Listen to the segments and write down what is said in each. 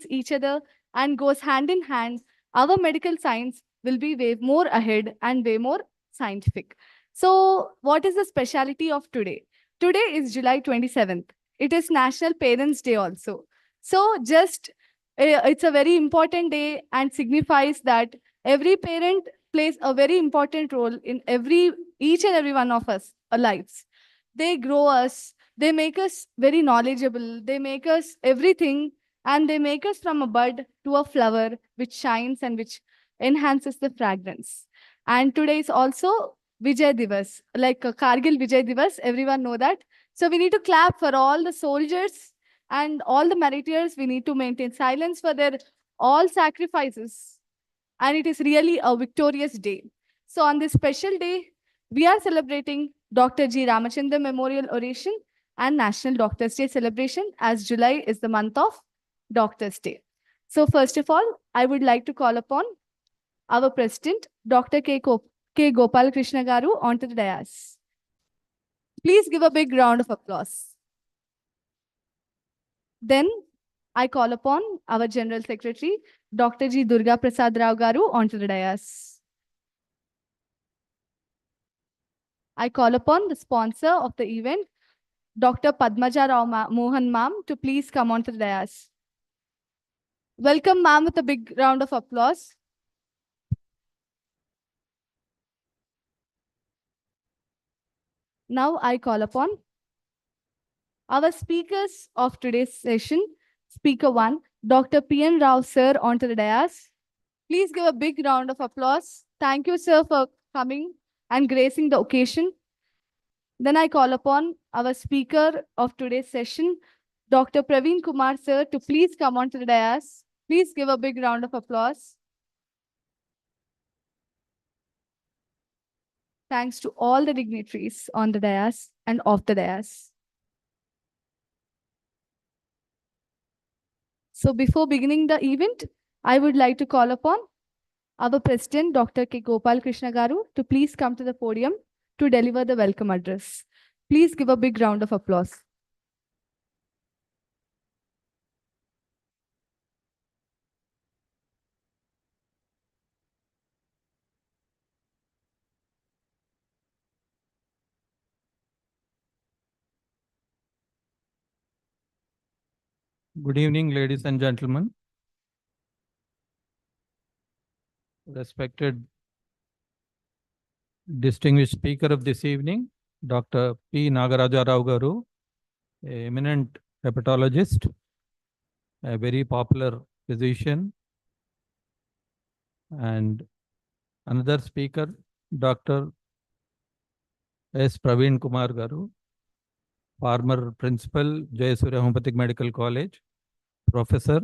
each other and goes hand in hand, our medical science will be way more ahead and way more scientific. So, what is the speciality of today? Today is July 27th. It is National Parents' Day also. So, just it's a very important day and signifies that every parent plays a very important role in each and every one of us lives. They grow us, they make us very knowledgeable, they make us everything, and they make us from a bud to a flower which shines and which enhances the fragrance. And today is also Vijay Divas, like Kargil Vijay Divas, everyone know that. So we need to clap for all the soldiers and all the martyrs. We need to maintain silence for their all sacrifices. And it is really a victorious day. So on this special day, we are celebrating Dr. G. Ramachander Memorial Oration and National Doctors' Day celebration, as July is the month of Doctors' Day. So first of all, I would like to call upon our President, Dr. K. Gopal Krishna Garu, onto the dais. Please give a big round of applause. Then I call upon our General Secretary, Dr. G. Durga Prasad Rao Garu, onto the dais. I call upon the sponsor of the event, Dr. Padmaja Rao Mohan ma'am, to please come onto the dais. Welcome ma'am with a big round of applause. Now I call upon our speakers of today's session. Speaker 1, Dr. P.N. Rao sir, onto the dais. Please give a big round of applause. Thank you sir for coming and gracing the occasion. Then I call upon our speaker of today's session, Dr. Praveen Kumar sir, to please come onto the dais. Please give a big round of applause. Thanks to all the dignitaries on the dais and off the dais. So before beginning the event, I would like to call upon our President, Dr. K. Gopal Krishna Garu, to please come to the podium to deliver the welcome address. Please give a big round of applause. Good evening, ladies and gentlemen. Respected distinguished speaker of this evening, Dr. P. Nagaraja Rao Garu, an eminent hepatologist, a very popular physician, and another speaker, Dr. S. Praveen Kumar Garu, former principal, Jayasuriya Homeopathic Medical College, professor,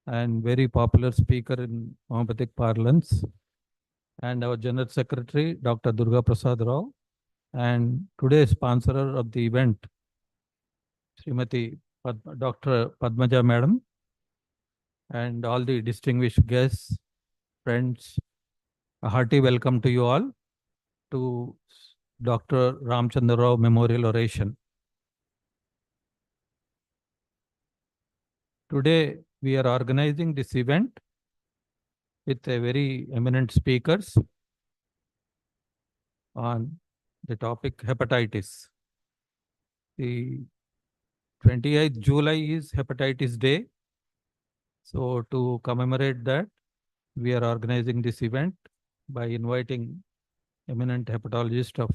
and very popular speaker in homeopathic parlance, and our General Secretary, Dr. Durga Prasad Rao, and today's sponsor of the event, Srimati Dr. Padmaja Madam, and all the distinguished guests, friends. A hearty welcome to you all to Dr. Ramachander Rao Memorial Oration. Today, we are organizing this event with a very eminent speakers on the topic hepatitis. The 28th July is Hepatitis Day. So to commemorate that, we are organizing this event by inviting eminent hepatologist of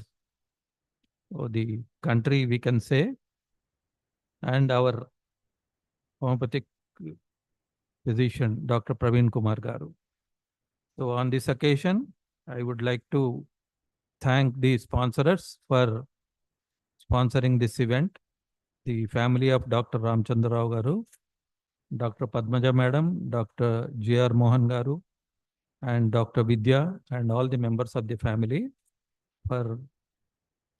the country, we can say, and our homeopathic physician, Dr. Praveen Kumar Garu. So on this occasion, I would like to thank the sponsors for sponsoring this event, the family of Dr. Ramchandra Rao Garu, Dr. Padmaja Madam, Dr. G.R. Mohan Garu, and Dr. Vidya, and all the members of the family for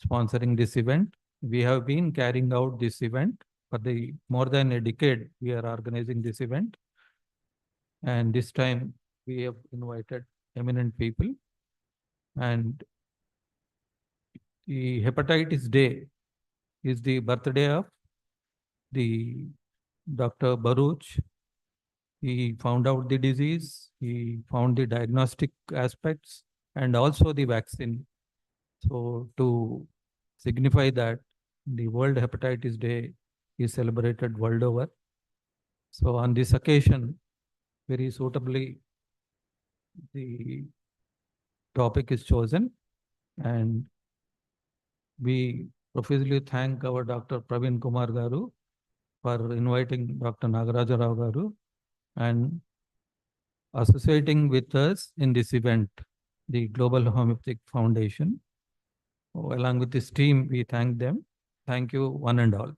sponsoring this event. We have been carrying out this event for the more than a decade. We are organizing this event, and this time we have invited eminent people. And the Hepatitis Day is the birthday of the Dr. Baruch He found out the disease, he found the diagnostic aspects, and also the vaccine. So to signify that, the World Hepatitis Day is celebrated world over. So on this occasion, very suitably, the topic is chosen, and we profusely thank our Dr. Praveen Kumar Garu for inviting Dr. Nagaraja Rao Garu and associating with us in this event, the Global Homeopathic Foundation. Along with this team, we thank them. Thank you, one and all.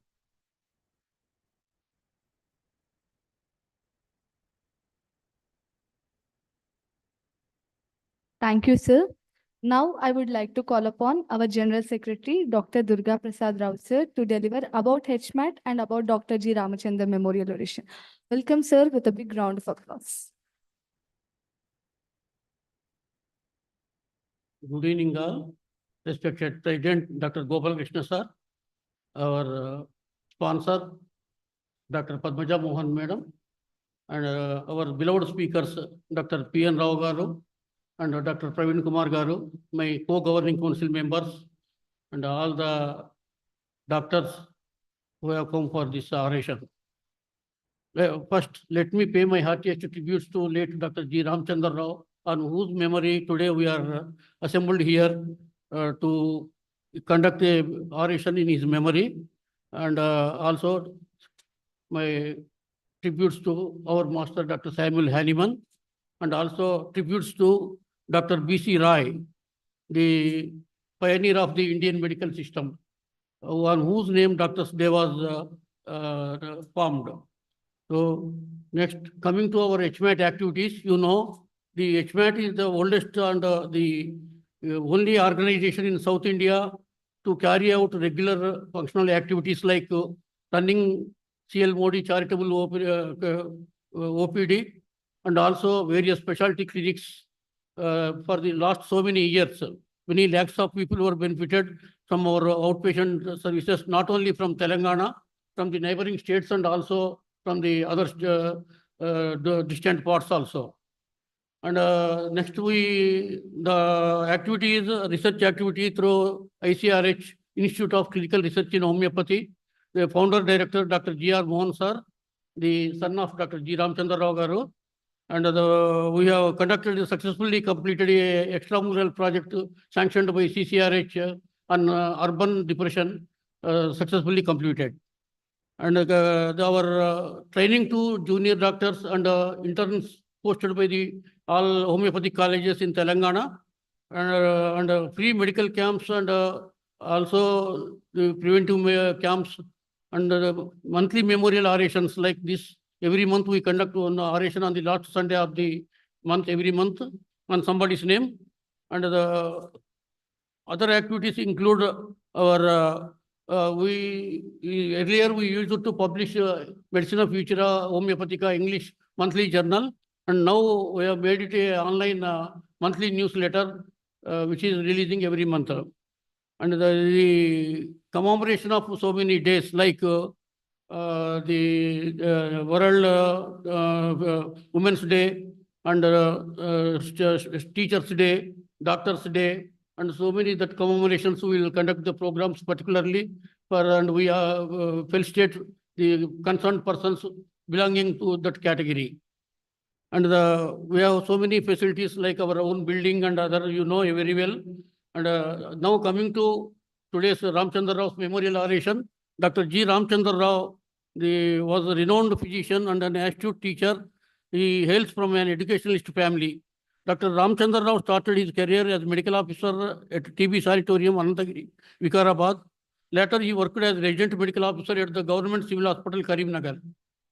Thank you, sir. Now, I would like to call upon our General Secretary, Dr. Durga Prasad Rao, sir, to deliver about HMAT and about Dr. G. Ramachander Memorial Oration. Welcome, sir, with a big round of applause. Good evening, all. Respected President Dr. Gopal Krishna, sir, our sponsor, Dr. Padmaja Mohan, Madam, and our beloved speakers, Dr. P.N. Rao Garu and Dr. Praveen Kumar Garu, my co-governing council members, and all the doctors who have come for this oration. First, let me pay my heartiest tributes to late Dr. G. Ramchandra Rao, on whose memory today we are assembled here to conduct a oration in his memory, and also my tributes to our master Dr. Samuel Hahnemann, and also tributes to Dr. B.C. Rai, the pioneer of the Indian medical system, on whose name Dr. Day was formed. So next, coming to our HMAT activities, you know, the HMAT is the oldest and the only organization in South India to carry out regular functional activities like running CL Modi charitable OPD and also various specialty clinics for the last so many years. Many lakhs of people were benefited from our outpatient services, not only from Telangana, from the neighboring states and also from the other the distant parts also. And next the activity is research activity through ICRH, Institute of Clinical Research in Homeopathy. The founder director, Dr. G.R. Mohan sir, the son of Dr. G. Ramchandra Rao Garu. And we have successfully completed a extramural project sanctioned by CCRH on urban depression, successfully completed. And our training to junior doctors and interns posted by the all homeopathic colleges in Telangana, and free medical camps, and also the preventive camps, and monthly memorial orations like this. Every month we conduct one oration on the last Sunday of the month, every month, on somebody's name. And the other activities include our earlier we used to publish Medicina Futura Homeopathica English monthly journal, and now we have made it a online monthly newsletter which is releasing every month. And the commemoration of so many days like the World Women's Day and Teachers' Day, Doctors' Day, and so many that commemorations we will conduct the programs particularly for, and we felicitate the concerned persons belonging to that category. And we have so many facilities like our own building and other, you know very well. And now coming to today's Ramchandra Rao's memorial oration, Dr. G. Ramchandra Rao was a renowned physician and an astute teacher. He hails from an educationalist family. Dr. Ramchandra Rao started his career as medical officer at TB Sanatorium, Anantagiri, Vikarabad. Later, he worked as resident medical officer at the Government Civil Hospital, Karimnagar.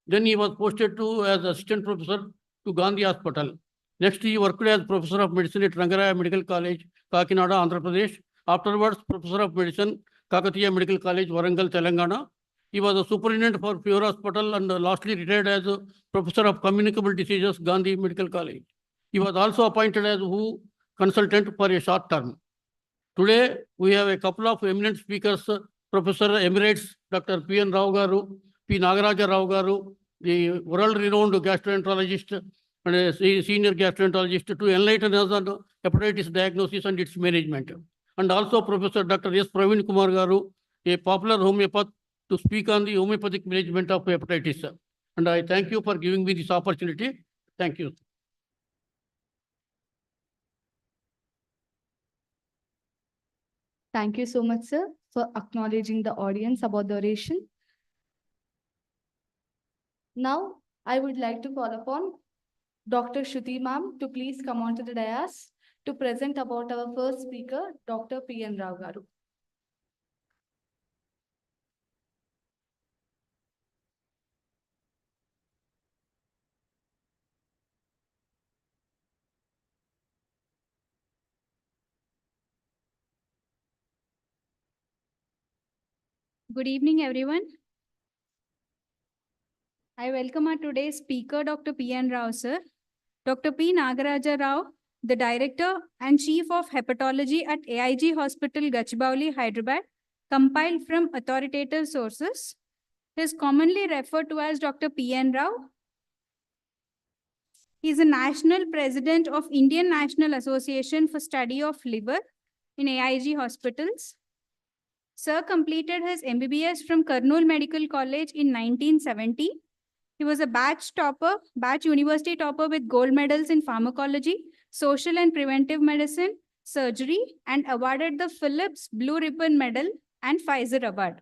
Then he was posted to as assistant professor to Gandhi Hospital. Next, he worked as professor of medicine at Rangaraya Medical College, Kakinada, Andhra Pradesh. Afterwards, professor of medicine, Kakatiya Medical College, Warangal, Telangana. He was a superintendent for Pure Hospital and lastly retired as a professor of communicable diseases, Gandhi Medical College. He was also appointed as WHO consultant for a short term. Today, we have a couple of eminent speakers, Professor Emeritus Dr. P.N. Rao Garu, P. Nagaraja Rao Garu, the world-renowned gastroenterologist and a senior gastroenterologist to enlighten us on hepatitis diagnosis and its management. And also Professor Dr. S. Praveen Kumar Garu, a popular homeopath, to speak on the homeopathic management of hepatitis. And I thank you for giving me this opportunity. Thank you. Thank you so much, sir, for acknowledging the audience about the oration. Now, I would like to call upon Dr. Shruti ma'am to please come onto the dais to present about our first speaker, Dr. P.N. Rao garu. Good evening, everyone. I welcome our today's speaker, Dr. P.N. Rao, sir. Dr. P. Nagaraja Rao, the Director and Chief of Hepatology at AIG Hospital, Gachibowli, Hyderabad, compiled from authoritative sources. He is commonly referred to as Dr. P.N. Rao. He is a National President of Indian National Association for Study of Liver in AIG Hospitals. Sir completed his MBBS from Kurnool Medical College in 1970. He was a batch university topper with gold medals in pharmacology, social and preventive medicine, surgery, and awarded the Phillips Blue Ribbon Medal and Pfizer Award.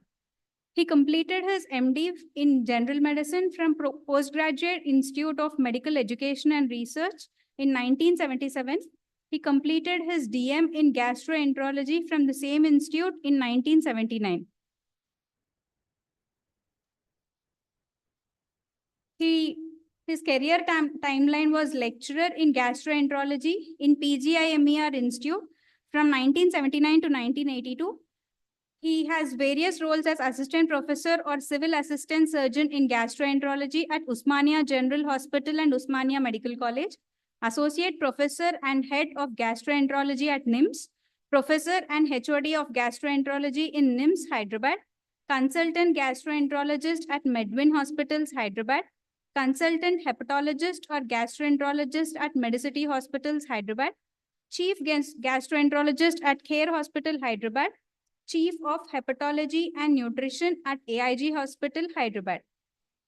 He completed his MD in general medicine from Postgraduate Institute of Medical Education and Research in 1977. He completed his DM in gastroenterology from the same institute in 1979. His career timeline was lecturer in gastroenterology in PGIMER Institute from 1979 to 1982. He has various roles as assistant professor or civil assistant surgeon in gastroenterology at Usmania General Hospital and Usmania Medical College, associate professor and head of gastroenterology at NIMS, professor and HOD of gastroenterology in NIMS, Hyderabad, consultant gastroenterologist at Medwin Hospitals, Hyderabad, consultant hepatologist or gastroenterologist at Medicity Hospitals, Hyderabad, chief gastroenterologist at Care Hospital, Hyderabad, Chief of Hepatology and Nutrition at AIG Hospital, Hyderabad.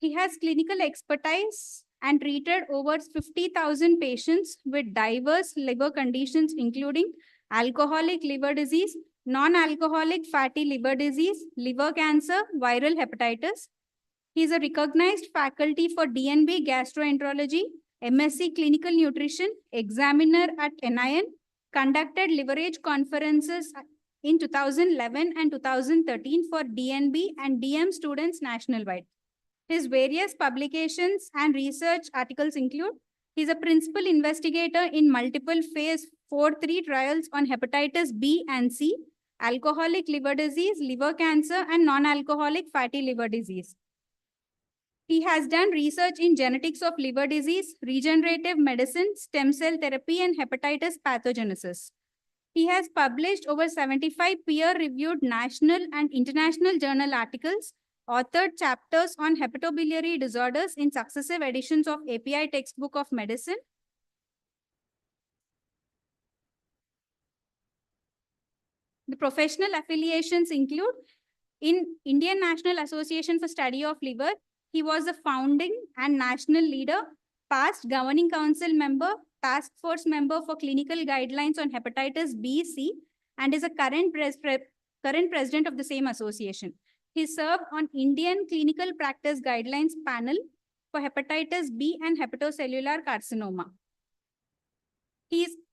He has clinical expertise and treated over 50,000 patients with diverse liver conditions, including alcoholic liver disease, non-alcoholic fatty liver disease, liver cancer, viral hepatitis. He is a recognized faculty for DNB Gastroenterology, MSc Clinical Nutrition, examiner at NIN, conducted leverage conferences in 2011 and 2013 for DNB and DM students nationwide. His various publications and research articles include: he is a principal investigator in multiple phase 4-3 trials on hepatitis B and C, alcoholic liver disease, liver cancer, and non-alcoholic fatty liver disease. He has done research in genetics of liver disease, regenerative medicine, stem cell therapy, and hepatitis pathogenesis. He has published over 75 peer-reviewed national and international journal articles, authored chapters on hepatobiliary disorders in successive editions of API Textbook of Medicine. The professional affiliations include: in Indian National Association for Study of Liver, he was a founding and national leader, past governing council member, task force member for clinical guidelines on hepatitis B, C, and is a current president of the same association. He served on Indian Clinical Practice Guidelines panel for hepatitis B and hepatocellular carcinoma.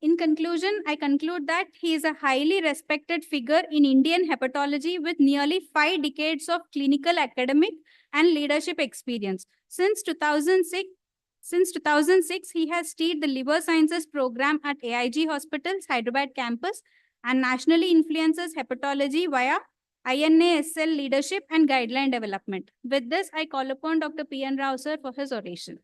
In conclusion, I conclude that he is a highly respected figure in Indian hepatology with nearly 5 decades of clinical, academic, and leadership experience. Since 2006, he has steered the liver sciences program at AIG Hospitals, Hyderabad campus, and nationally influences hepatology via INASL leadership and guideline development. With this, I call upon Dr. P.N. Rao, sir, for his oration.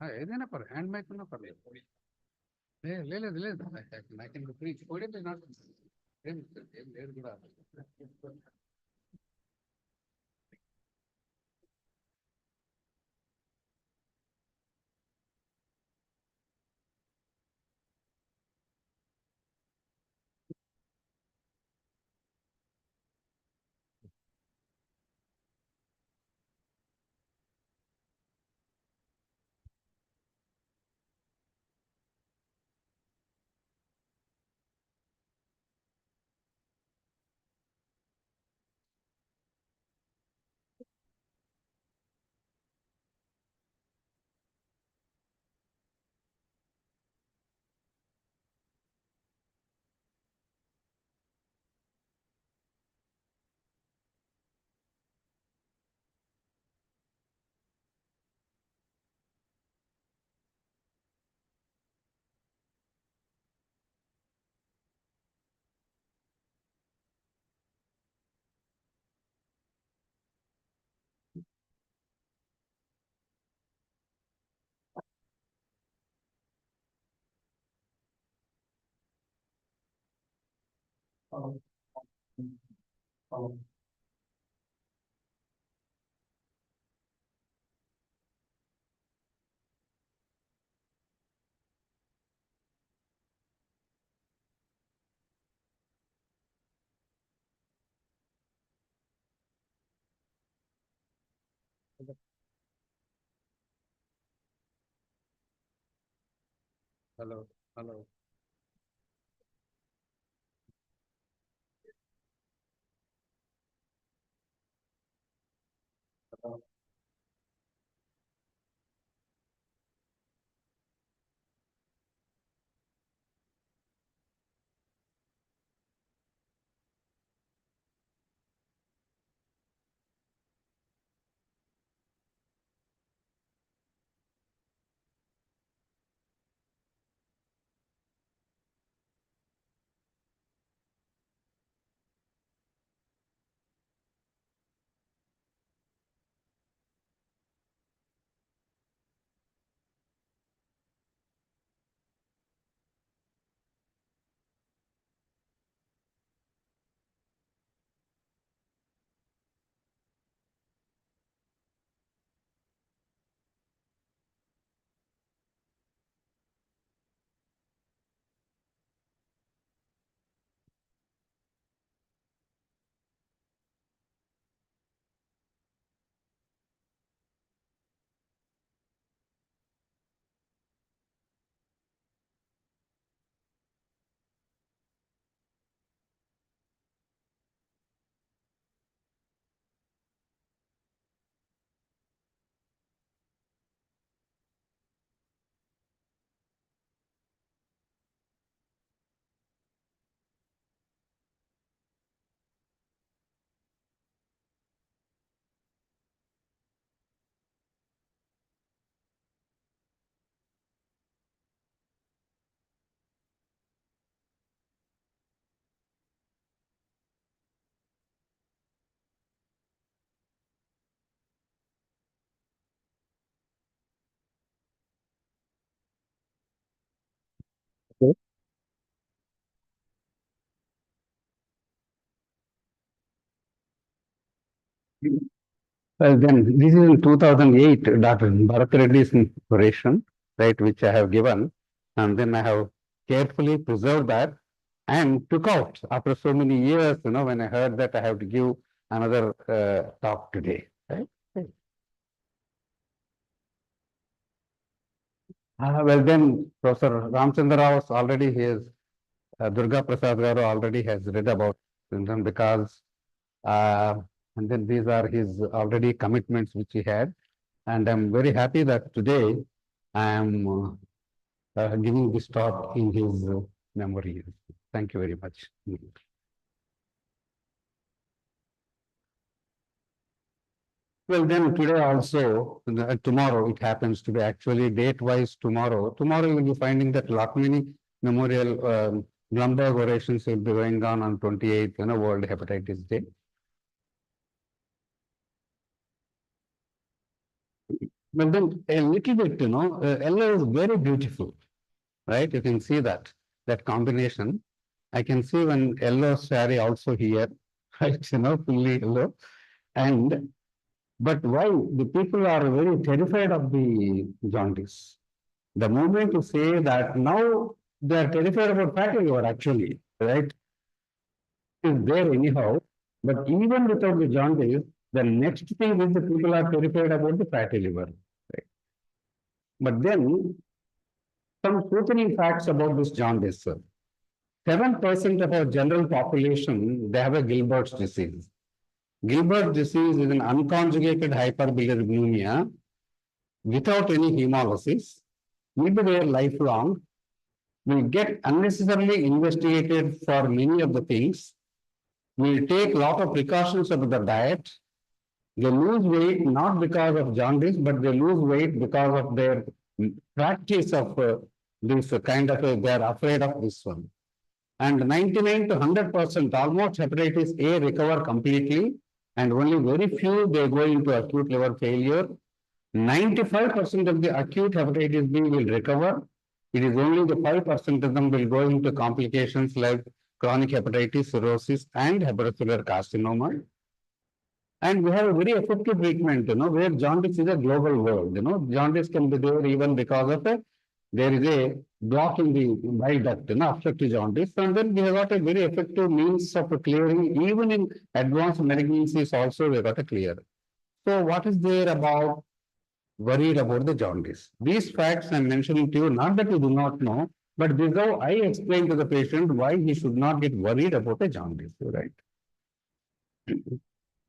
ఏదైనా పర్లేదు hand mic ఉన్నా పర్లేదు లేదు లేదు I can preach podium is not ఏం లేదు కూడా hello hello Well, then this is in 2008, Dr. Bharat Reddy's oration, right, which I have given, and then I have carefully preserved that and took out after so many years, when I heard that I have to give another talk today, right? Well, then Professor Ramchandra Rao already his Durga Prasad Garu already has read about them because uh, and then these are his already commitments which he had, and I'm very happy that today I am giving this talk in his memory. Thank you very much. Well, then today also, tomorrow, it happens to be actually date-wise tomorrow. Tomorrow you will be finding that lot many memorial Blumberg orations will be going on 28th, World Hepatitis Day. Well, then a little bit, yellow is very beautiful, right? You can see that combination. I can see one yellow saree also here, right? Fully yellow. And but why the people are very terrified of the jaundice? The moment you say that now they are terrified about fatty liver actually, right? Is there anyhow, but even without the jaundice, the next thing is the people are terrified about the fatty liver. Right? But then some soothing facts about this jaundice. 7% of our general population, they have a Gilbert's disease. Gilbert's disease is an unconjugated hyperbilirubinemia without any hemolysis, will be there lifelong, will get unnecessarily investigated for many of the things, will take a lot of precautions about the diet. They lose weight not because of jaundice, but they lose weight because of their practice of this kind of, they are afraid of this one. And 99 to 100%, almost hepatitis A recover completely, and only very few they go into acute liver failure. 95% of the acute hepatitis B will recover. It is only the 5% of them will go into complications like chronic hepatitis, cirrhosis, and hepatocellular carcinoma. And we have a very effective treatment, where jaundice is a global word. Jaundice can be there even because of there is a block in the bile duct, obstructive jaundice. And then we have got a very effective means of clearing, even in advanced malignancies also we have got a clear. So what is there about worried about the jaundice? These facts I'm mentioning to you, not that you do not know, but this is how I explain to the patient why he should not get worried about a jaundice, right?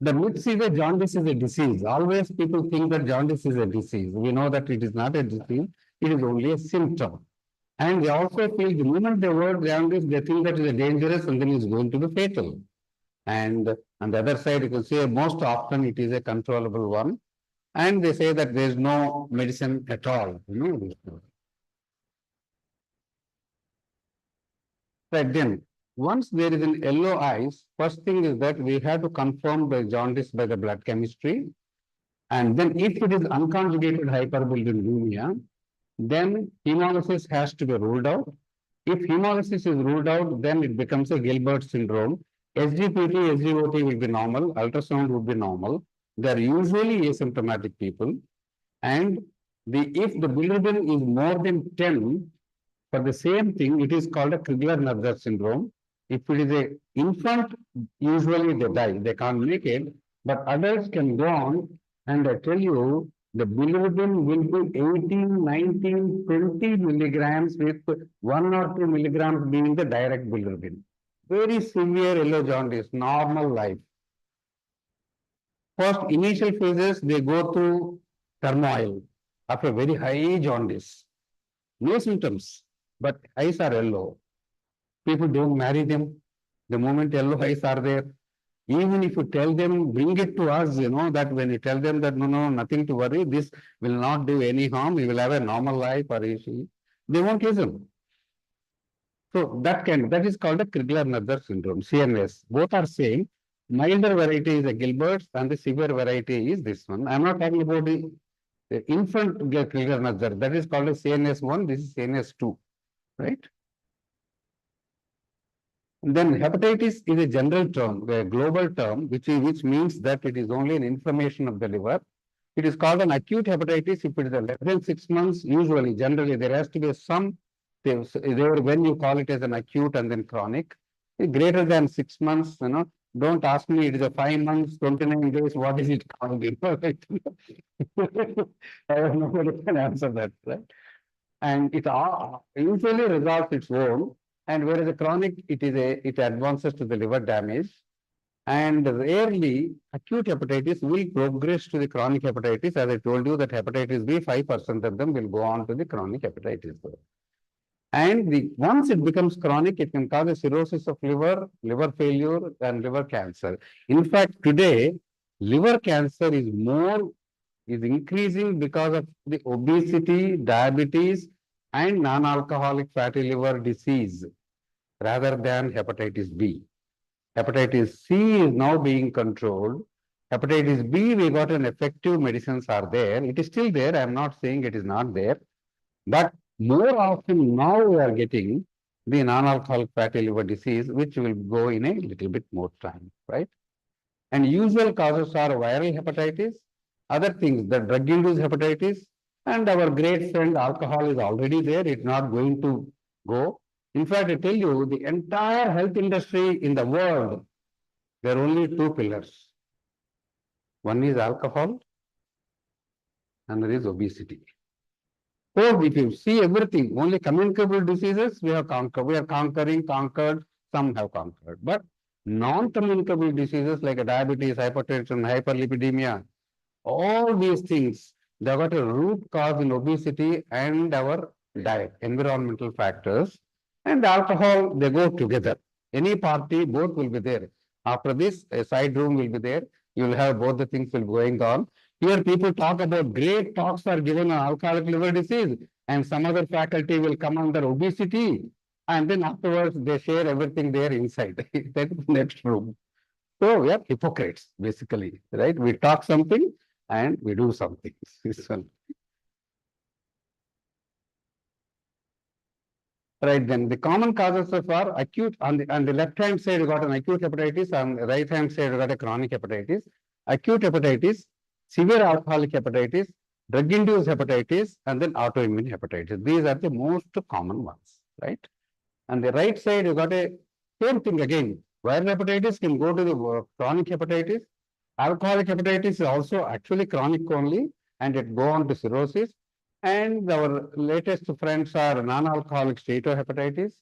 The myth is that jaundice is a disease. Always people think that jaundice is a disease. We know that it is not a disease, it is only a symptom. And they also feel the moment they word jaundice, they think that it is dangerous and then it is going to be fatal. And on the other side, you can say most often it is a controllable one. And they say that there is no medicine at all. Right then, once there is an yellow eyes, first thing is that we have to confirm the jaundice by the blood chemistry. And then if it is unconjugated hyperbilirubinemia, then hemolysis has to be ruled out. If hemolysis is ruled out, then it becomes a Gilbert syndrome. SGPT, SGOT will be normal, ultrasound would be normal. They are usually asymptomatic people. And if the bilirubin is more than 10, for the same thing, it is called a Crigler-Najjar syndrome. If it is an infant, usually they die, they can't make it. But adults can go on, and I tell you, the bilirubin will be 18, 19, 20 milligrams, with 1 or 2 milligrams being the direct bilirubin. Very severe yellow jaundice, normal life. First initial phases, they go through turmoil after very high jaundice. No symptoms, but eyes are yellow. People don't marry them. The moment yellow eyes are there, even if you tell them, bring it to us, that when you tell them that no, nothing to worry, this will not do any harm, you will have a normal life or issue, they won't listen. So that is called a Crigler-Najjar syndrome, CNS. Both are same. Milder variety is a Gilbert's and the severe variety is this one. I'm not talking about the infant Crigler-Najjar. That is called a CNS1, this is CNS2, right? Then hepatitis is a general term, a global term, which means that it is only an inflammation of the liver. It is called an acute hepatitis if it is less than 6 months. Usually, generally, there has to be some, there when you call it as an acute and then chronic. Greater than 6 months, don't ask me, it is a 5 months, 29 days, what is it called? I have nobody can answer that, right? And it usually resolves its own. And whereas a chronic, it advances to the liver damage. And rarely, acute hepatitis will progress to the chronic hepatitis. As I told you, that hepatitis B, 5% of them will go on to the chronic hepatitis. And once it becomes chronic, it can cause a cirrhosis of liver, liver failure, and liver cancer. In fact, today, liver cancer is increasing because of the obesity, diabetes, and non-alcoholic fatty liver disease rather than hepatitis B. Hepatitis C is now being controlled. Hepatitis B, we got an effective medicines are there. It is still there. I am not saying it is not there. But more often now we are getting the non-alcoholic fatty liver disease, which will go in a little bit more time, right? And usual causes are viral hepatitis, other things, the drug-induced hepatitis, and our great friend alcohol is already there. It's not going to go. In fact, I tell you, the entire health industry in the world, there are only two pillars. One is alcohol, and there is obesity. So if you see everything, only communicable diseases we have conquered. We are conquered, some have conquered. But non-communicable diseases like diabetes, hypertension, hyperlipidemia, all these things, they have got a root cause in obesity and our diet, environmental factors. And alcohol, they go together. Any party, both will be there. After this, a side room will be there. You will have both the things will going on. Here people talk about great talks are given on alcoholic liver disease, and some other faculty will come under obesity, and then afterwards they share everything there inside. That is next room. So we are hypocrites, basically, right? We talk something and we do something. Right, then the common causes of are acute, on the left hand side you got an acute hepatitis, on the right hand side you got a chronic hepatitis. Acute hepatitis, severe alcoholic hepatitis, drug-induced hepatitis, and then autoimmune hepatitis. These are the most common ones, right? On the right side you got a same thing again. Viral hepatitis can go to the chronic hepatitis. Alcoholic hepatitis is also actually chronic only, and it go on to cirrhosis. And our latest friends are non-alcoholic steatohepatitis,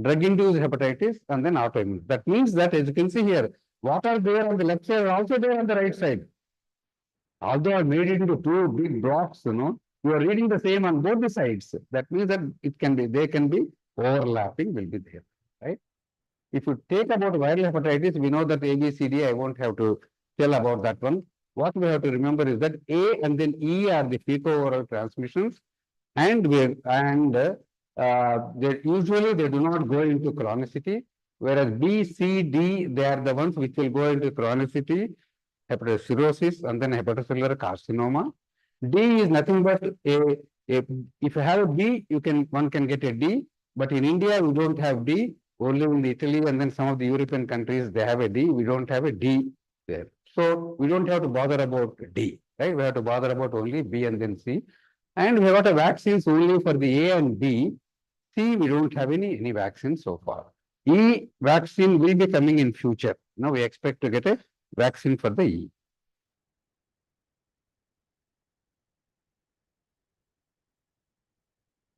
drug-induced hepatitis, and then autoimmune. That means that, as you can see here, what are there on the left side are also there on the right side. Although I made it into two big blocks, you are reading the same on both the sides. That means that they can be overlapping, will be there, right? If you take about viral hepatitis, we know that ABCD, I won't have to tell about that one. What we have to remember is that A and then E are the fecal-oral transmissions, and usually they do not go into chronicity, whereas B, C, D, they are the ones which will go into chronicity, hepatitis cirrhosis, and then hepatocellular carcinoma. D is nothing but if you have a B, one can get a D, but in India we don't have D. Only in Italy and then some of the European countries they have a D. We don't have a D there. So we don't have to bother about D, right? We have to bother about only B and then C. And we have got a vaccines only for the A and B. C, we don't have any vaccines so far. E vaccine will be coming in future. Now we expect to get a vaccine for the E.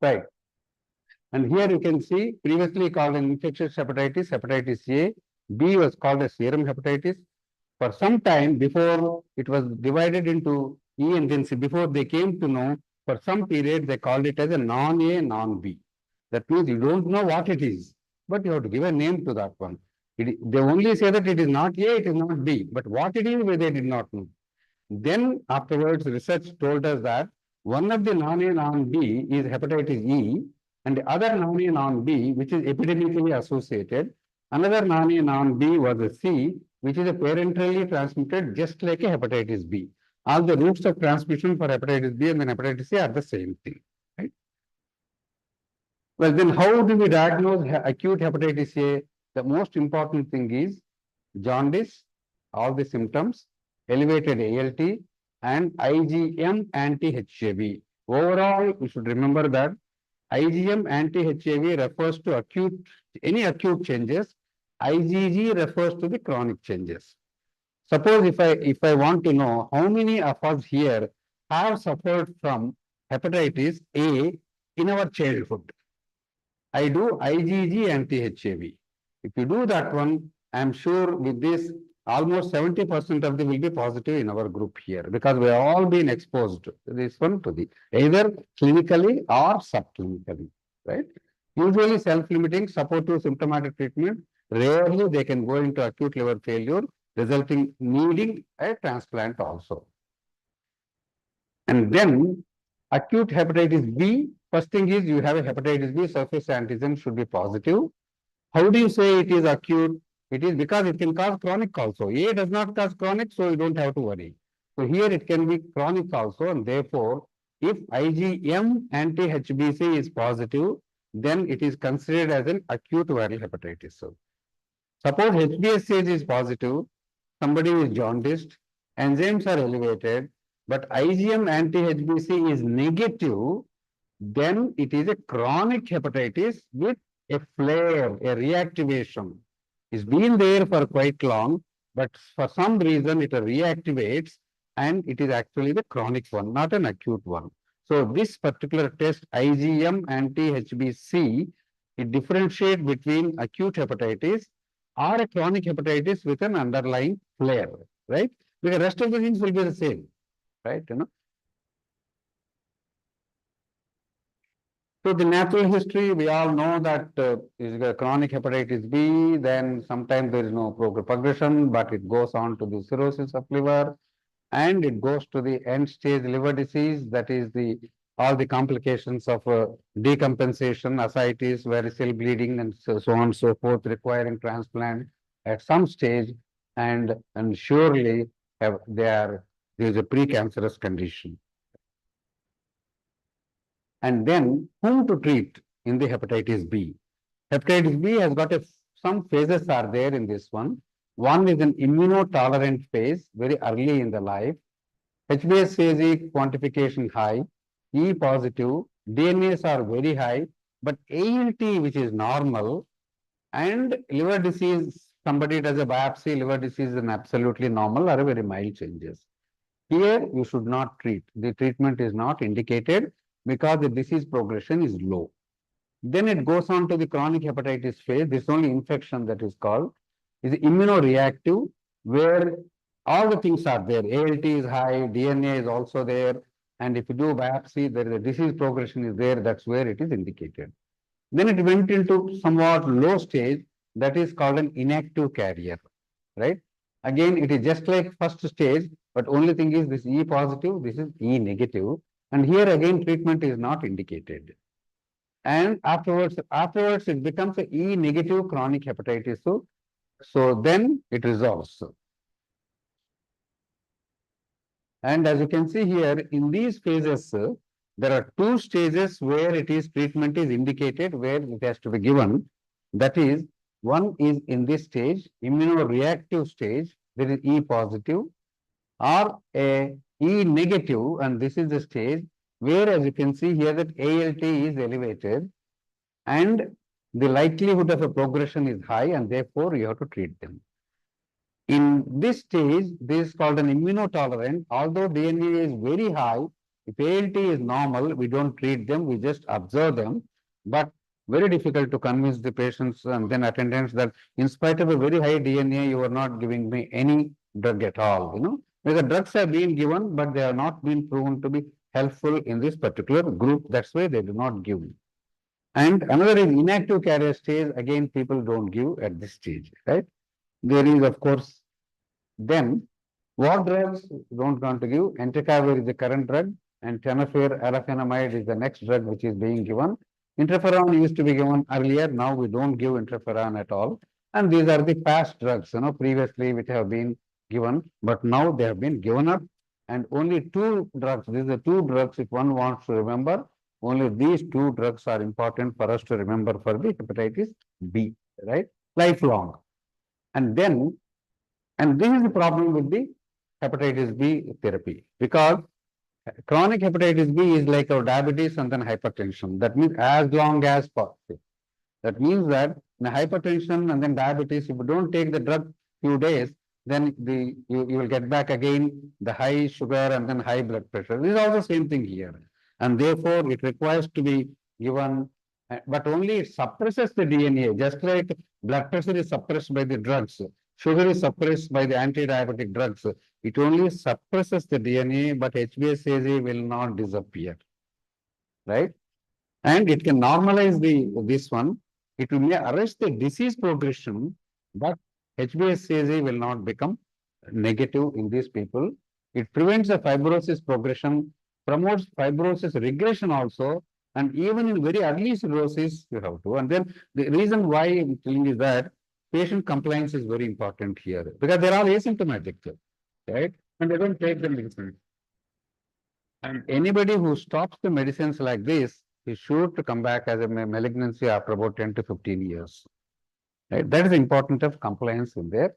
Right. And here you can see previously called an infectious hepatitis, hepatitis A. B was called as serum hepatitis. For some time before it was divided into E and then C, before they came to know, for some period they called it as a non-A, non-B. That means you don't know what it is, but you have to give a name to that one. They only say that it is not A, it is not B, but what it is, they did not know. Then afterwards, research told us that one of the non-A, non-B is hepatitis E, and the other non-A, non-B, which is epidemically associated. Another non-A, non-B was a C, which is a parentally transmitted just like a hepatitis B. All the routes of transmission for hepatitis B and then hepatitis C are the same thing, right? Well, then how do we diagnose acute hepatitis A? The most important thing is jaundice, all the symptoms, elevated ALT, and IgM anti-HAV. Overall, we should remember that IgM anti-HAV refers to any acute changes. IgG refers to the chronic changes. Suppose if I want to know how many of us here have suffered from hepatitis A in our childhood, I do IgG anti-HAV. If you do that one, I'm sure with this, almost 70% of them will be positive in our group here, because we have all been exposed to this one, to the either clinically or subclinically, right? Usually self-limiting supportive symptomatic treatment, rarely they can go into acute liver failure, resulting needing a transplant also. And then acute hepatitis B, first thing is you have a hepatitis B, surface antigen should be positive. How do you say it is acute? It is because it can cause chronic also. A does not cause chronic, so you don't have to worry. So here it can be chronic also, and therefore, if IgM anti-HBC is positive, then it is considered as an acute viral hepatitis. So, suppose HbSAg is positive, somebody is jaundiced, enzymes are elevated, but IgM anti-HBC is negative, then it is a chronic hepatitis with a flare, a reactivation. It's been there for quite long, but for some reason it reactivates, and it is actually the chronic one, not an acute one. So this particular test, IgM anti-HBC, it differentiates between acute hepatitis or a chronic hepatitis with an underlying flare, right? Because the rest of the things will be the same, right? So the natural history, we all know that is a chronic hepatitis B, then sometimes there is no progression, but it goes on to the cirrhosis of liver, and it goes to the end stage liver disease, that is all the complications of decompensation, ascites, varicose bleeding, and so on and so forth, requiring transplant at some stage, and surely there is a precancerous condition. And then whom to treat in the hepatitis B? Hepatitis B has got some phases are there in this one. One is an immunotolerant phase, very early in the life. HbSAg quantification high, E positive, DNAs are very high, but ALT, which is normal, and liver disease, somebody does a biopsy, liver disease is absolutely normal or very mild changes. Here you should not treat. The treatment is not indicated because the disease progression is low. Then it goes on to the chronic hepatitis phase. This only infection that is called is immunoreactive, where all the things are there. ALT is high, DNA is also there, and if you do biopsy, there is a disease progression is there. That's where it is indicated. Then it went into somewhat low stage, that is called an inactive carrier, right? Again, it is just like first stage, but only thing is this E positive, this is E negative, and here again treatment is not indicated. And afterwards it becomes a E negative chronic hepatitis. So then it resolves. And as you can see here, in these phases, there are two stages where treatment is indicated, where it has to be given. That is, one is in this stage, immunoreactive stage, there is E positive, or a E negative, and this is the stage where, as you can see here, that ALT is elevated, and the likelihood of a progression is high, and therefore you have to treat them. In this stage, this is called an immunotolerant. Although DNA is very high, if ALT is normal, we don't treat them, we just observe them. But very difficult to convince the patients and then attendants that in spite of a very high DNA, you are not giving me any drug at all, Because drugs have been given, but they have not been proven to be helpful in this particular group. That's why they do not give. And another is inactive carrier stage. Again, people don't give at this stage, right? There is, of course, then what drugs don't want to give? Entecavir is the current drug, and tenofovir alafenamide is the next drug which is being given. Interferon used to be given earlier. Now we don't give interferon at all. And these are the past drugs, previously which have been given, but now they have been given up. And only two drugs, these are two drugs, if one wants to remember, only these two drugs are important for us to remember for the hepatitis B, right? lifelong. And then, and this is the problem with the hepatitis B therapy, because chronic hepatitis B is like our diabetes and then hypertension. That means as long as possible. That means that in hypertension and then diabetes, if you don't take the drug few days, then you will get back again the high sugar and then high blood pressure. This is also same thing here. And therefore, it requires to be given, but only it suppresses the DNA, just like blood pressure is suppressed by the drugs, sugar is suppressed by the anti-diabetic drugs. It only suppresses the DNA, but HbA1c will not disappear, right? And it can normalize this one. It may arrest the disease progression, but HbA1c will not become negative in these people. It prevents the fibrosis progression, promotes fibrosis regression also, and even in very early cirrhosis, you have to. And then the reason why I'm telling is that patient compliance is very important here, because they're all asymptomatic, right? And they don't take the medicine. And anybody who stops the medicines like this is sure to come back as a malignancy after about 10 to 15 years. Right? That is the importance of compliance in there.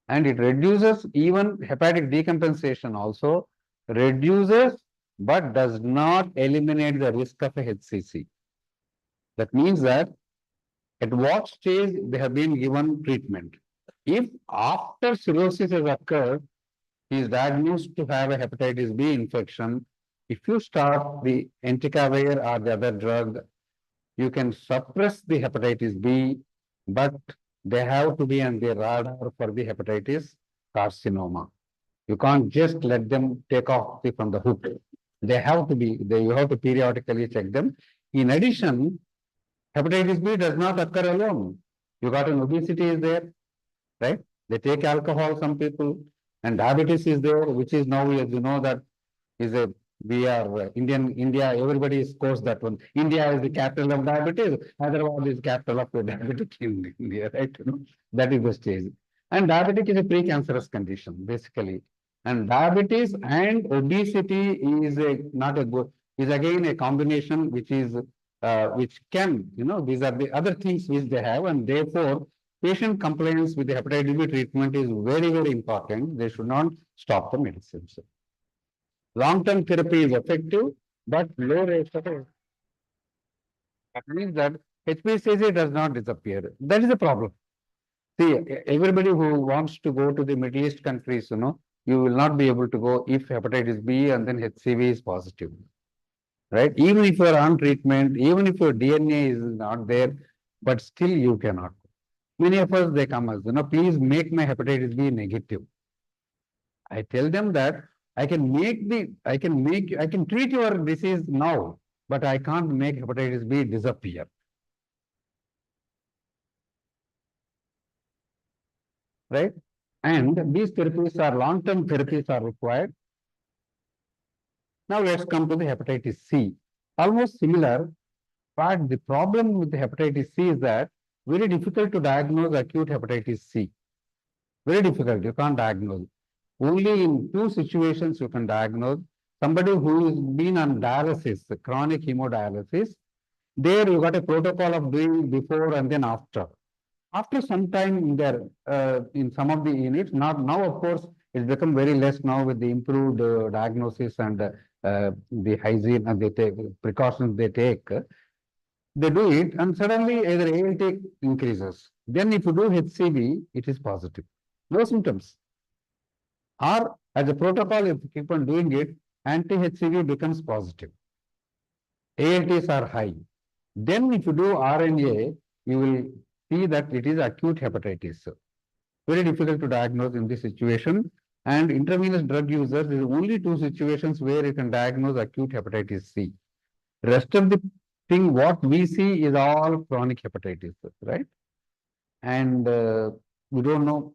And it reduces even hepatic decompensation also, reduces but does not eliminate the risk of a HCC. That means that at what stage they have been given treatment. If after cirrhosis has occurred, he is diagnosed to have a hepatitis B infection. If you start the entecavir or the other drug, you can suppress the hepatitis B, but they have to be on the radar for the hepatitis carcinoma. You can't just let them take off from the hook. They have to be, you have to periodically check them. In addition, hepatitis B does not occur alone. You got an obesity is there, right? They take alcohol, some people, and diabetes is there, which is now, as you know, that is a, we are India, everybody scores that one. India is the capital of diabetes, Hyderabad is capital of diabetic in India, right? You know, that is the stage. And diabetic is a precancerous condition, basically. And diabetes and obesity is not a good, is again a combination which is, which can, you know, these are the other things which they have, and therefore, patient compliance with the hepatitis B treatment is very, very important. They should not stop the medicines. Long-term therapy is effective, but low rates of that means that HbA1c does not disappear. That is the problem. See, everybody who wants to go to the Middle East countries, you know, you will not be able to go if hepatitis B and then HCV is positive, right? Even if you are on treatment, even if your DNA is not there, but still you cannot. Many of us, they come as, you know, please make my hepatitis B negative. I tell them that I can treat your disease now, but I can't make hepatitis B disappear. Right? And these therapies are long-term therapies are required. Now let's come to the hepatitis C. Almost similar, but the problem with the hepatitis C is that very difficult to diagnose acute hepatitis C. Very difficult, you can't diagnose. Only in two situations you can diagnose. Somebody who has been on dialysis, chronic hemodialysis, there you got a protocol of doing before and then after. After some time in there, in some of the units, not now of course, it's become very less now with the improved diagnosis and the hygiene and the precautions they take. They do it and suddenly either ALT increases. Then if you do HCV, it is positive. No symptoms. Or as a protocol, if you keep on doing it, anti-HCV becomes positive. ALTs are high. Then if you do RNA, you will see that it is acute hepatitis. Very difficult to diagnose in this situation. And intravenous drug users, there is only two situations where you can diagnose acute hepatitis C. Rest of the thing, what we see is all chronic hepatitis, right? And we don't know.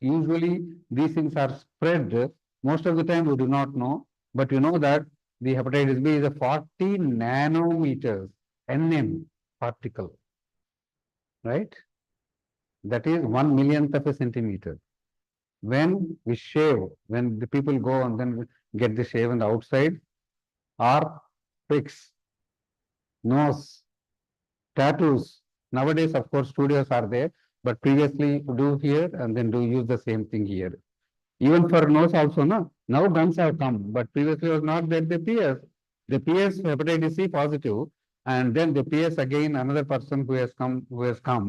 Usually these things are spread. Most of the time we do not know, but you know that the hepatitis B is a 40 nanometers NM particle, right? That is 1 millionth of a centimeter. When we shave, when the people go and then get the shave on the outside, or fix, nose, tattoos. Nowadays, of course, studios are there. but previously do here and then do use the same thing here. Even for nose also, no? Now guns have come, but previously was not there the PS. The PS hepatitis C positive, and then the PS again another person who has come.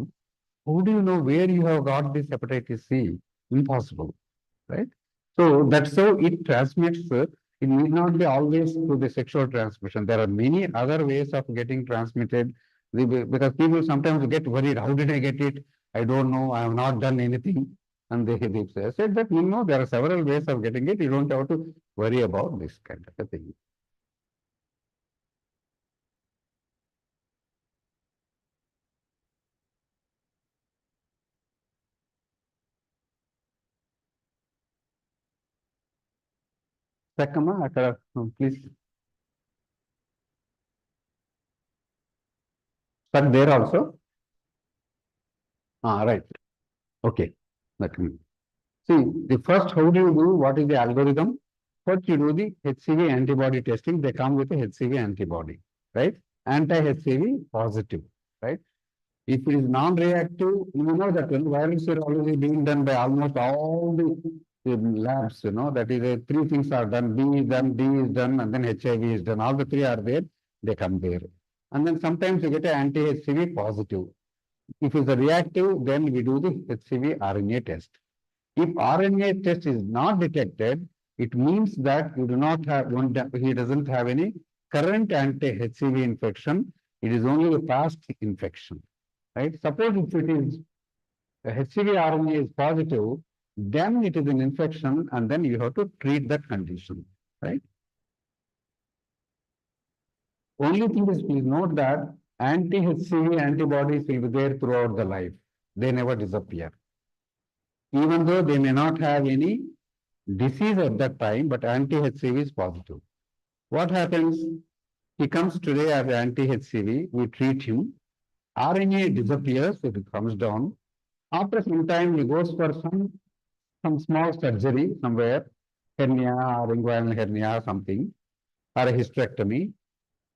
How do you know where you have got this hepatitis C? Impossible, right? So that's how it transmits. It need not be always through the sexual transmission. There are many other ways of getting transmitted because people sometimes get worried. How did I get it? I don't know. I have not done anything. And they say, I said that, there are several ways of getting it. You don't have to worry about this kind of a thing. Sakama, please. Sir, there also? Right. Okay. See, the first, how do you do? What is the algorithm? First, you do the HCV antibody testing. They come with a HCV antibody, right? Anti-HCV positive, right? If it is non-reactive, you know that virus serology being done by almost all the labs, that is three things are done. B is done, D is done, and then HIV is done. All the three are there, they come there. And then sometimes you get an anti-HCV positive. If it's a reactive, then we do the HCV RNA test. If RNA test is not detected, it means that you do not have he doesn't have any current anti-HCV infection. It is only a past infection, right? Suppose if it is HCV RNA is positive, then it is an infection, and then you have to treat that condition, right? Only thing is, please note that anti-HCV antibodies will be there throughout the life. They never disappear. Even though they may not have any disease at that time, but anti-HCV is positive. What happens? He comes today as anti-HCV, we treat him. RNA disappears, it comes down. After some time, he goes for some small surgery somewhere, hernia or inguinal hernia or something, or a hysterectomy.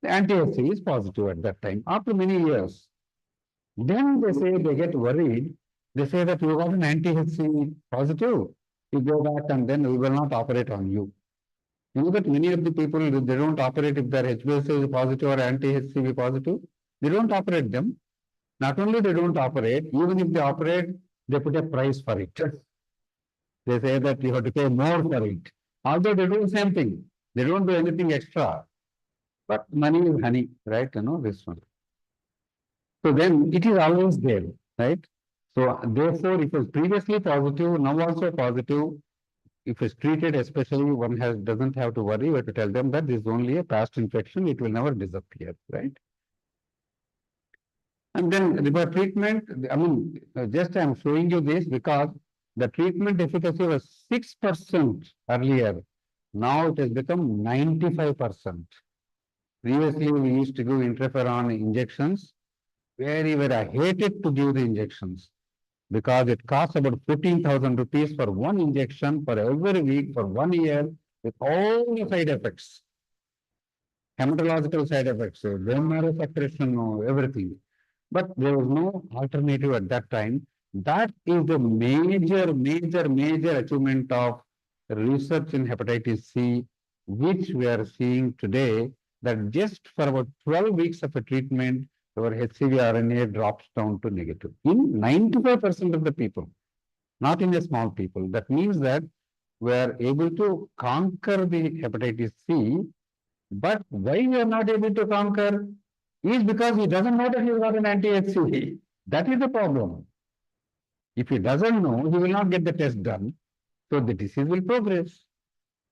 The anti-HCV is positive at that time, after many years. Then they say they get worried. They say that you got an anti-HCV positive. You go back and then we will not operate on you. You know that many of the people, they don't operate if their HbA1c is positive or anti-HCV positive. They don't operate them. Not only they don't operate, even if they operate, they put a price for it. They say that you have to pay more for it. Although they do the same thing. They don't do anything extra. But money is honey, right? This one. So then it is always there, right? So therefore, if it was previously positive, now also positive, if it's treated, especially one doesn't have to worry. We have to tell them that this is only a past infection; it will never disappear, right? And then the treatment. Just I'm showing you this because the treatment efficacy was 6% earlier. Now it has become 95%. Previously, we used to give interferon injections. Very, very, I hated to give the injections because it costs about 14,000 rupees for one injection for every week for 1 year with all the side effects, hematological side effects, bone marrow suppression, everything. But there was no alternative at that time. That is the major achievement of research in hepatitis C, which we are seeing today, that just for about 12 weeks of a treatment, our HCV RNA drops down to negative in 95% of the people, not in a small people. That means that we are able to conquer the hepatitis C, but why we are not able to conquer is because he doesn't know that he has got an anti-HCV. That is the problem. If he doesn't know, he will not get the test done, so the disease will progress.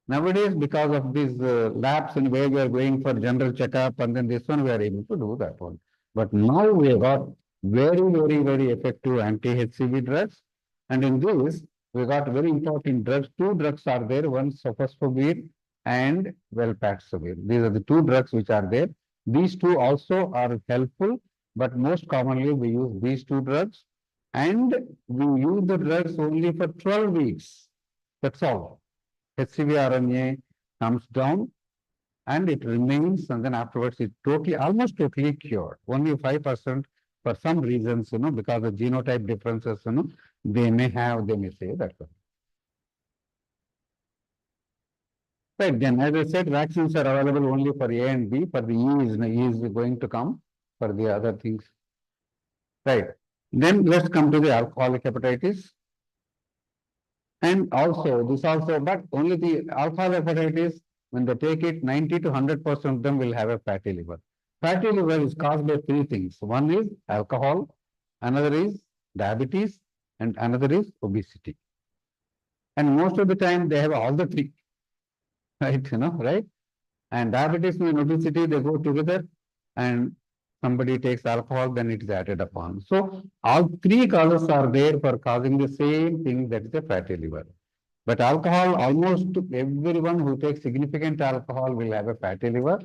Nowadays, because of these labs and where we are going for general checkup, and then this one we are able to do that one. But now we have got very effective anti-HCV drugs. And in this, we got very important drugs. Two drugs are there, one sofosbuvir and velpatasvir. These are the two drugs which are there. These two also are helpful, but most commonly we use these two drugs. And we use the drugs only for 12 weeks. That's all. HCV RNA comes down and it remains, and then afterwards it almost totally cured. Only 5% for some reasons, because of genotype differences, they may say that. Right, then as I said, vaccines are available only for A and B. For the E is going to come for the other things. Right. Then let's come to the alcoholic hepatitis. And also, but only the alcoholic hepatitis, when they take it, 90 to 100% of them will have a fatty liver. Fatty liver is caused by three things. One is alcohol, another is diabetes, and another is obesity. And most of the time, they have all the three. Right, right? And diabetes and obesity, they go together, and somebody takes alcohol, then it is added upon. So all three causes are there for causing the same thing, that is a fatty liver. But alcohol, almost everyone who takes significant alcohol will have a fatty liver.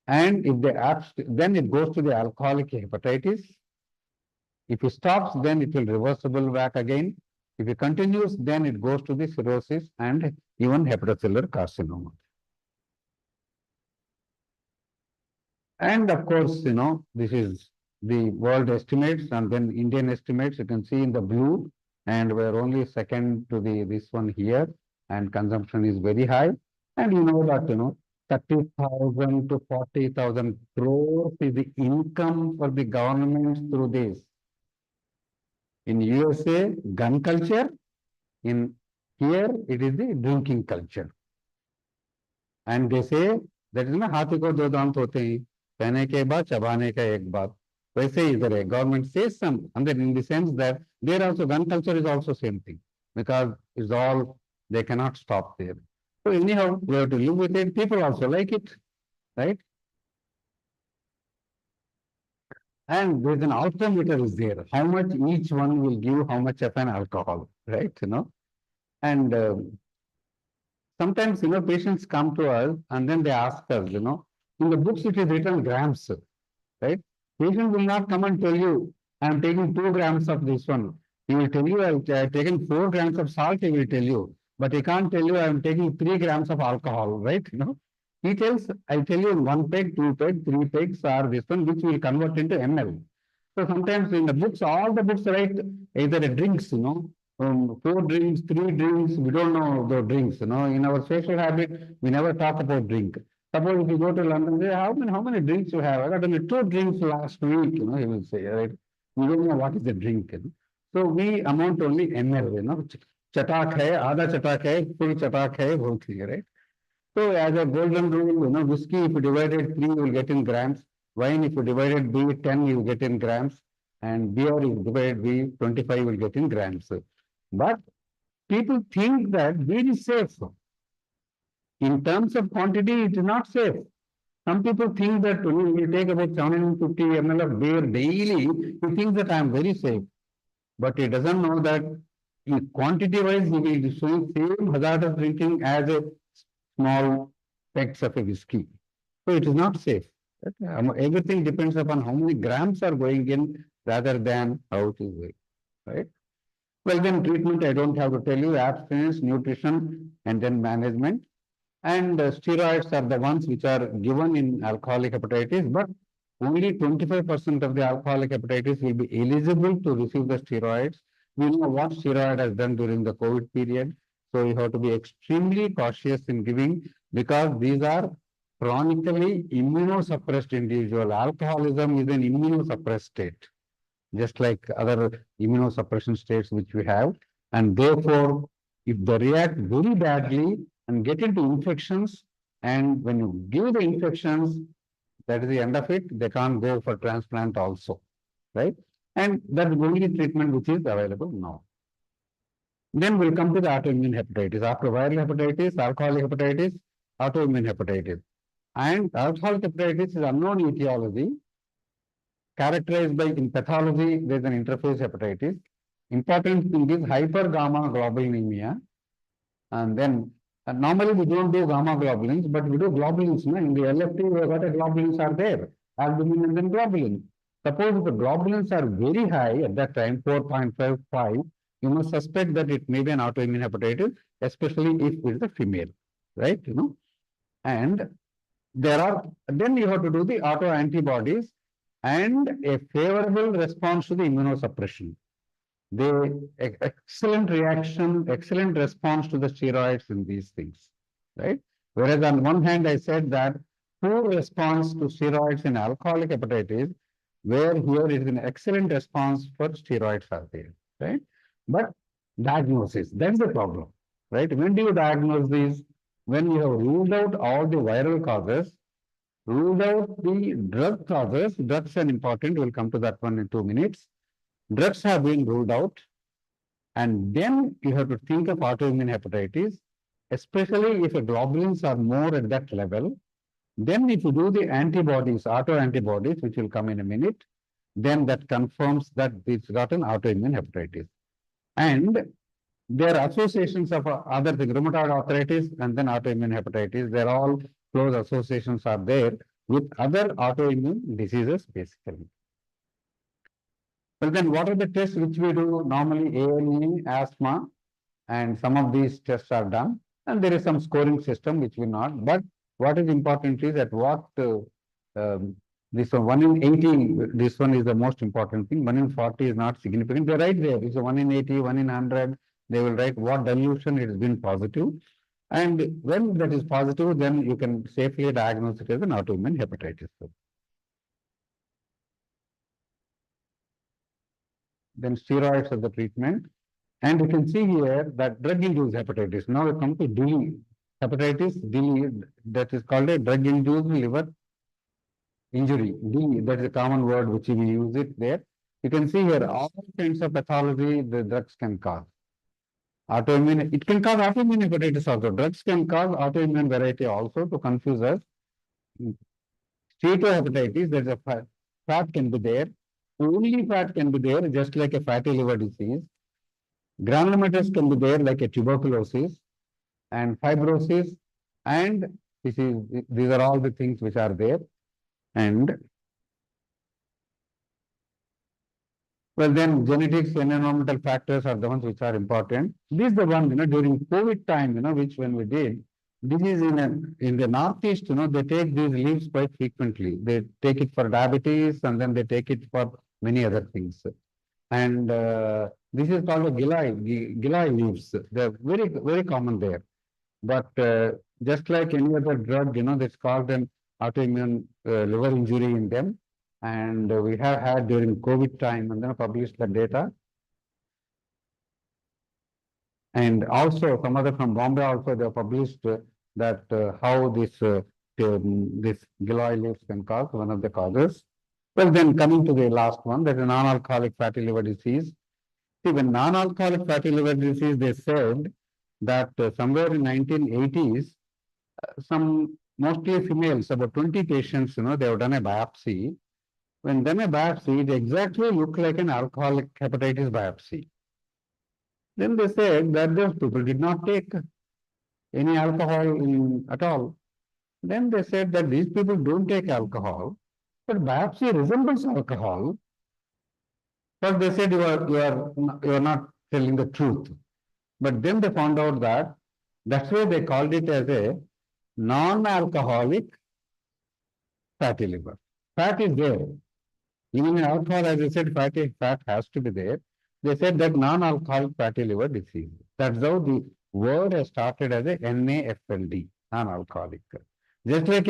And if they then it goes to the alcoholic hepatitis. If it stops, then it will reversible back again. If it continues, then it goes to the cirrhosis and even hepatocellular carcinoma. And of course, this is the world estimates and then Indian estimates. You can see in the blue, and we're only second to this one here, and consumption is very high. And you know that, 30,000 to 40,000 crores is the income for the government through this. In USA, gun culture. In here, it is the drinking culture. And they say that is ना हाथी को दो दांत होते हैं, कहने के बाद चबाने का एक बात. वैसे ही इधर है. Government says some, and then in the sense that there also gun culture is also same thing, because it's all, they cannot stop there. So anyhow, we have to live with it. People also like it, right? And there's an altimeter is there. How much each one will give, how much of an alcohol, right? And sometimes, patients come to us and then they ask us, in the books it is written grams, right? Patient will not come and tell you, I am taking 2 grams of this one. He will tell you, I have taken 4 grams of salt, he will tell you. But he can't tell you, I am taking 3 grams of alcohol, right? He tells, I tell you 1 peg, 2 peg, 3 pegs are this one, which will convert into ml. So sometimes in the books, all the books write either a drinks, 4 drinks, 3 drinks, we don't know the drinks, In our social habit, we never talk about drink. Suppose if you go to London, say, how many drinks you have? I got only 2 drinks last week, he will say, right? We don't know what is a drink. So we amount only ml, chatak hai, aadha chatak hai, full chatak hai, whole thing, right? So as a golden rule, whiskey, if you divided 3, you will get in grams. Wine, if you divided B 10, you will get in grams. And beer, if you divided B 25, you will get in grams. But people think that beer is safe. In terms of quantity, it is not safe. Some people think that when we take about 750 ml of beer daily, he thinks that I am very safe. But he doesn't know that in quantity-wise, he will be showing same hazardous drinking as a small pecks of a whiskey. So it is not safe. Everything depends upon how many grams are going in rather than how it is going, right? Well, then treatment, I don't have to tell you, abstinence, nutrition, and then management. And steroids are the ones which are given in alcoholic hepatitis, but only 25% of the alcoholic hepatitis will be eligible to receive the steroids. We know what steroid has done during the COVID period. So you have to be extremely cautious in giving, because these are chronically immunosuppressed individual. Alcoholism is an immunosuppressed state, just like other immunosuppression states which we have. And therefore, if they react very badly and get into infections, and when you give the infections, that is the end of it, they can't go for transplant also, right? And that's the only treatment which is available now. Then we'll come to the autoimmune hepatitis. After viral hepatitis, alcoholic hepatitis, autoimmune hepatitis. And alcoholic hepatitis is unknown etiology, characterized by, in pathology, there's an interface hepatitis. Important thing is hypergamma-globulinemia. And then normally we don't do gamma globulins, but we do globulins. In the LFT, what globulins are there? Albumin and then globulin. Suppose the globulins are very high at that time, 4.55, you must suspect that it may be an autoimmune hepatitis, especially if it is a female, right? And then you have to do the autoantibodies. and a favorable response to the immunosuppression. Excellent reaction, excellent response to the steroids in these things, right? Whereas on one hand, I said that poor response to steroids in alcoholic hepatitis, where here is an excellent response for steroids are there, right? But diagnosis, that's the problem, right? When do you diagnose these? When you have ruled out all the viral causes, ruled out the drug causes, drugs are important, we'll come to that one in 2 minutes. Drugs have been ruled out, and then you have to think of autoimmune hepatitis, especially if the globulins are more at that level. Then if you do the antibodies, autoantibodies, which will come in a minute, then that confirms that it's got an autoimmune hepatitis. And there are associations of other things, rheumatoid arthritis and then autoimmune hepatitis. They're all close associations are there with other autoimmune diseases basically. Well, then what are the tests which we do normally? ANE, asthma, and some of these tests are done. And there is some scoring system which we not. But what is important is that this one in 80, this one is the most important thing. 1 in 40 is not significant. They're right there. It's a 1 in 80, 1 in 100. They will write what dilution it has been positive. And when that is positive, then you can safely diagnose it as an autoimmune hepatitis. Then steroids are the treatment. And you can see here that drug-induced hepatitis. Now we come to DILI. Hepatitis DILI, that is called a drug-induced liver injury. DILI, that is a common word which we use it there. You can see here all kinds of pathology the drugs can cause. Autoimmune, it can cause autoimmune hepatitis also. Drugs can cause autoimmune variety also to confuse us. Steatohepatitis, there's a fat can be there. Only fat can be there, just like a fatty liver disease. Granulomatous can be there like a tuberculosis and fibrosis, and these are all the things which are there. And well, then genetics and environmental factors are the ones which are important. This is the one, during COVID time, which when we did, this is in the Northeast, they take these leaves quite frequently. They take it for diabetes and then they take it for many other things. And this is called a gilai leaves. They're very, very common there. But just like any other drug, that's called an autoimmune liver injury in them. And we have had during COVID time and then published the data. And also some other from Bombay also they have published that how this gilai leaves can cause one of the causes. Well, then coming to the last one, that is non-alcoholic fatty liver disease. See, when non-alcoholic fatty liver disease, they said that somewhere in 1980s, some mostly females, about 20 patients, they have done a biopsy. When done a biopsy, they exactly look like an alcoholic hepatitis biopsy. Then they said that those people did not take any alcohol at all. Then they said that these people don't take alcohol, but biopsy resembles alcohol. But they said you are not telling the truth. But then they found out that that's why they called it as a non-alcoholic fatty liver. Fat is there. Even in alcohol, as I said, fat has to be there. They said that non-alcoholic fatty liver disease. That's how the word has started as a NAFLD, non-alcoholic. Just like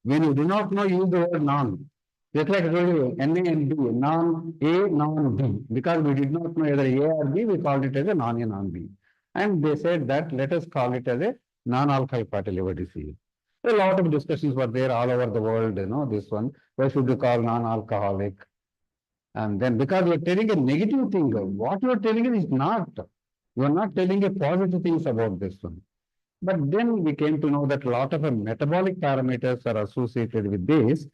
when you do not know, use the word non. Just like I told you, NA and B, non-A, non-B. Because we did not know either A or B, we called it as a non-A, non-B. And they said that let us call it as a non-alcoholic fatty liver disease. A lot of discussions were there all over the world, this one. Why should you call non-alcoholic? And then because you're telling a negative thing, what you're telling is not. You're not telling a positive things about this one. But then we came to know that a lot of metabolic parameters are associated with this.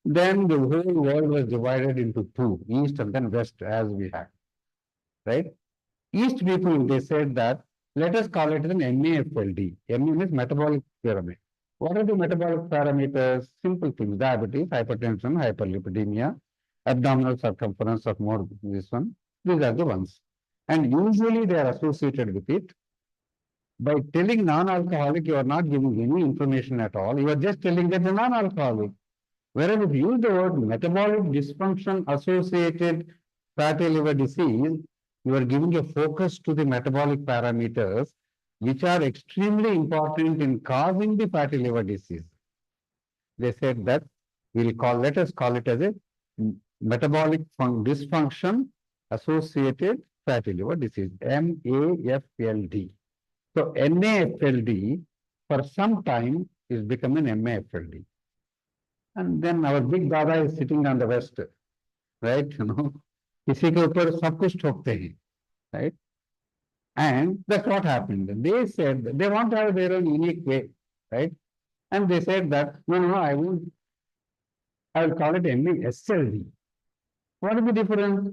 Then the whole world was divided into two, East and then West, as we have. Right? East people, they said that, let us call it an MAFLD. MA means metabolic pyramid. What are the metabolic parameters? Simple things, diabetes, hypertension, hyperlipidemia, abdominal circumference of more this one. These are the ones. And usually they are associated with it. By telling non-alcoholic, you are not giving any information at all. You are just telling that the non-alcoholic. Whereas if you use the word metabolic dysfunction associated fatty liver disease, you are giving a focus to the metabolic parameters, which are extremely important in causing the fatty liver disease. They said that let us call it as a metabolic dysfunction associated fatty liver disease, MAFLD. So NAFLD for some time is becoming MAFLD. And then our big Dada is sitting on the west, right? किसी के ऊपर सब कुछ ठोकते हैं, right? And that's what happened. They said they want to have their own unique way, right? And they said that no, I will call it MASLD. What is the difference?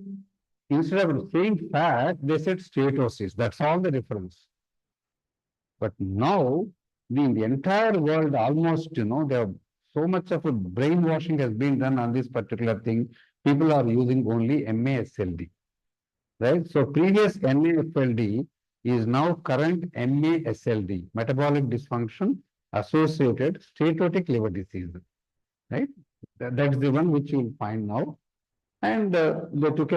Instead of saying fat, they said steatosis. That's all the difference. But now the entire world almost, there so much of a brainwashing has been done on this particular thing. People are using only MASLD, right? So previous NAFLD is now current MASLD, metabolic dysfunction associated steatotic liver disease, right? That's the one which you will find now. And they took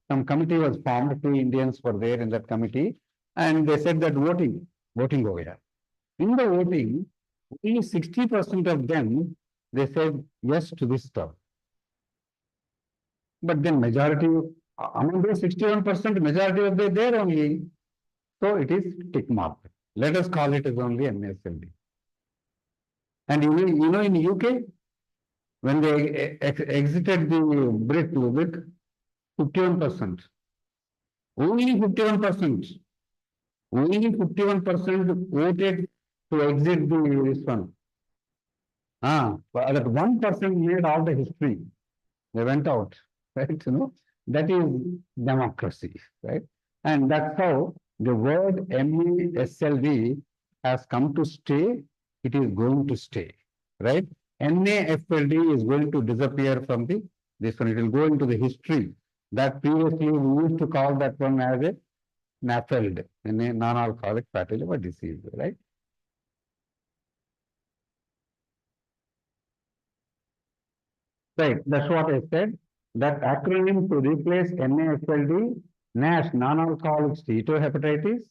some committee was formed, 2 Indians were there in that committee, and they said that voting over here. In the voting, only 60% of them, they said yes to this stuff. But then majority, among those 61%, majority of they there only. So it is tick mark. Let us call it as only MSLD. And you know in UK, when they exited the Brit, 51%. Only 51%. Only 51% voted to exit this one. But that 1% made all the history. They went out, right? That is democracy, right? And that's how the word MASLD has come to stay. It is going to stay, right? NAFLD is going to disappear from this one. It will go into the history. That previously we used to call that one as a NAFLD, non-alcoholic fatty liver disease, right? Right, that's what I said. That acronym to replace NAFLD, NASH, non-alcoholic steatohepatitis,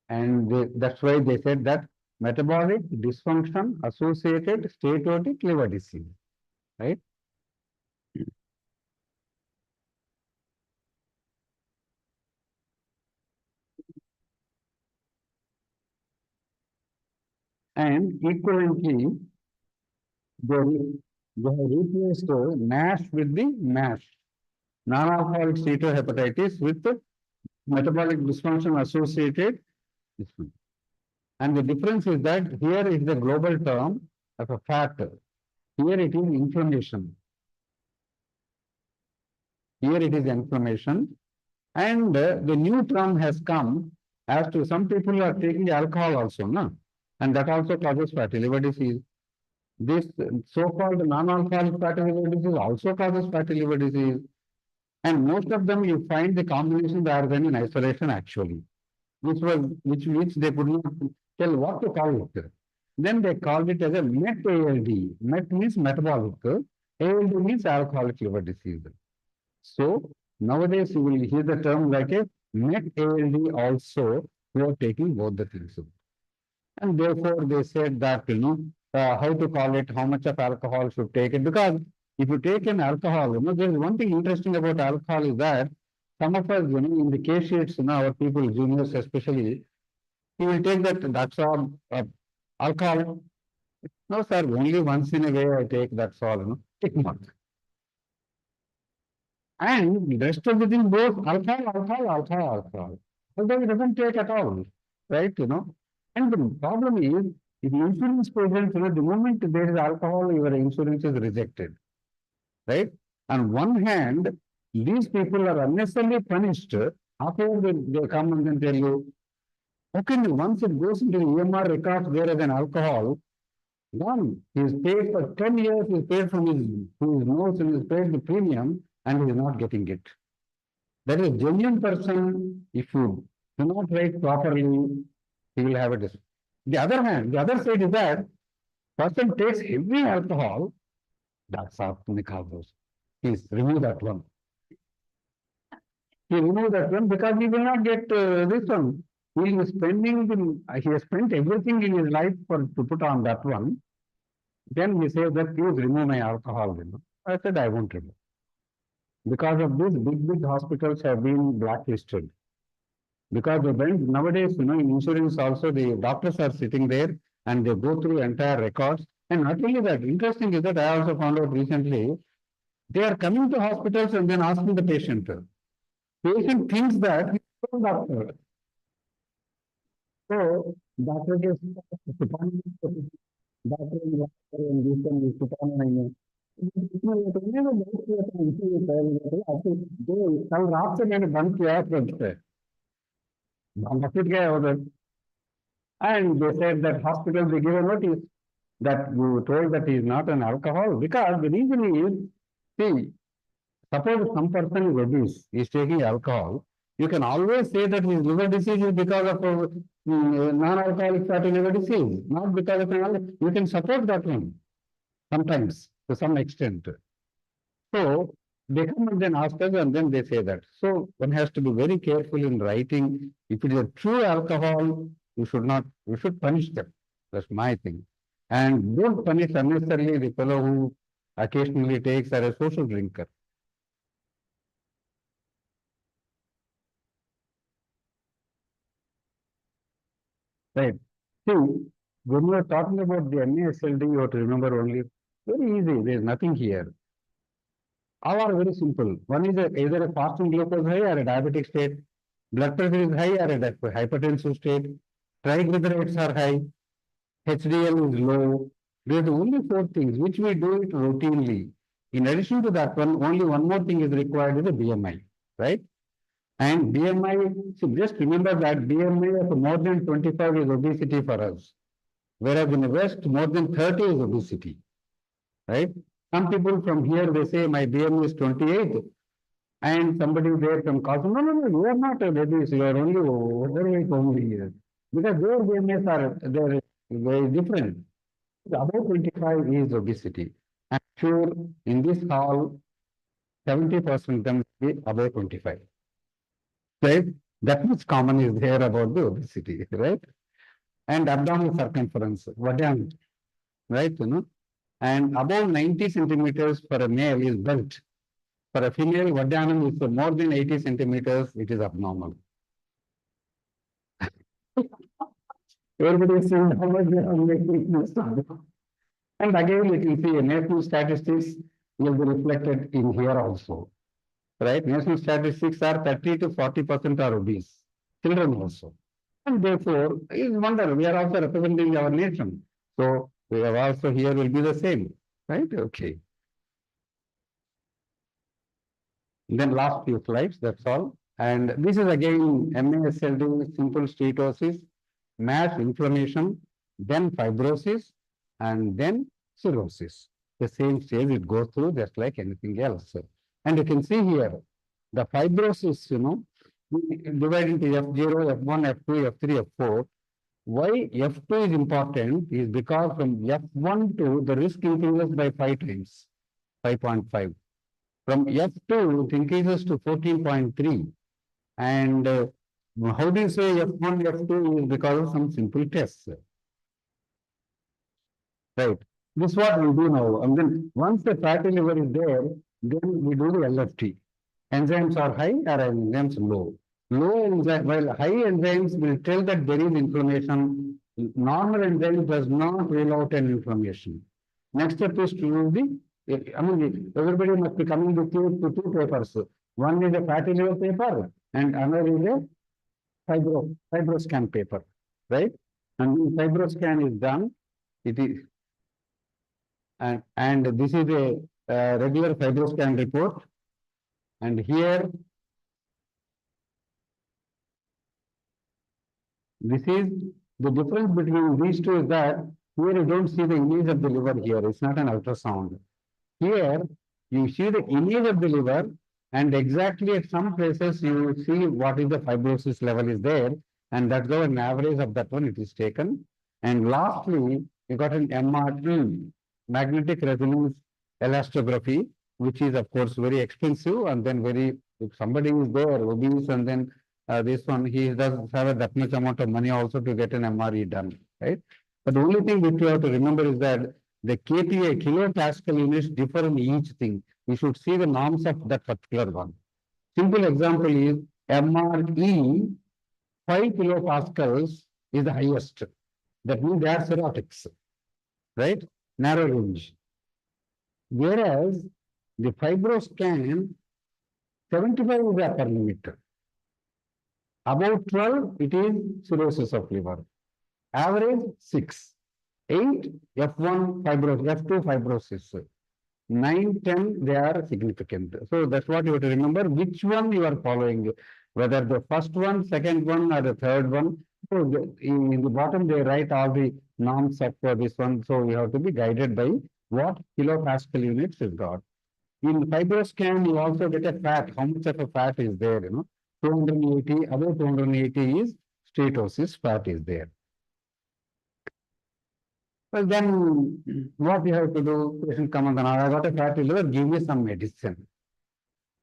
and that's why they said that metabolic dysfunction associated steatotic liver disease, right? And equivalently, they have replaced NASH with the MASH, non-alcoholic steatohepatitis with the metabolic dysfunction associated this one. And the difference is that here is the global term of a fat. Here it is inflammation. Here it is inflammation. And the new term has come as to some people are taking alcohol also, no? And that also causes fatty liver disease. This so-called non-alcoholic fatty liver disease also causes fatty liver disease. And most of them you find the combination rather than in isolation actually, which they could not tell what to call it. Then they called it as a MET ALD. MET means metabolic. ALD means alcoholic liver disease. So nowadays you will hear the term like a MET ALD also, who are taking both the things. And therefore they said that, how to call it, how much of alcohol should take it. Because if you take an alcohol, there is one thing interesting about alcohol is that some of us, in the case sheets, our people, juniors especially, he will take that's all alcohol. No, sir, only once in a way I take, that's all, tick mark. And the rest of the thing goes alcohol. Although it doesn't take at all, right, And the problem is, if the insurance patient, the moment there is alcohol, your insurance is rejected, right? On one hand, these people are unnecessarily punished. After they come and then tell you, okay, once it goes into the EMR records there as an alcohol, gone. He's paid for 10 years, he's paid from his nose and he's paid the premium and he's not getting it. That is a genuine person, if you do not write properly, he will have a dispute. The other hand, the other side is that person takes heavy alcohol That's our Nicados. Please remove that one. He removed that one because he will not get this one. He is spending, he has spent everything in his life to put on that one. Then he says that please remove my alcohol. I said, I won't remove. Because of this, big hospitals have been blacklisted. Because they went nowadays, in insurance also, the doctors are sitting there and they go through entire records. And not only that, interesting is that I also found out recently, they are coming to hospitals and then asking the patient. Patient thinks that he's a doctor. So, doctor gets doctor and this one is put on my कल रात से मैंने बंद किया है fridge पे बंद गया उधर and they said that hospital they give a notice that you told that he is not an alcohol because the reason is see suppose some person is obese he is taking alcohol you can always say that his liver disease is because of non-alcoholic fatty liver disease not because of you can support that one sometimes to some extent. So they come and then ask us and then they say that. So one has to be very careful in writing. If it is a true alcohol, you should punish them. That's my thing. And don't punish unnecessarily the fellow who occasionally takes or a social drinker. Right. See, when you are talking about the NASLD, you have to remember only very easy. There is nothing here. All are very simple. One is either a fasting glucose high or a diabetic state. Blood pressure is high or a hypertensive state. Triglycerides are high. HDL is low. These are the only four things which we do it routinely. In addition to that one, only one more thing is required is a BMI, right? And BMI, so just remember that BMI of more than 25 is obesity for us. Whereas in the West, more than 30 is obesity, right? Some people from here, they say my BMI is 28 and somebody there from Cosmo, no, you are not a baby, you are only overweight only here. Because their BMIs are they're very different. Above 25 is obesity. I'm sure in this hall, 70% of them will be above 25. Right? That much common is there about the obesity, right? And abdominal circumference, vadan, right? And above 90 centimeters for a male is belt. For a female, vadanam is more than 80 centimeters, it is abnormal. Everybody is seeing how much they are making. And again, you can see national statistics will be reflected in here also. Right? National statistics are 30 to 40% are obese. Children also. And therefore, it's wonder, we are also representing our nation. So, we have also here will be the same. Right? Okay. Then last few slides, that's all. And this is again MASLD, simple steatosis, MASH inflammation, then fibrosis, and then cirrhosis. The same stage it goes through just like anything else. And you can see here, the fibrosis, we divide into F0, F1, F2, F3, F4. Why F2 is important is because from F1 to the risk increases by 5 times, 5.5. From F2, it increases to 14.3. And how do you say F1, F2 is because of some simple tests. Right. This is what we do now. And then once the fatty liver is there, then we do the LFT. Enzymes are high or enzymes low. Low enzyme, well, high enzymes will tell that there is inflammation. Normal enzyme does not rule out an inflammation. Next step is to do everybody must be coming with you to two papers. One is a fatty liver paper and another is a fibroscan paper, right? And when fibroscan is done, it is, and this is a regular fibroscan report. And here, this is the difference between these two is that here you don't see the image of the liver here. It's not an ultrasound. Here, you see the image of the liver and exactly at some places you see what is the fibrosis level is there. And that's how an average of that one it is taken. And lastly, you got an MRE, magnetic resonance elastography, which is of course very expensive, and then very, if somebody is there obese and then this one, he doesn't have that much amount of money also to get an MRE done, right? But the only thing which you have to remember is that the KPA, kilopascal units, differ in each thing. We should see the norms of that particular one. Simple example is MRE, 5 kilopascals is the highest. That means they are cirrhotics, right? Narrow range. Whereas the fibroscan, 75 is the upper limit. About 12, it is cirrhosis of liver. Average 6. 8, F1 fibrosis, F2 fibrosis. 9, 10, they are significant. So that's what you have to remember, which one you are following, whether the first one, second one, or the third one. So in the bottom, they write all the norms of this one. So you have to be guided by what kilopascal units is got. In fibroscan, you also get a fat. How much of a fat is there? 280, above 280 is steatosis, fat is there. Well, then what we have to do? Patient come and then I got a fatty liver, give me some medicine.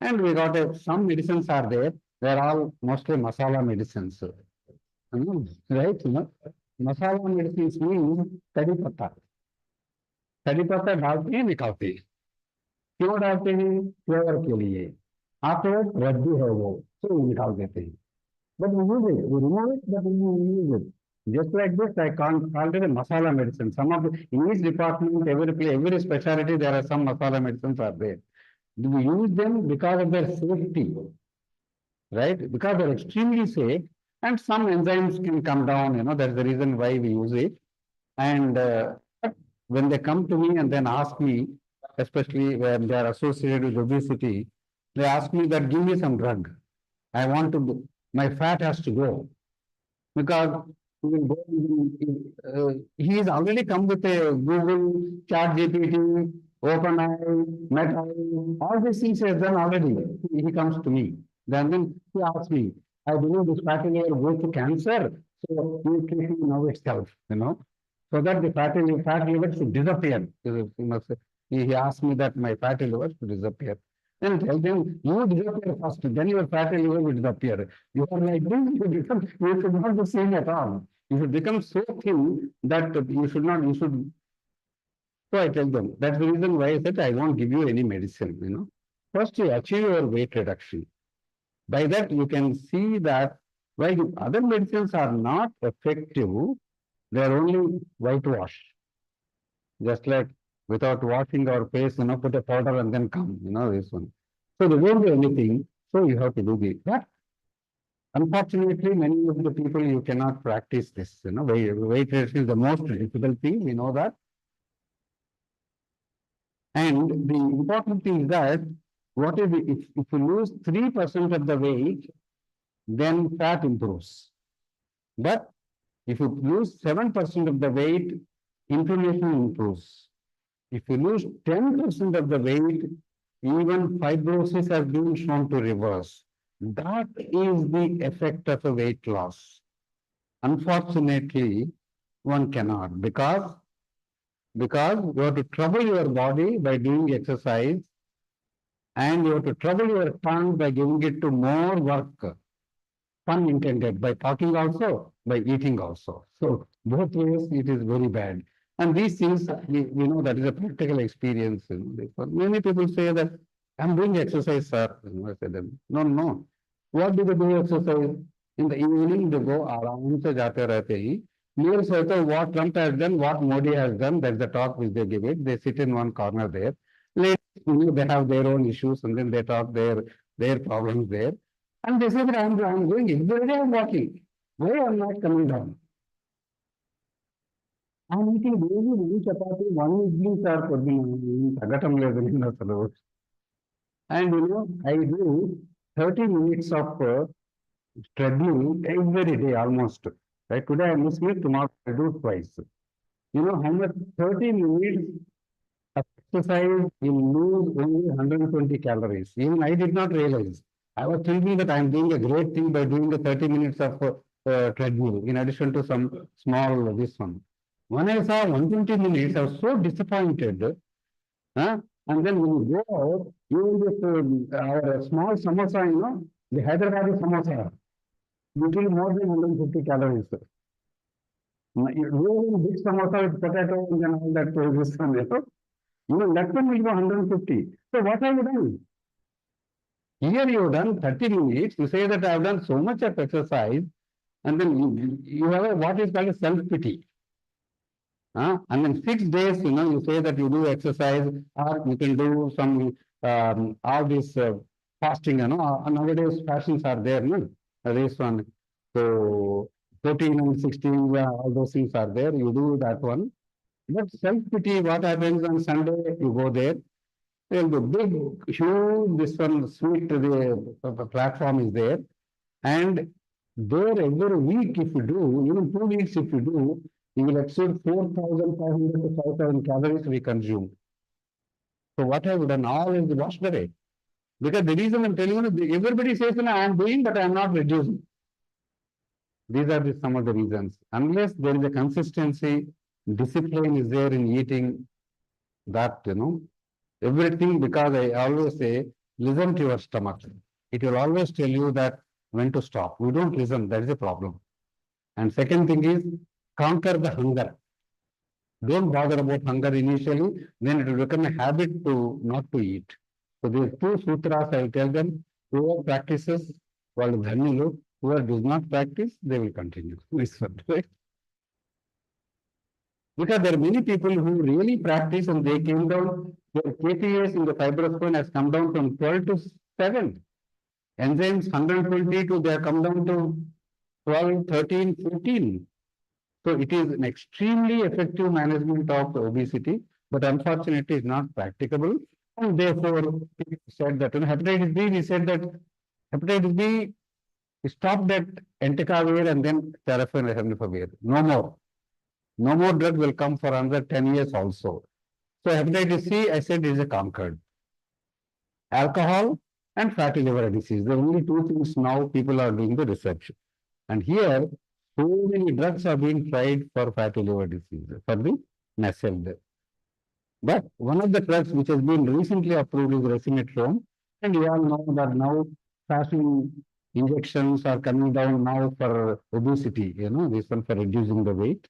And we got some medicines are there. They're all mostly masala medicines. Right? Masala medicines means tadi patta. तड़ी पत्ता डालते हैं निकालते हैं क्यों डालते हैं flavour के लिए आफ्टरवर्ड रद्दी है वो तो निकाल देते हैं but we use it we remove it but we use it just like this I can't call it a masala medicine some of the, in each department every specialty there are some masala medicines are there we use them because of their safety right because they're extremely safe and some enzymes can come down that's the reason why we use it and when they come to me and then ask me, especially when they are associated with obesity, they ask me that give me some drug. I want to, my fat has to go. Because he is already come with a Google, ChatGPT, OpenAI, Meta, all these things he has done already. He comes to me. Then he asks me, I believe this fatty liver goes to cancer, so you treat me now itself, so that the fatty liver should disappear. He asked me that my fatty liver should disappear. Then tell them, you disappear first, then your fatty liver will disappear. You are like this, you should not be seen at all. You should become so thin that you should not, So I tell them, that's the reason why I said I won't give you any medicine, First you achieve your weight reduction. By that you can see that why other medicines are not effective, they are only whitewash. Just like without washing our face, put a powder and then come, this one. So they won't do anything. So you have to do this. But unfortunately, many of the people, you cannot practice this. Weight reduction is the most difficult thing. We know that. And the important thing is that what is if you lose 3% of the weight, then fat improves. But if you lose 7% of the weight, inflammation improves. If you lose 10% of the weight, even fibrosis has been shown to reverse. That is the effect of a weight loss. Unfortunately, one cannot because you have to trouble your body by doing exercise and you have to trouble your tongue by giving it to more work. Pun intended, by talking also, by eating also. So both ways it is very bad. And these things, we know that is a practical experience. Many people say that, I'm doing exercise, sir. I say them, no. What do they do exercise? In the evening, they go around se jate rehte hi. News what Trump has done, what Modi has done, that's the talk which they give it. They sit in one corner there. Later, they have their own issues and then they talk their problems there. And they say that I'm going every day I'm walking. Why I'm not coming down? I'm eating daily one chapati, one idli, sir, tagatam ledhu. And I do 30 minutes of treadmill every day almost. Right? Today I must make, tomorrow I do twice. How much 30 minutes exercise will lose only 120 calories. Even I did not realize. I was thinking that I am doing a great thing by doing the 30 minutes of treadmill in addition to some small this one. When I saw 120 minutes, I was so disappointed. And then when you go out, even this our small samosa, the Hyderabadi samosa, little more than 150 calories. You do big samosa with potato and then all that this one, that one will be 150. So what have you done? Here you have done 30 minutes. You say that I have done so much of exercise, and then you have what is called a self-pity. And in 6 days, you say that you do exercise or you can do some all this fasting, nowadays fashions are there, no? This one. So 14 and 16, yeah, all those things are there. You do that one. But self-pity, what happens on Sunday, you go there. Well, the big, huge, this one, sweet, the platform is there. And there every week if you do, even 2 weeks if you do, you will exceed 4,500 to 5,000 calories we consume. So what have you done? All is washed away. Because the reason I'm telling you, everybody says, I am doing, but I am not reducing. These are some of the reasons. Unless there is a consistency, discipline is there in eating that, everything, because I always say, listen to your stomach. It will always tell you that when to stop. We don't listen, that is a problem. And second thing is, conquer the hunger. Don't bother about hunger initially, then it will become a habit to not to eat. So these two sutras, I will tell them, whoever practices, వాళ్ళు ధన్యులు, whoever does not practice, they will continue. This one, right? Because there are many people who really practice and they came down, their KPAs in the fibrous cone has come down from 12 to 7. Enzymes 120 to they have come down to 12, 13, 14. So it is an extremely effective management of obesity, but unfortunately it's not practicable. And therefore, we said that hepatitis B, we said that hepatitis B stopped at entecavir and then tenofovir. No more. No more drug will come for another 10 years also. So hepatitis C, I said, is a conquered. Alcohol and fatty liver disease. The only two things now people are doing the research. And here, so many drugs are being tried for fatty liver disease, for the NASHD. But one of the drugs which has been recently approved is resmetirom. And we all know that now fasting injections are coming down now for obesity, this one for reducing the weight.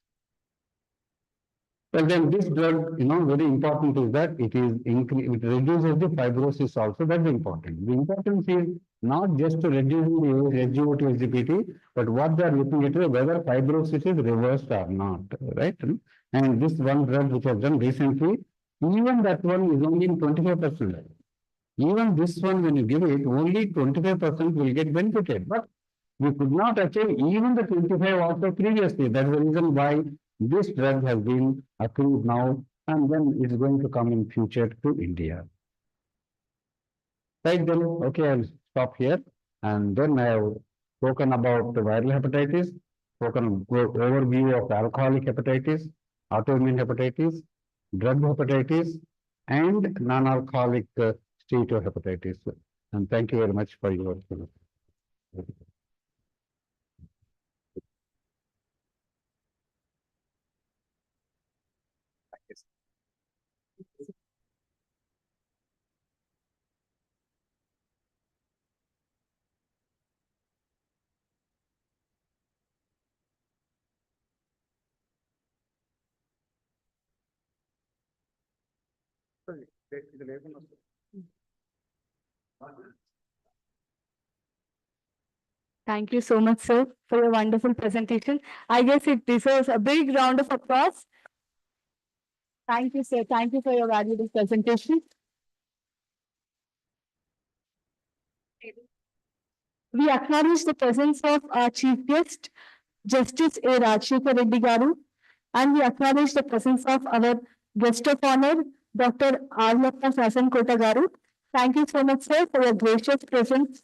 Well, then this drug, very important is that it reduces the fibrosis also. That's important. The importance is not just to reduce the SGO2 SGPT, but what they are looking at is whether fibrosis is reversed or not, right? And this one drug which was done recently, even that one is only in 25%. Even this one, when you give it, only 25% will get benefited. But we could not achieve even the 25 also previously. That's the reason why this drug has been approved now, and then it's going to come in future to India. Right then, okay, I'll stop here. And then I have spoken about the viral hepatitis, spoken overview of alcoholic hepatitis, autoimmune hepatitis, drug hepatitis, and non-alcoholic steatohepatitis. And thank you very much for your. Thank you so much, sir, for your wonderful presentation. I guess it deserves a big round of applause. Thank you, sir. Thank you for your valuable presentation. We acknowledge the presence of our chief guest, Justice A. Rajshekar Reddy Garu, and we acknowledge the presence of our guest of honor, Dr. Arlappa Sasankota Garu. Thank you so much, sir, for your gracious presence.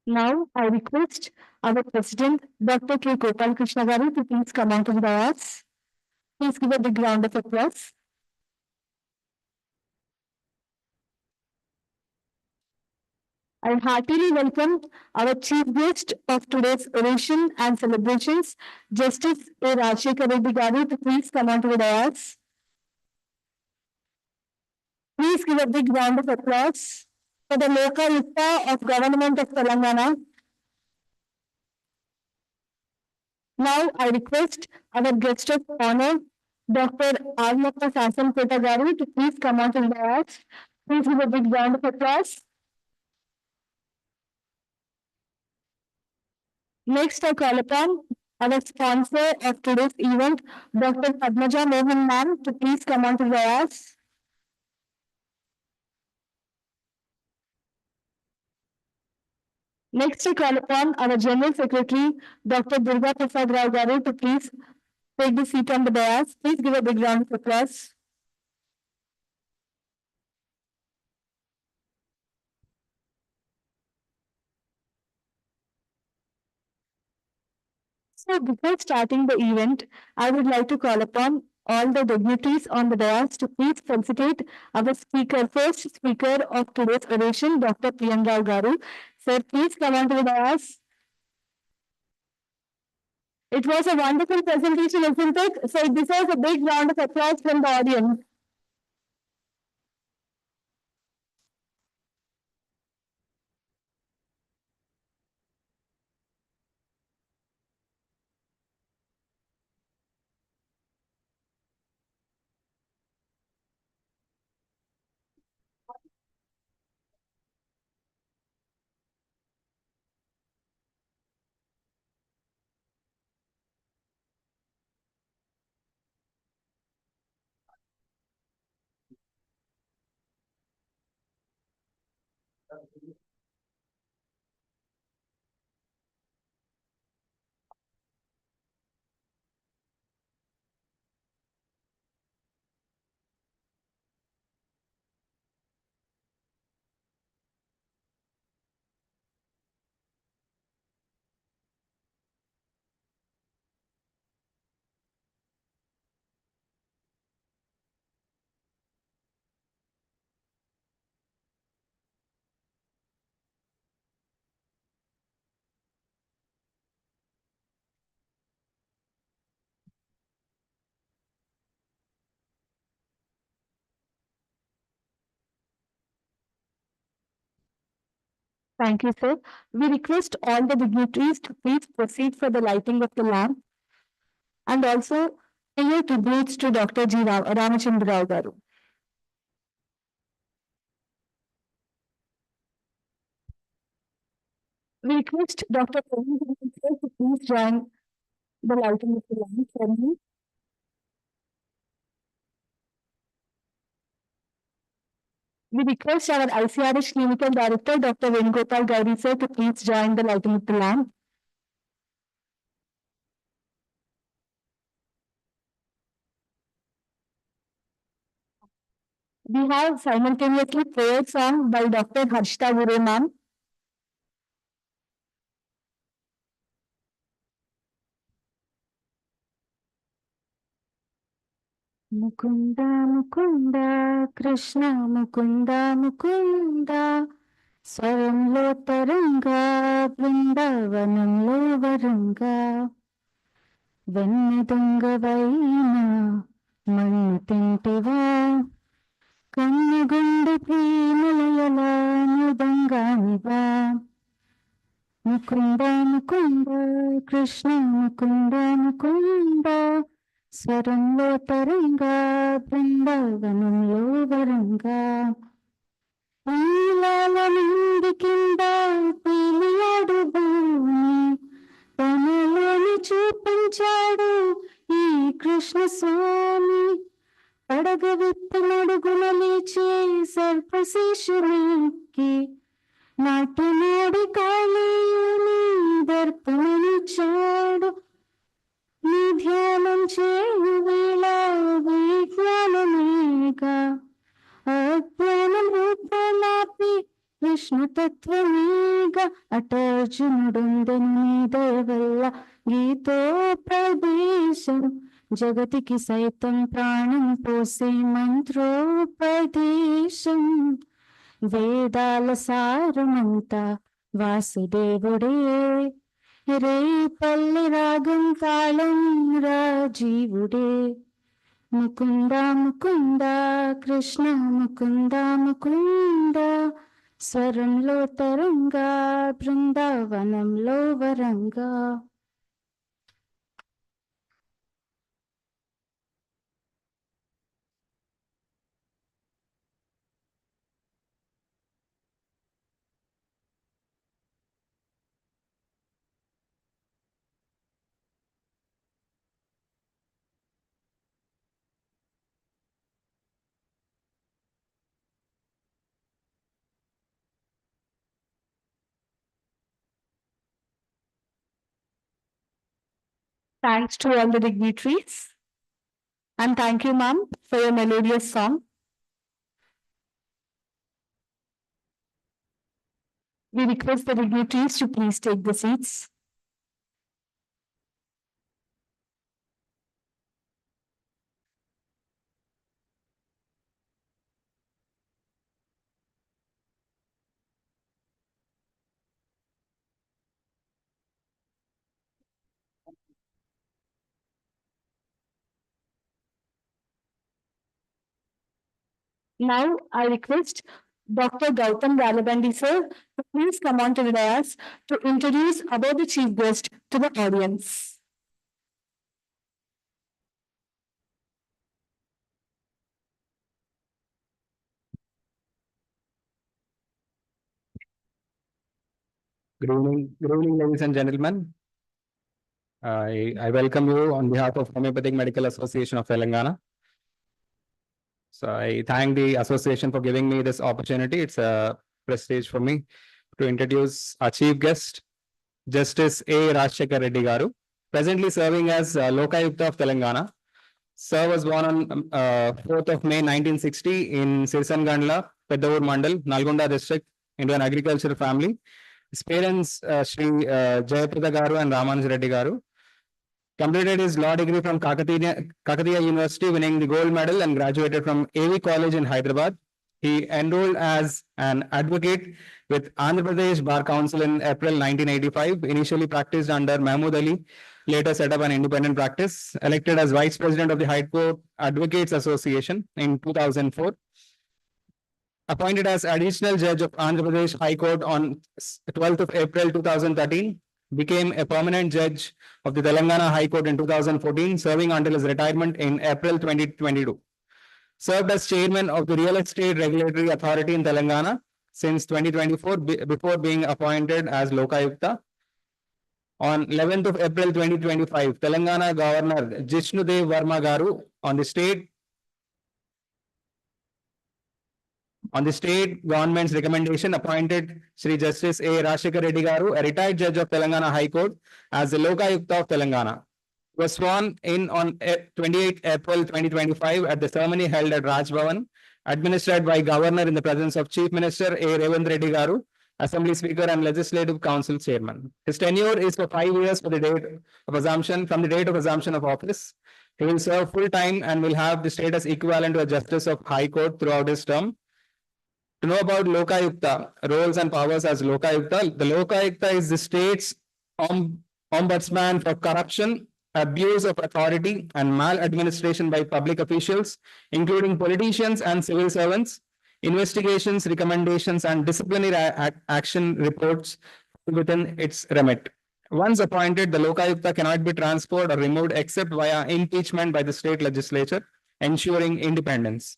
Now, I request our President, Dr. K. Gopal Krishna Garu, to please come onto the dais. Please give a big round of applause. I heartily welcome our chief guest of today's oration and celebrations, Justice A. Rajshekar Reddy Garu, to please come onto the dais. Please give a big round of applause for the local Ayuktha of Government of Telangana. Now I request our guest of honor, Dr. Arnappa Sasan Kota Garu, to please come onto the dais. Please give a big round of applause. Next, I call upon our sponsor of today's event, Dr. Padmaja Mohan ma'am, to please come onto the dais. Next, I call upon our General Secretary, Dr. Durga Prasad Rao Garu, to please take the seat on the dais. Please give a big round of applause. So before starting the event, I would like to call upon all the dignitaries on the dais to please felicitate our speaker, first speaker of today's oration, Dr. Priyanka Garu. Sir, please come on to the dais. It was a wonderful presentation, isn't it? So this was a big round of applause from the audience. Thank you, sir. We request all the dignitaries to please proceed for the lighting of the lamp and also pay tributes to Dr. G. Ramachandra Rao Garu. We request Dr. Praveen to please join the lighting of the lamp ceremony. We request our ICRH Clinical Director, Dr. Venugopal Gauri sir, to please join the lighting of the lamp. We have simultaneously prayer song by Dr. Harshita Guru ma'am. Mukunda, Mukunda, Krishna, Mukunda, Mukunda, స్వరంలో తరంగా బృందావనంలో వరంగా వెన్నె దొంగవైనా మన్ను తింటివా కన్నుగుండె ప్రేమలయలా మృదంగానివా ముకుంద ముకుంద కృష్ణ ముకుంద ముకుంద స్వరంలో తరంగా బృందావనంలో వరంగా నీలాల నిండి కింద పీలియాడు భూమి తనలోని చూపించాడు ఈ కృష్ణ స్వామి పడగ విప్పి మడుగున లేచి సర్పశేషునికి నాటినాడి కాళీయుని దర్పణనిచ్చాడు నీ ధ్యానం చేయు వేళ విజ్ఞానమేగా అజ్ఞానం రూపమాపి విష్ణుతత్వమేగా అటార్జునుడుందెను నీ దయ వల్ల గీతోపదేశం జగతికి సైతం ప్రాణం పోసే మంత్రోపదేశం వేదాల సారమంతా వాసుదేవుడే రేపల్లి రాగం తాళం రాజీవుడే ముకుంద ముకుంద కృష్ణ ముకుంద ముకుంద స్వరంలో తరంగా బృందావనంలో వరంగా. Thanks to all the dignitaries. And thank you, ma'am, for your melodious song. We request the dignitaries to please take the seats. Now, I request Dr. Gautam Ralabandi sir to please come on to the dais to introduce about the chief guest to the audience. Good evening, ladies and gentlemen. I welcome you on behalf of Homeopathic Medical Association of Telangana. So I thank the association for giving me this opportunity. It's a prestige for me to introduce our chief guest, Justice A. Rajshekar Reddy Garu, presently serving as Lokayukta of Telangana. Sir was born on 4th of May 1960 in Sirsangandla, Peddavur Mandal, Nalgonda district, into an agricultural family. His parents, Sri Jayaprada Garu and Ramanuja Reddy Garu, completed his law degree from Kakatiya University, winning the gold medal, and graduated from AV College in Hyderabad. He enrolled as an advocate with Andhra Pradesh Bar Council in April 1985, initially practiced under Mahmood Ali, later set up an independent practice, elected as Vice President of the High Court Advocates Association in 2004. Appointed as Additional Judge of Andhra Pradesh High Court on 12th of April 2013, became a permanent judge of the Telangana High Court in 2014, serving until his retirement in April 2022. Served as chairman of the Real Estate Regulatory Authority in Telangana since 2024, before being appointed as Lokayukta. On 11th of April 2025, Telangana Governor Jishnudev Verma Garu on the state government's recommendation, appointed Sri Justice A. Rajshekar Reddy Garu, a retired judge of Telangana High Court, as the Lokayukta of Telangana. was sworn in on 28 April 2025 at the ceremony held at Raj Bhavan, administered by Governor in the presence of Chief Minister A. Revant Reddy Garu, Assembly Speaker and Legislative Council Chairman. His tenure is for 5 years from the date of assumption of office. He will serve full time and will have the status equivalent to a Justice of High Court throughout his term. To know about Lokayukta, roles and powers as Lokayukta, the Lokayukta is the state's ombudsman for corruption, abuse of authority, and maladministration by public officials, including politicians and civil servants. Investigations, recommendations, and disciplinary action reports within its remit. Once appointed, the Lokayukta cannot be transferred or removed except via impeachment by the state legislature, ensuring independence.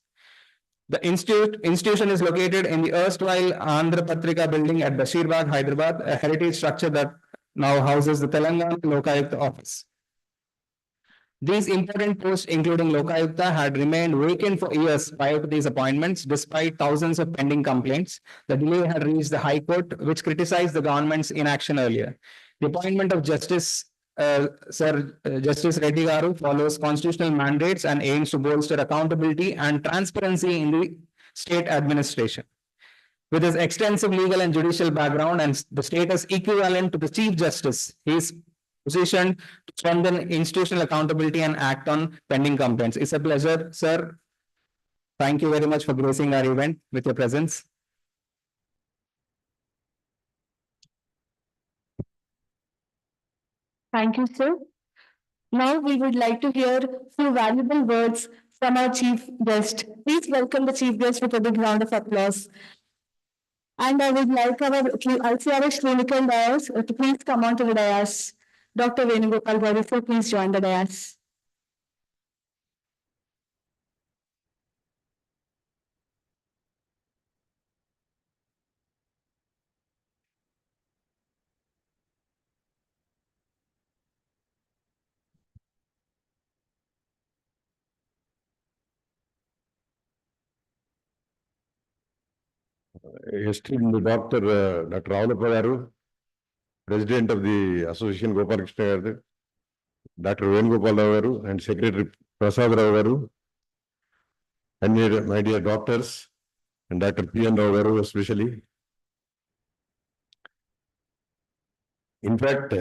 The institution is located in the erstwhile Andhra Patrika building at Bashirbagh, Hyderabad, a heritage structure that now houses the Telangana Lokayukta office. These important posts, including Lokayukta, had remained vacant for years prior to these appointments, despite thousands of pending complaints. The delay had reached the High Court, which criticized the government's inaction earlier. The appointment of Justice Justice Reddy Garu follows constitutional mandates and aims to bolster accountability and transparency in the state administration. With his extensive legal and judicial background and the status equivalent to the Chief Justice, he is positioned to strengthen institutional accountability and act on pending complaints. It's a pleasure, sir. Thank you very much for gracing our event with your presence. Thank you, sir. Now we would like to hear few valuable words from our chief guest. Please welcome the chief guest with a big round of applause. And I would like our ICRH clinical dais to please come on to the dais. Dr. Venugopal Garu, sir, please join the dais. Esteemed Dr. Raulappa Garu, President of the Association Gopalakrishna Garu, Dr. Venugopal Garu, and Secretary Prasad Rao Garu, and my dear doctors, and Dr. P.N. Rao Garu especially. In fact,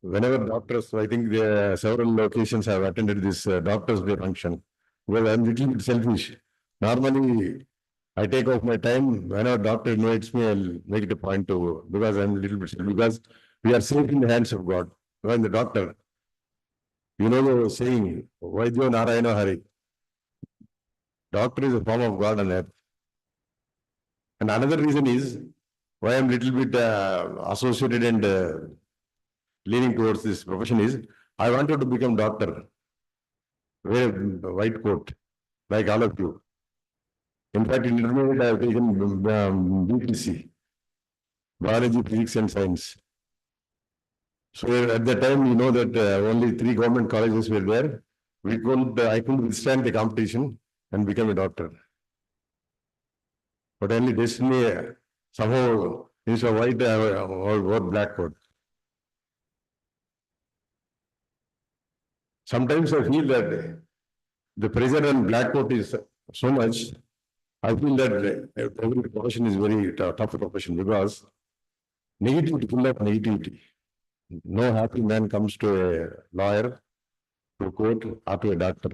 whenever doctors, I think several locations have attended this Doctors' Day function. Well, I'm a little bit selfish. Normally, I take off my time. Whenever doctor invites me, I'll make it a point to, because I'm a little bit selfish, because we are safe in the hands of God. When the doctor, you know the saying, Vaidyo Narayana Hari. Doctor is a form of God on earth. And another reason is why I'm a little bit associated and leaning towards this profession is, I wanted to become doctor. Wear a white coat, like all of you. In fact, in intermediate, I have taken BPC, Biology, Physics and Science. So at the time, you know that only 3 government colleges were there. I couldn't withstand the competition and become a doctor. But only destiny, somehow, instead of white, I wore black coat. Sometimes I feel that the pressure on black coat is so much. I feel that every profession is very tough profession, because negativity, full of negativity. No happy man comes to a lawyer, to a court, or to a doctor.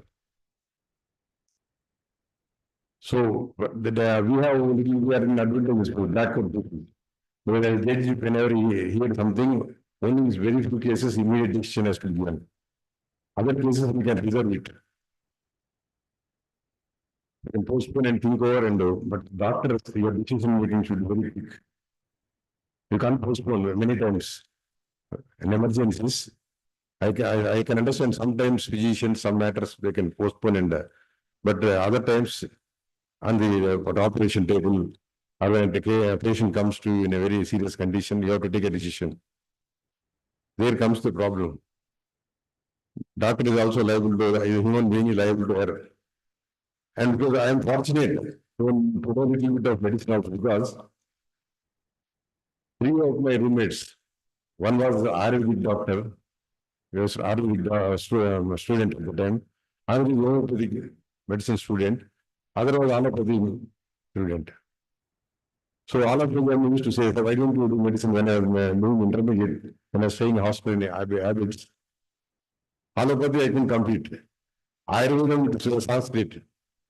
So we are in advantage for black coat people. Because as judge, whenever he hears something, only in very few cases, immediate decision has to be given. Other cases, we can reserve it. You can postpone and think over and do, but doctors, your decision making should be very quick. You can't postpone many times. In emergencies, I can understand sometimes physicians, some matters they can postpone but other times on the operation table, or when a patient comes to you in a very serious condition, you have to take a decision. There comes the problem. Doctor is also liable to, a human being is liable to error. And because I am fortunate to know a little bit of medicine also, because 3 of my roommates, one was an Ayurvedic doctor, He was Ayurvedic student at the time. I was homeopathic medicine student. Other was allopathy student. So all of them used to say, why don't you do medicine when I'm doing intermediate, when I was staying in hospital in habits? Allopathy I can complete. Ayurveda with Sanskrit.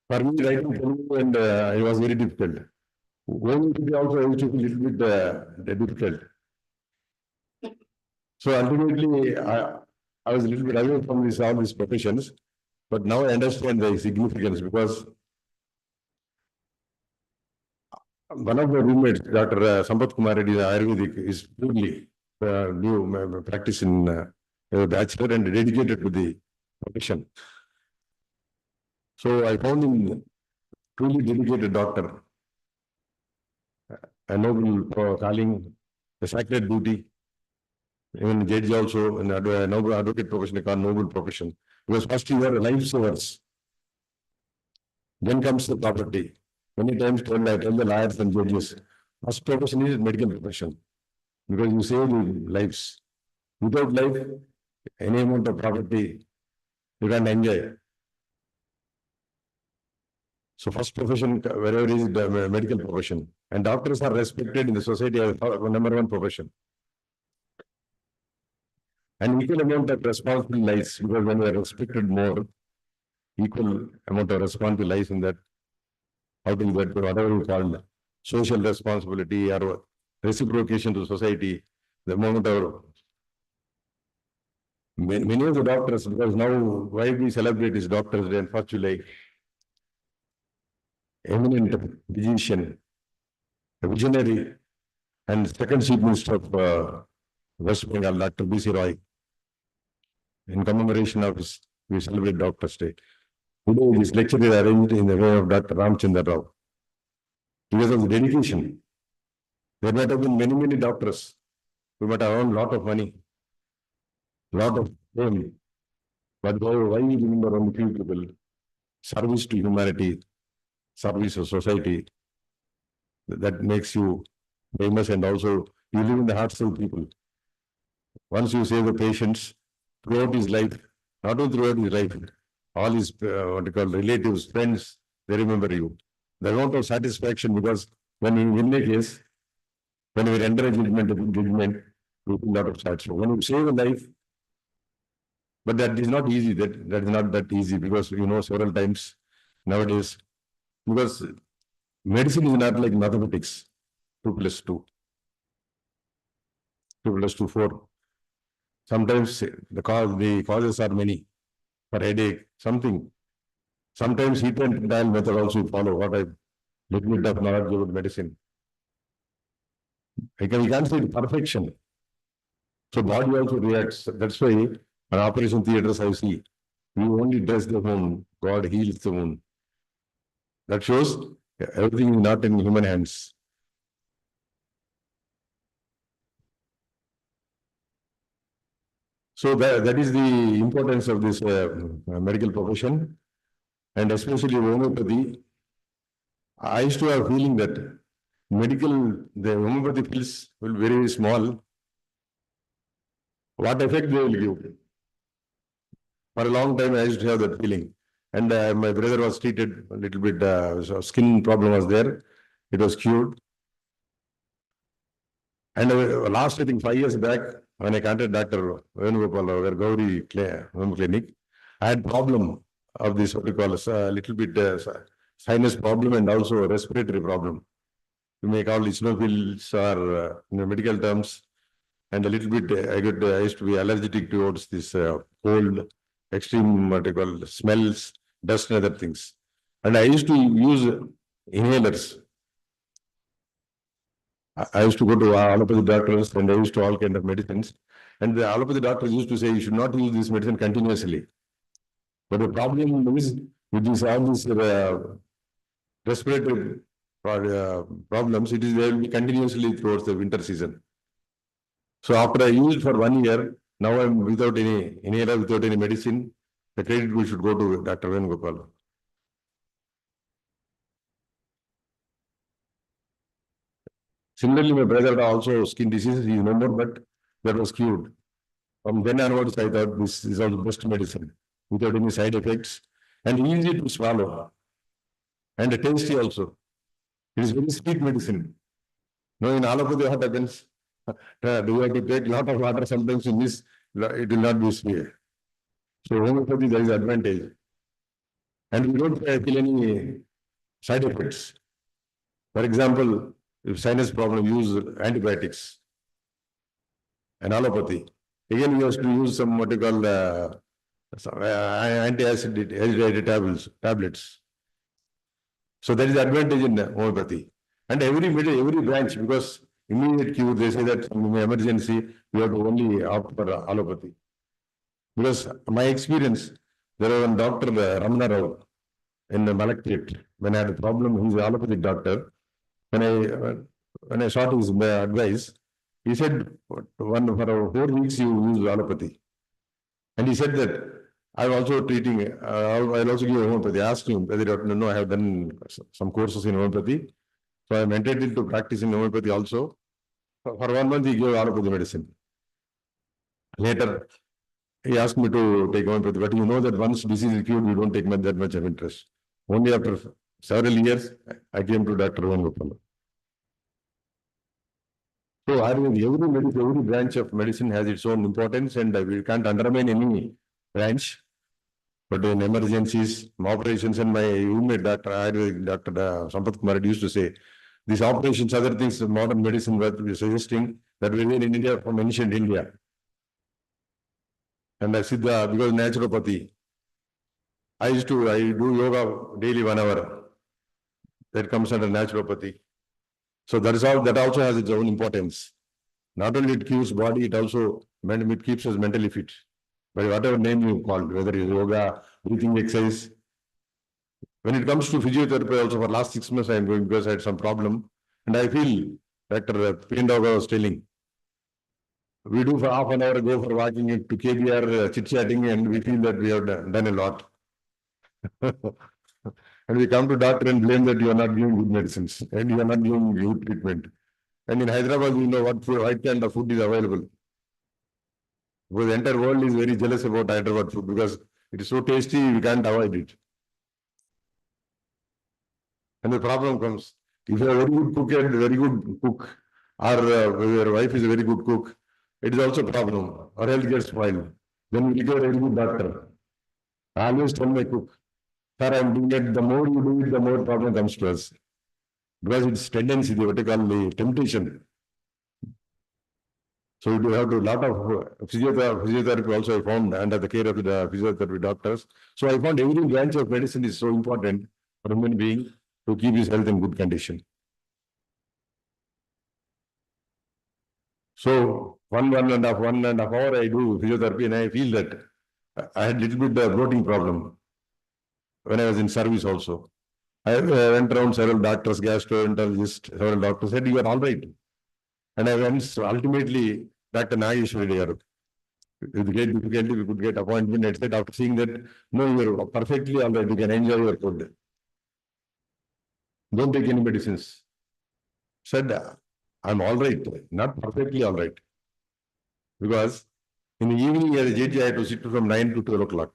For me, writing Telugu and it was very difficult. Going to be also a little bit difficult. So ultimately, I was a little bit away from all these professions, but now I understand the significance because one of the roommates, Dr. Sampath Kumar Reddy, Ayurvedic, is purely new practice in a bachelor and dedicated to the profession. So I found him truly dedicated doctor, a noble calling, a sacred duty. Even judge also, an noble advocate profession, called noble profession. Because first you are lifesavers. Then comes the property. Many times tell the lawyers and judges, first profession is medical profession. Because you save lives. Without life, any amount of property, you can't enjoy. So first profession, wherever is the medical profession. And doctors are respected in the society as number one profession. And equal amount of responsibility lies, because when we are respected more, equal amount of responsibility lies in that, how to that, whatever you call social responsibility or reciprocation to society, the moment of many of the doctors, because now why we celebrate is Doctors' Day and 1st July, eminent physician, a visionary, and second chief minister of West Bengal, Dr. B.C. Roy. In commemoration of his, we celebrate Doctors' Day. Today, this lecture is arranged in the way of Dr. Ramachander Rao. Because of the dedication, there might have been many doctors. We might have earned a lot of money, lot of fame. But why we remember only few people? Service to humanity, service to society, that makes you famous, and also you live in the hearts of people. Once you save the patients throughout his life, not only throughout his life, all his what you call relatives, friends, they remember you. The amount of satisfaction, because when you win a case, when you render a judgment, you feel a lot of satisfaction. When you save a life, but that is not easy. That is not that easy, because several times nowadays, because medicine is not like mathematics. 2 plus 2. 2 plus 2, 4. Sometimes the causes are many. For headache, something. Sometimes heat and dial method also follow. What I little bit of knowledge about medicine. We can't say perfection. So body also reacts. That's why in operation theaters I see, we only dress the wound, God heals the wound. That shows everything is not in human hands. So that is the importance of this medical profession, and especially homeopathy. I used to have a feeling that the homeopathy pills will be very small. What effect they will give? For a long time, I used to have that feeling. And my brother was treated a little bit, so skin problem was there. It was cured. And last, I think 5 years back, when I contacted Dr. Venugopal over Gauri Home Clinic, I had problem of this, what we call a little bit sinus problem and also a respiratory problem. You may call eosinophils or in medical terms, and a little bit I used to be allergic towards this cold, extreme what you call smells, dust and other things. And I used to use inhalers. I used to go to allopathy doctors, and I used to all kind of medicines. And the allopathy doctors used to say you should not use this medicine continuously. But the problem is with all these respiratory problems, they will be continuously towards the winter season. So after I used for 1 year, now I'm without any inhaler, without any medicine. The credit we should go to Dr. Venugopal. Similarly, my brother had also skin diseases. He is no more, but that was cured From then onwards, I thought this is also best medicine without any side effects and easy to swallow and tasty also. It is very sweet medicine. No, in allopathy, what happens? Do you have to take a lot of water sometimes in this? It will not be sweet. So homeopathy, there is advantage. And we don't feel any side effects. For example, if sinus problem, use antibiotics and allopathy. Again, we have to use some what you call anti-acid tablets. So there is advantage in homeopathy. And every branch, because immediate cure, they say that in emergency, we have to only opt for allopathy. Because my experience, there was one doctor, Ramachander, in the Malakpet, when I had a problem, he's an allopathic doctor. When I sought his advice, he said, for 4 weeks you use allopathy. And he said that I'm also treating, I'll also give homeopathy. I asked him whether no, I have done some courses in homeopathy. So I'm entitled to practice in homeopathy also. For 1 month, he gave allopathy medicine. Later, he asked me to take homeopathy, but you know that once disease is cured, we don't take that much of interest. Only after several years, I came to Dr. Gopal. So Ayurveda, every branch of medicine has its own importance, and we can't undermine any branch. But in emergencies, operations, and my roommate, Dr. Sampath Kumar used to say, these operations, other things, modern medicine, what we are suggesting, that we in India from ancient India. And I Siddha, because naturopathy. I do yoga daily 1 hour. That comes under naturopathy. So that also has its own importance. Not only it keeps body, it also it keeps us mentally fit. By whatever name you call, whether it's yoga, breathing exercise. When it comes to physiotherapy, also for last 6 months I am going because I had some problem. And I feel, Dr. Pindaga was telling, we do for half an hour, go for walking to KBR, chit-chatting, and we feel that we have done a lot. And we come to doctor and blame that you are not giving good medicines and you are not giving good treatment. And in Hyderabad, we know what kind of food is available. Because the entire world is very jealous about Hyderabad food because it is so tasty, we can't avoid it. And the problem comes, if you are a very good cook and very good cook, or your wife is a very good cook, it is also a problem. Our health gets spoiled. Then we require a very good doctor. I always tell my cook, sir, I am doing it. The more you do it, the more problem comes to us. Because it's tendency, what they call the temptation. So you have to lot of physiotherapy also I found under the care of the physiotherapy doctors. So I found every branch of medicine is so important for a human being to keep his health in good condition. So one and a half hour I do physiotherapy and I feel that I had a little bit of bloating problem when I was in service also. I went around several doctors, gastroenterologists, several doctors said you are all right. And I went, so ultimately, Dr. Nageshwari Garu, with great difficulty, we could get appointment. I said, after seeing that, no, you are perfectly all right. You can enjoy your food. Don't take any medicines. Said, I'm all right, not perfectly all right. Because in the evening as a JT, I had to sit from 9 to 12 o'clock.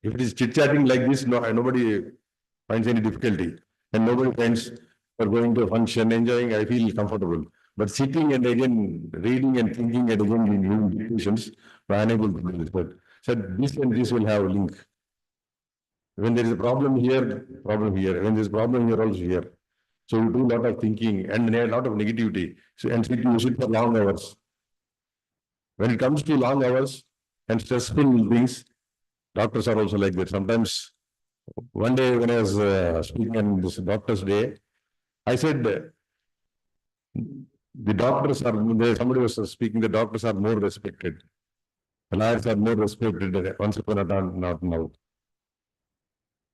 If it is chit-chatting like this, nobody finds any difficulty. And nobody finds for going to a function, enjoying, I feel comfortable. But sitting and again reading and thinking and again giving dictations, I am unable to do this. But said this and this will have a link. When there is a problem here, problem here. When there is a problem here, also here. So we do a lot of thinking and a lot of negativity. So, and you sit for long hours. When it comes to long hours and stressful things, doctors are also like that. Sometimes, one day when I was speaking on this doctor's day, I said, the doctors are, somebody was speaking, the doctors are more respected. The lawyers are more respected once upon a time, not now.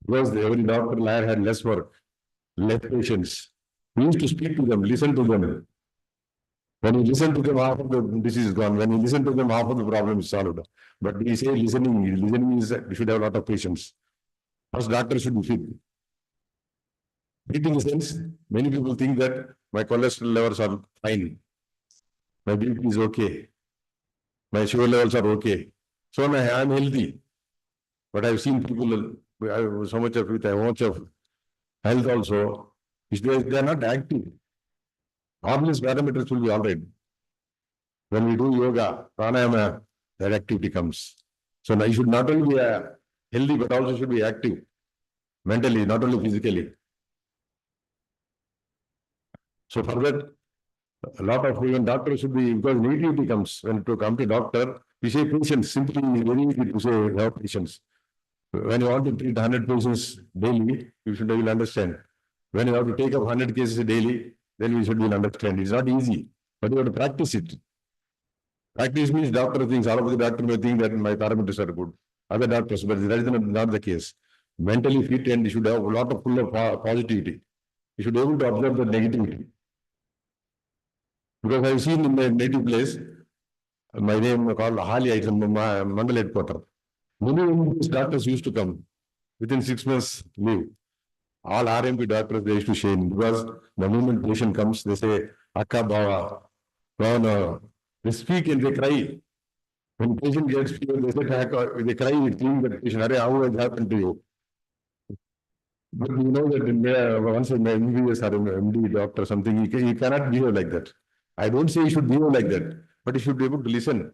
Because every doctor, lawyer had less work, less patience. We used to speak to them, listen to them. When you listen to them, half of the disease is gone. When you listen to them, half of the problem is solved. But we say listening is we should have a lot of patience. First, doctor should be fit. Fit in the sense, many people think that my cholesterol levels are fine. My BP is okay. My sugar levels are okay. So I'm healthy. But I've seen people with so much of health also, which they are not active. All these parameters will be all right. When we do yoga, pranayama, that activity comes. So now you should not only be healthy, but also should be active mentally, not only physically. So for that, a lot of even doctors should be, because negativity comes when to come to doctor, we say patience, simply very easy to say have patience. When you want to treat 100 patients daily, you will understand. When you have to take up 100 cases daily, then we should be understand. It's not easy, but you have to practice it. Practice means doctor thinks, all of the doctor may think that my parameters are good. Other doctors, but that is not the case. Mentally fit and you should have a lot of full of positivity. You should be able to observe the negativity. Because I've seen in my native place, my name called Hali, it's in my Mandal headquarters. Many English doctors used to come within 6 months leave. All RMP doctors they used to shame because the moment patient comes, they say, Akka Baba, no, they speak and they cry. When patient gets fever, they say, they cry with seeing that patient, Hare, how has happened to you? But you know that in there, once in MBBS or MD doctor or something, he cannot behave like that. I don't say he should behave like that, but he should be able to listen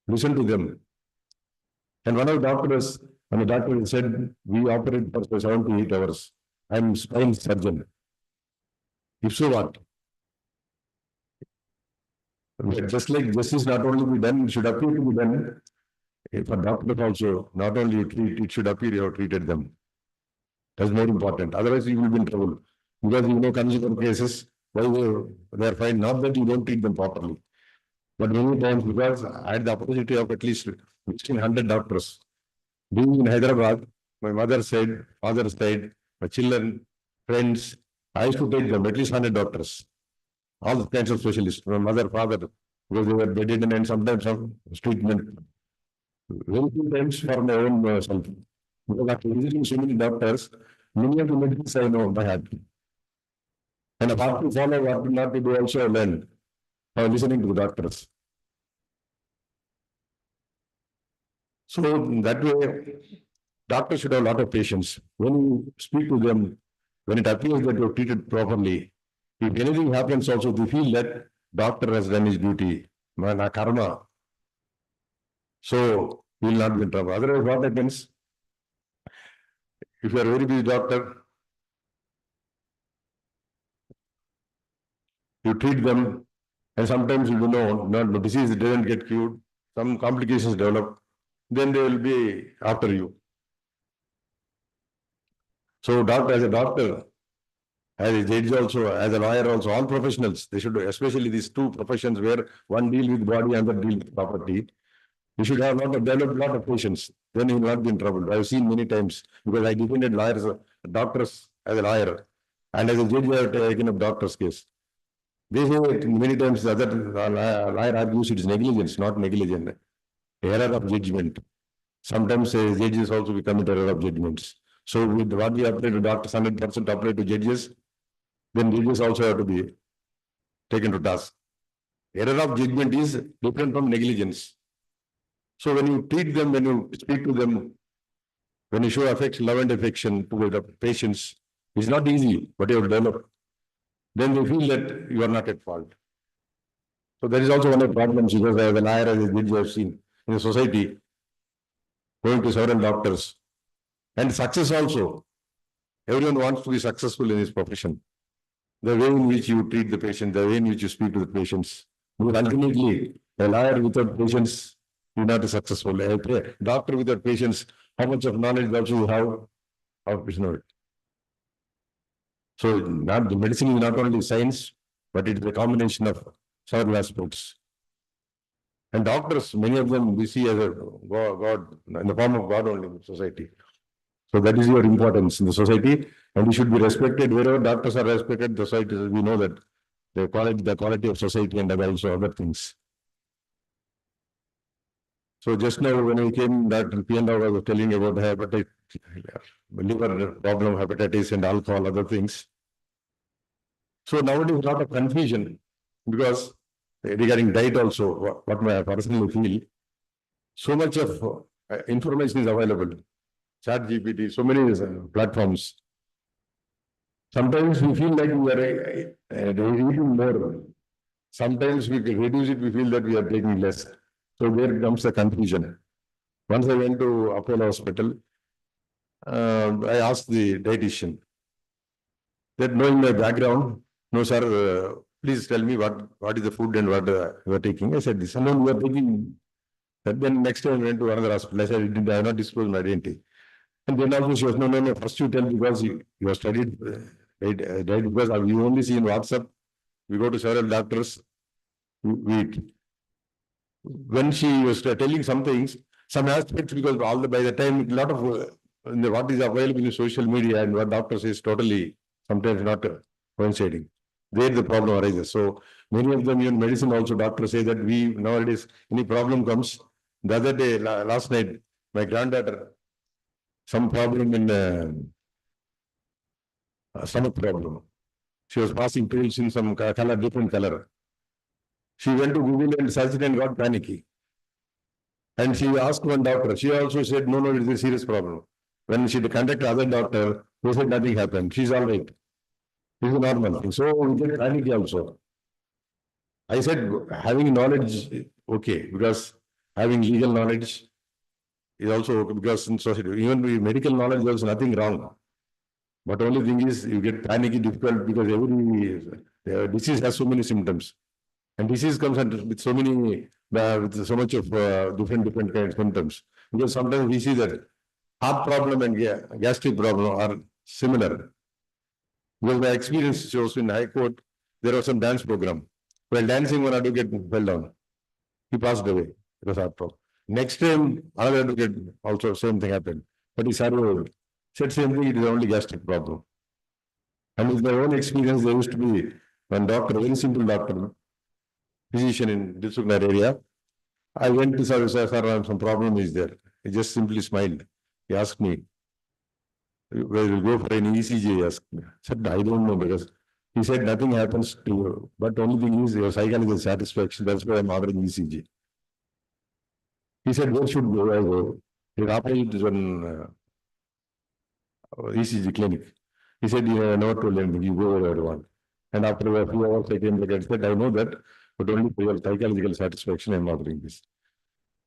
to them. And one of the doctors, when the doctor said, we operate for 7 to 8 hours. I'm spine surgeon. If so what? Just like justice not only be done, it should appear to be done. For doctors also, not only you treat, it should appear you have treated them. That's more important. Otherwise, you will be in trouble. Because you know, consumer cases, why they are fine. Not that you don't treat them properly. But many times, because I had the opportunity of at least 1,500 doctors. Being in Hyderabad, my mother said, father said, my children, friends, I used to take them, at least 100 doctors. All the kinds of specialists, my mother, father, because they were bedridden and sometimes some treatment. Very few times for my own self. Because after visiting so many doctors, many of the medicines I know by heart. And apart to follow, what not to do also I learned by listening to the doctors. So that way, doctors should have a lot of patience. When you speak to them, when it appears that you're treated properly, if anything happens also, they feel that doctor has done his duty, man, karma. So he will not be in trouble. Otherwise, what happens? If you are a very busy doctor, you treat them, and sometimes you know, the disease doesn't get cured, some complications develop, then they will be after you. So, as a doctor, as a judge also, as a lawyer also, all professionals, they should, especially these two professions where one deal with body and other deal with property, you should have develop a lot of patience. Then you will not be in trouble. I have seen many times because I defended lawyers, doctors as a lawyer, and as a judge, I have taken up doctor's case. They say many times the other lawyer argues it is negligence, not negligent. Error of judgment. Sometimes judges also become error of judgments. So with what we apply to doctors, 100% apply to judges, then judges also have to be taken to task. Error of judgment is different from negligence. So when you treat them, when you speak to them, when you show affection, love and affection to the patients, it's not easy, but you have developed. Then they feel that you are not at fault. So that is also one of the problems because as a lawyer, as a judge, I have seen in the society, going to several doctors. And success also. Everyone wants to be successful in his profession. The way in which you treat the patient, the way in which you speak to the patients. Because ultimately, a lawyer without patience is not successful. A doctor without patience, how much of knowledge also you have of patient. So not, the medicine is not only science, but it is a combination of several aspects. And doctors, many of them we see as a God, in the form of God only in society. So that is your importance in the society, and you should be respected wherever doctors are respected. The society, we know that the quality of society, and also other things. So just now when we came, Dr. P. and I was telling about hepatitis, liver problem, hepatitis, and alcohol, other things. So nowadays a lot of confusion because regarding diet also, what my personally feel, so much of information is available. Chat GPT, so many platforms. Sometimes we feel like we are eating more. Sometimes we can reduce it, we feel that we are taking less. So there comes the confusion. Once I went to Apollo Hospital, I asked the dietitian that knowing my background, no sir, please tell me what is the food and what you are taking. I said this, no, you are taking. And then next time I went to another hospital. I said, I have not disclosed my identity. And then also she was, no, first you tell because you have studied diet because you only see in WhatsApp. We go to several doctors. We eat. When she was telling some things, some aspects, because by the time a lot of what is available in social media and what doctor says totally sometimes not coinciding. There the problem arises. So many of them in medicine also doctors say that we nowadays any problem comes. The other day, last night, my granddaughter, some problem in stomach problem. She was passing pills in some color, different color. She went to Google and searched and got panicky. And she asked one doctor. She also said, no, it is a serious problem. When she contacted other doctor, they said nothing happened. She's all right. It's a normal thing. So we get panicky also. I said, having knowledge, okay, because having legal knowledge is also okay, because in society, even with medical knowledge, there's nothing wrong. But only thing is, you get panicky, difficult, because every disease has so many symptoms. And disease comes with so many, with so much of different kind of symptoms. Because sometimes we see that heart problem and gastric problem are similar. Because my experience shows in High Court, there was some dance program. While dancing, one advocate fell down. He passed away. It was heart problem. Next time, another advocate also same thing happened. But he survived. Said same thing, it is only gastric problem. And with my own experience, there used to be one doctor, very simple doctor, physician in Dilsuknar area. I went to sir, some problem is there. He just simply smiled. He asked me, where will go for an ECG? He asked me. I said, I don't know because he said nothing happens to you. But only thing is your psychological satisfaction. That's why I'm ordering ECG. He said, where should I go? His opposite is one ECG clinic. He said, you never told anything. You go wherever you want. And after a few hours, I came back and said, I know that, but only for your psychological satisfaction, I'm ordering this.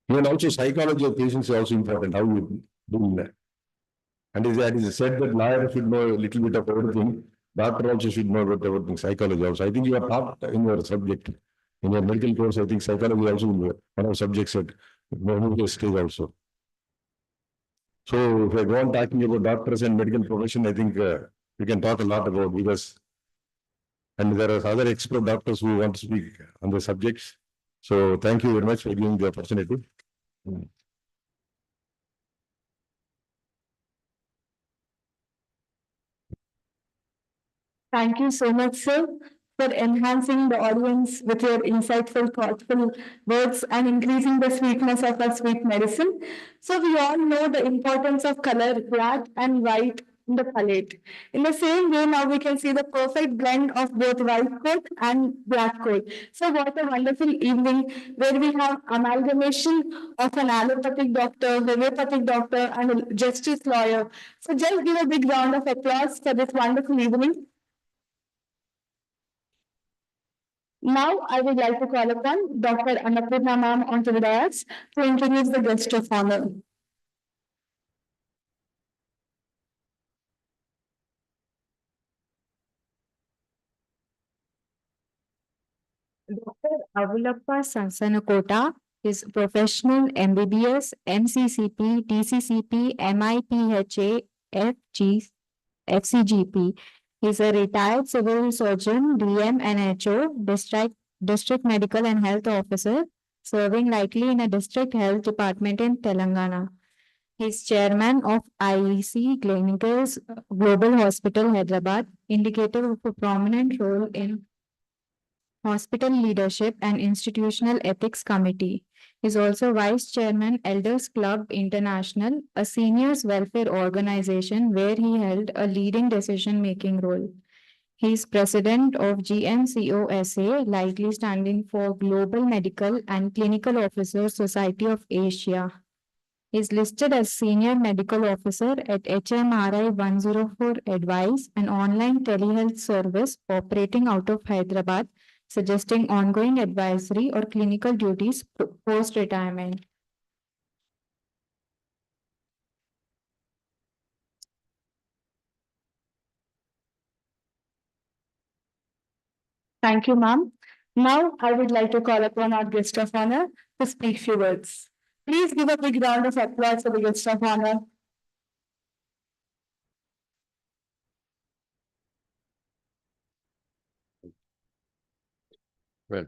Even also psychology of patients is also important, how you do that. And it is said that lawyer should know a little bit of everything. Doctor also should know about everything, psychology also. I think you are taught in your subject. In your medical course, I think psychology also will be one of the subjects at medical stage also. So if I go on talking about doctors and medical profession, I think we can talk a lot about because, and there are other expert doctors who want to speak on the subjects. So thank you very much for giving the opportunity. Thank you so much, sir, for enhancing the audience with your insightful, thoughtful words and increasing the sweetness of our sweet medicine. So we all know the importance of color, black and white in the palette. In the same way, now we can see the perfect blend of both white coat and black coat. So what a wonderful evening where we have amalgamation of an allopathic doctor, homeopathic doctor, and a justice lawyer. So just give a big round of applause for this wonderful evening. Now, I would like to call upon Dr. Annapurna ma'am onto the dais to introduce the guest of honor. Dr. Avulappa Sansanakota is professional MBBS, MCCP, DCCP, MIPHA, FG, FCGP. He is a retired civil surgeon, DM and HO, district medical and health officer, serving likely in a district health department in Telangana. He is chairman of IEC Clinicals Global Hospital, Hyderabad, indicative of a prominent role in Hospital Leadership and Institutional Ethics Committee. Is also Vice Chairman Elders Club International, a seniors welfare organization where he held a leading decision-making role. He is president of GMCOSA, likely standing for Global Medical and Clinical Officers Society of Asia. He is listed as Senior Medical Officer at HMRI 104 Advice, an online telehealth service operating out of Hyderabad, suggesting ongoing advisory or clinical duties post-retirement. Thank you, ma'am. Now, I would like to call upon our guest of honor to speak few words. Please give a big round of applause for the guest of honor. Well,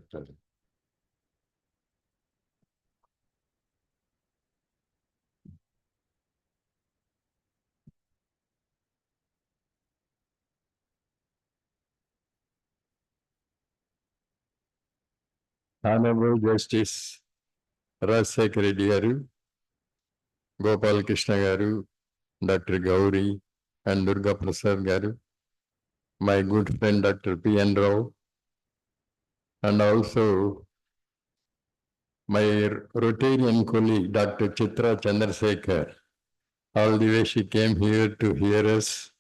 Honorable Justice Rajshekhar Reddy garu, Gopal Krishna garu, Dr. Gauri and Durga Prasad garu, my good friend Dr. P.N. Rao, and also my Rotarian colleague Dr. Chitra Chandrasekhar. All the way she came here to hear us,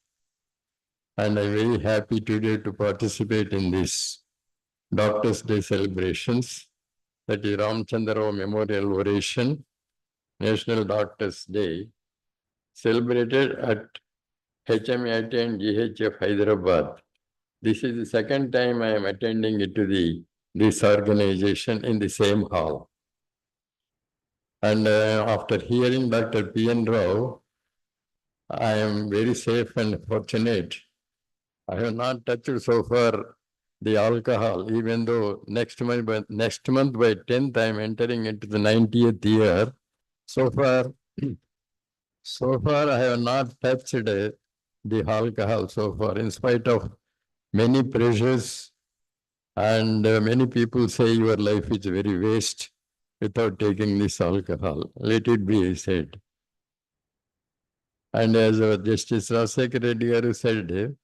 and I'm very happy today to participate in this Doctors' Day celebrations, that is Ramachander Rao Memorial Oration, National Doctors' Day, celebrated at HMIT and GHF Hyderabad. This is the second time I am attending it to this organization in the same hall. And after hearing Dr. P.N. Rao, I am very safe and fortunate. I have not touched so far the alcohol, even though next month by 10th I am entering into the 90th year. So far I have not touched the alcohol so far, in spite of many pressures, and many people say your life is very waste without taking this alcohol. Let it be, I said. And as Justice Rajshekhar Reddy garu said,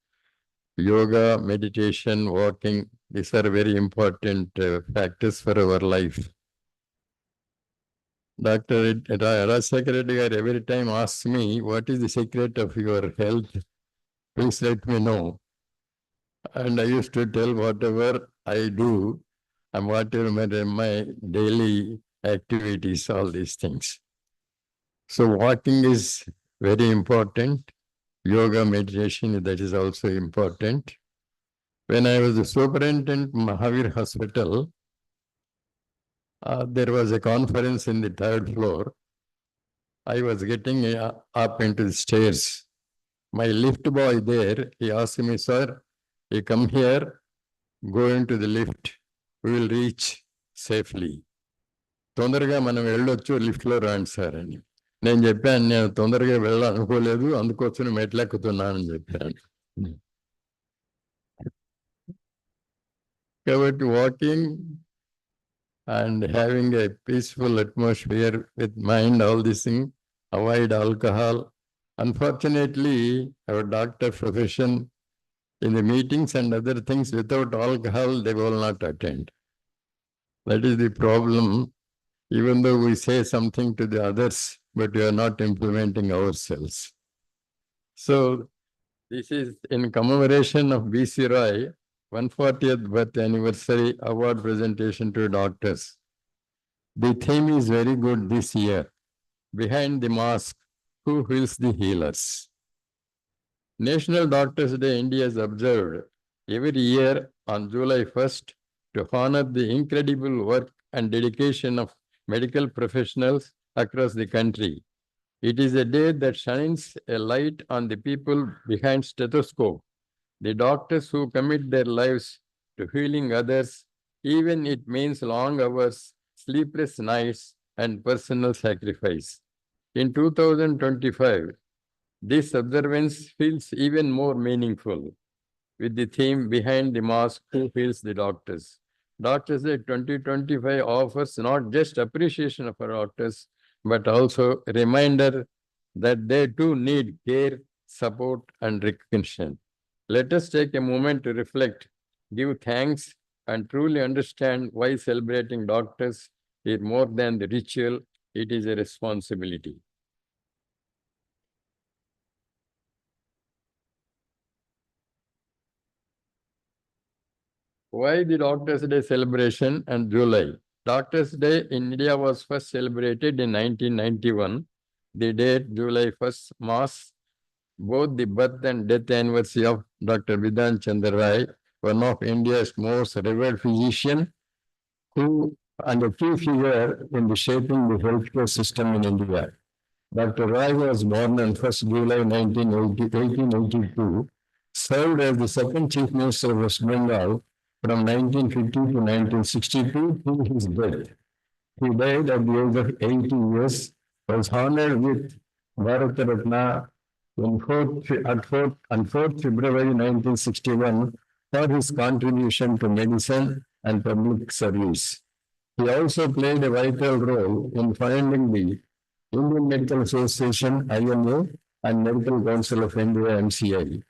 yoga, meditation, walking, these are very important factors for our life. Dr. Rajshekhar Reddy garu every time asks me, what is the secret of your health? Please let me know. And I used to tell whatever I do and whatever my daily activities, all these things. So walking is very important. Yoga, meditation, that is also important. When I was the superintendent Mahavir Hospital, there was a conference in the 3rd floor. I was getting up into the stairs. My lift boy there, he asked me, sir, you come here, go into the lift, we will reach safely. తొందరగా మనం వెళ్ళొచ్చు లిఫ్ట్లో రాండి sir అని. నేను చెప్పాను, నేను తొందరగా వెళ్ళాలనుకోలేదు, అందుకోసం మెట్లెక్కుతున్నానని చెప్పాను. కాబట్టి walking and having a peaceful atmosphere with mind, all this thing, avoid alcohol. Unfortunately, our doctor profession, in the meetings and other things, without alcohol, they will not attend. That is the problem, even though we say something to the others, but we are not implementing ourselves. So, this is in commemoration of B.C. Roy, 140th birth anniversary award presentation to doctors. The theme is very good this year. Behind the mask, who heals the healers? National Doctors Day India is observed every year on July 1st to honor the incredible work and dedication of medical professionals across the country. It is a day that shines a light on the people behind stethoscope, the doctors who commit their lives to healing others, even it means long hours, sleepless nights, and personal sacrifice. In 2025, this observance feels even more meaningful with the theme behind the mask, who heals the doctors. Doctors Day 2025 offers not just appreciation of our doctors, but also a reminder that they too need care, support, and recognition. Let us take a moment to reflect, give thanks, and truly understand why celebrating doctors is more than the ritual, it is a responsibility. Why the Doctors' Day celebration and July? Doctors' Day in India was first celebrated in 1991. The date July 1st marks both the birth and death anniversary of Dr. Vidhan Chandra Rai, one of India's most revered physicians, who and a key figure in the shaping the healthcare system in India. Dr. Rai was born on 1st July 1882, served as the second Chief Minister of West Bengal from 1950 to 1962 till his death. He died at the age of 80 years, was honored with Bharat Ratna on 4th February 1961 for his contribution to medicine and public service. He also played a vital role in founding the Indian Medical Association, IMA, and Medical Council of India, MCI.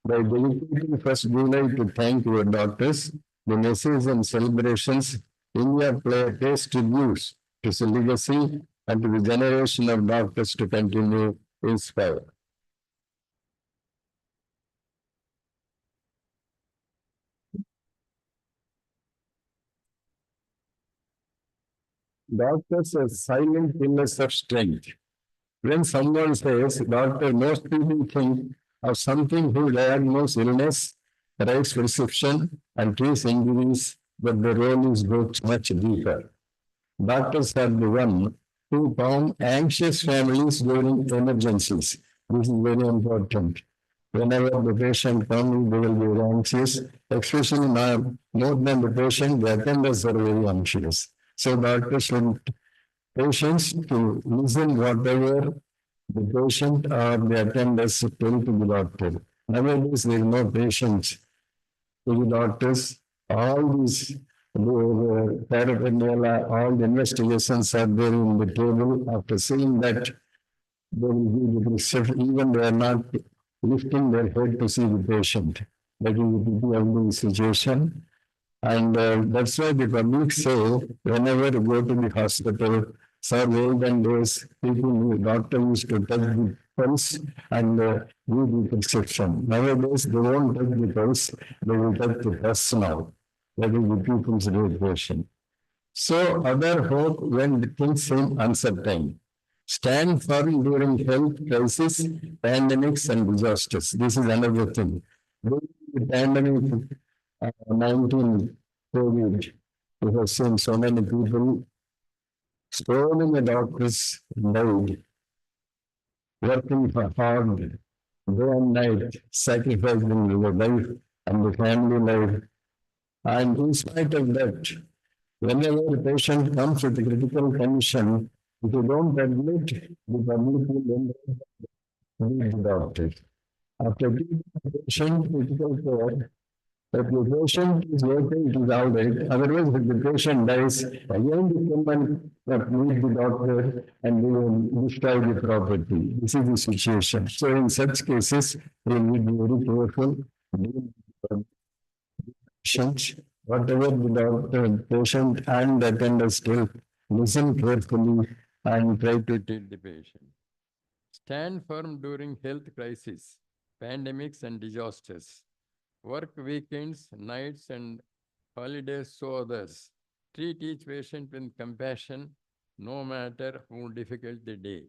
By dedicating 1st July to thank your doctors, the messages and celebrations, India pays tribute to his legacy and to the generation of doctors to continue to inspire. Doctors are silent pillars of strength. When someone says, doctor, most people think of something who diagnose illness, writes prescription, and treats injuries, but the role is much deeper. Doctors are the one who calm anxious families during emergencies. This is very important. Whenever the patient comes, they will be very anxious, especially now, more than the patient, the attendants are very anxious. So doctors should patients to listen whatever the patient or the attendants tell to the doctor. Nowadays, there is no patience to the doctors. All these paraphernalia, all the investigations are there in the table. After seeing that, they will give the prescription, even they are not lifting their head to see the patient. That is the beauty of the situation. And that's why the public say, whenever you go to the hospital, so olden days, doctor used to touch the pulse and give the prescription. Nowadays, they won't touch the pulse, they will touch the pulse now. That is the people's regulation. So, other hope when the things seem uncertain. Stand firm during health crisis, pandemics, and disasters. This is another thing. During the pandemic, 19 COVID, we have seen so many people, so many doctors died, working hard, day and night, sacrificing their life and the family life. And in spite of that, whenever a patient comes with a critical condition, if you don't admit, the public will need the doctor. After giving the patient critical care, if the patient is okay, it is all right. Otherwise, if the patient dies, again the woman meet the doctor and they will destroy the property. This is the situation. So in such cases, we need to be very careful. Patients, whatever the doctor, patient and the attendants tell, listen carefully and try to treat the patient. Stand firm during health crisis, pandemics and disasters. Work weekends, nights and holidays so others. Treat each patient with compassion, no matter how difficult the day.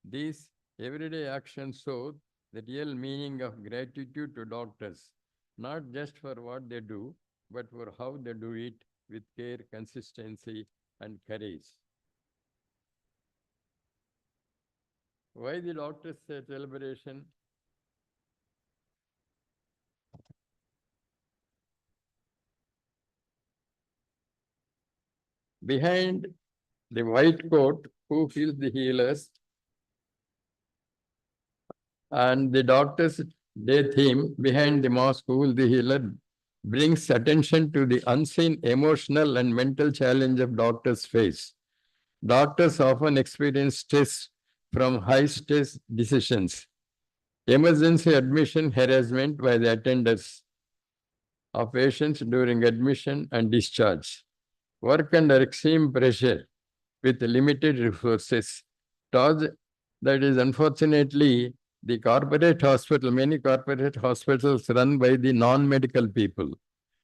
These everyday actions show the real meaning of gratitude to doctors, not just for what they do, but for how they do it with care, consistency, and courage. Why the doctors' celebration? Behind the white coat, who feels the healers, and the doctor's day theme, behind the mask, who is the healer, brings attention to the unseen emotional and mental challenge of doctors face. Doctors often experience stress from high stress decisions, emergency admission harassment by the attenders of patients during admission and discharge, work under extreme pressure with limited resources. That is unfortunately the corporate hospital, many corporate hospitals run by the non-medical people,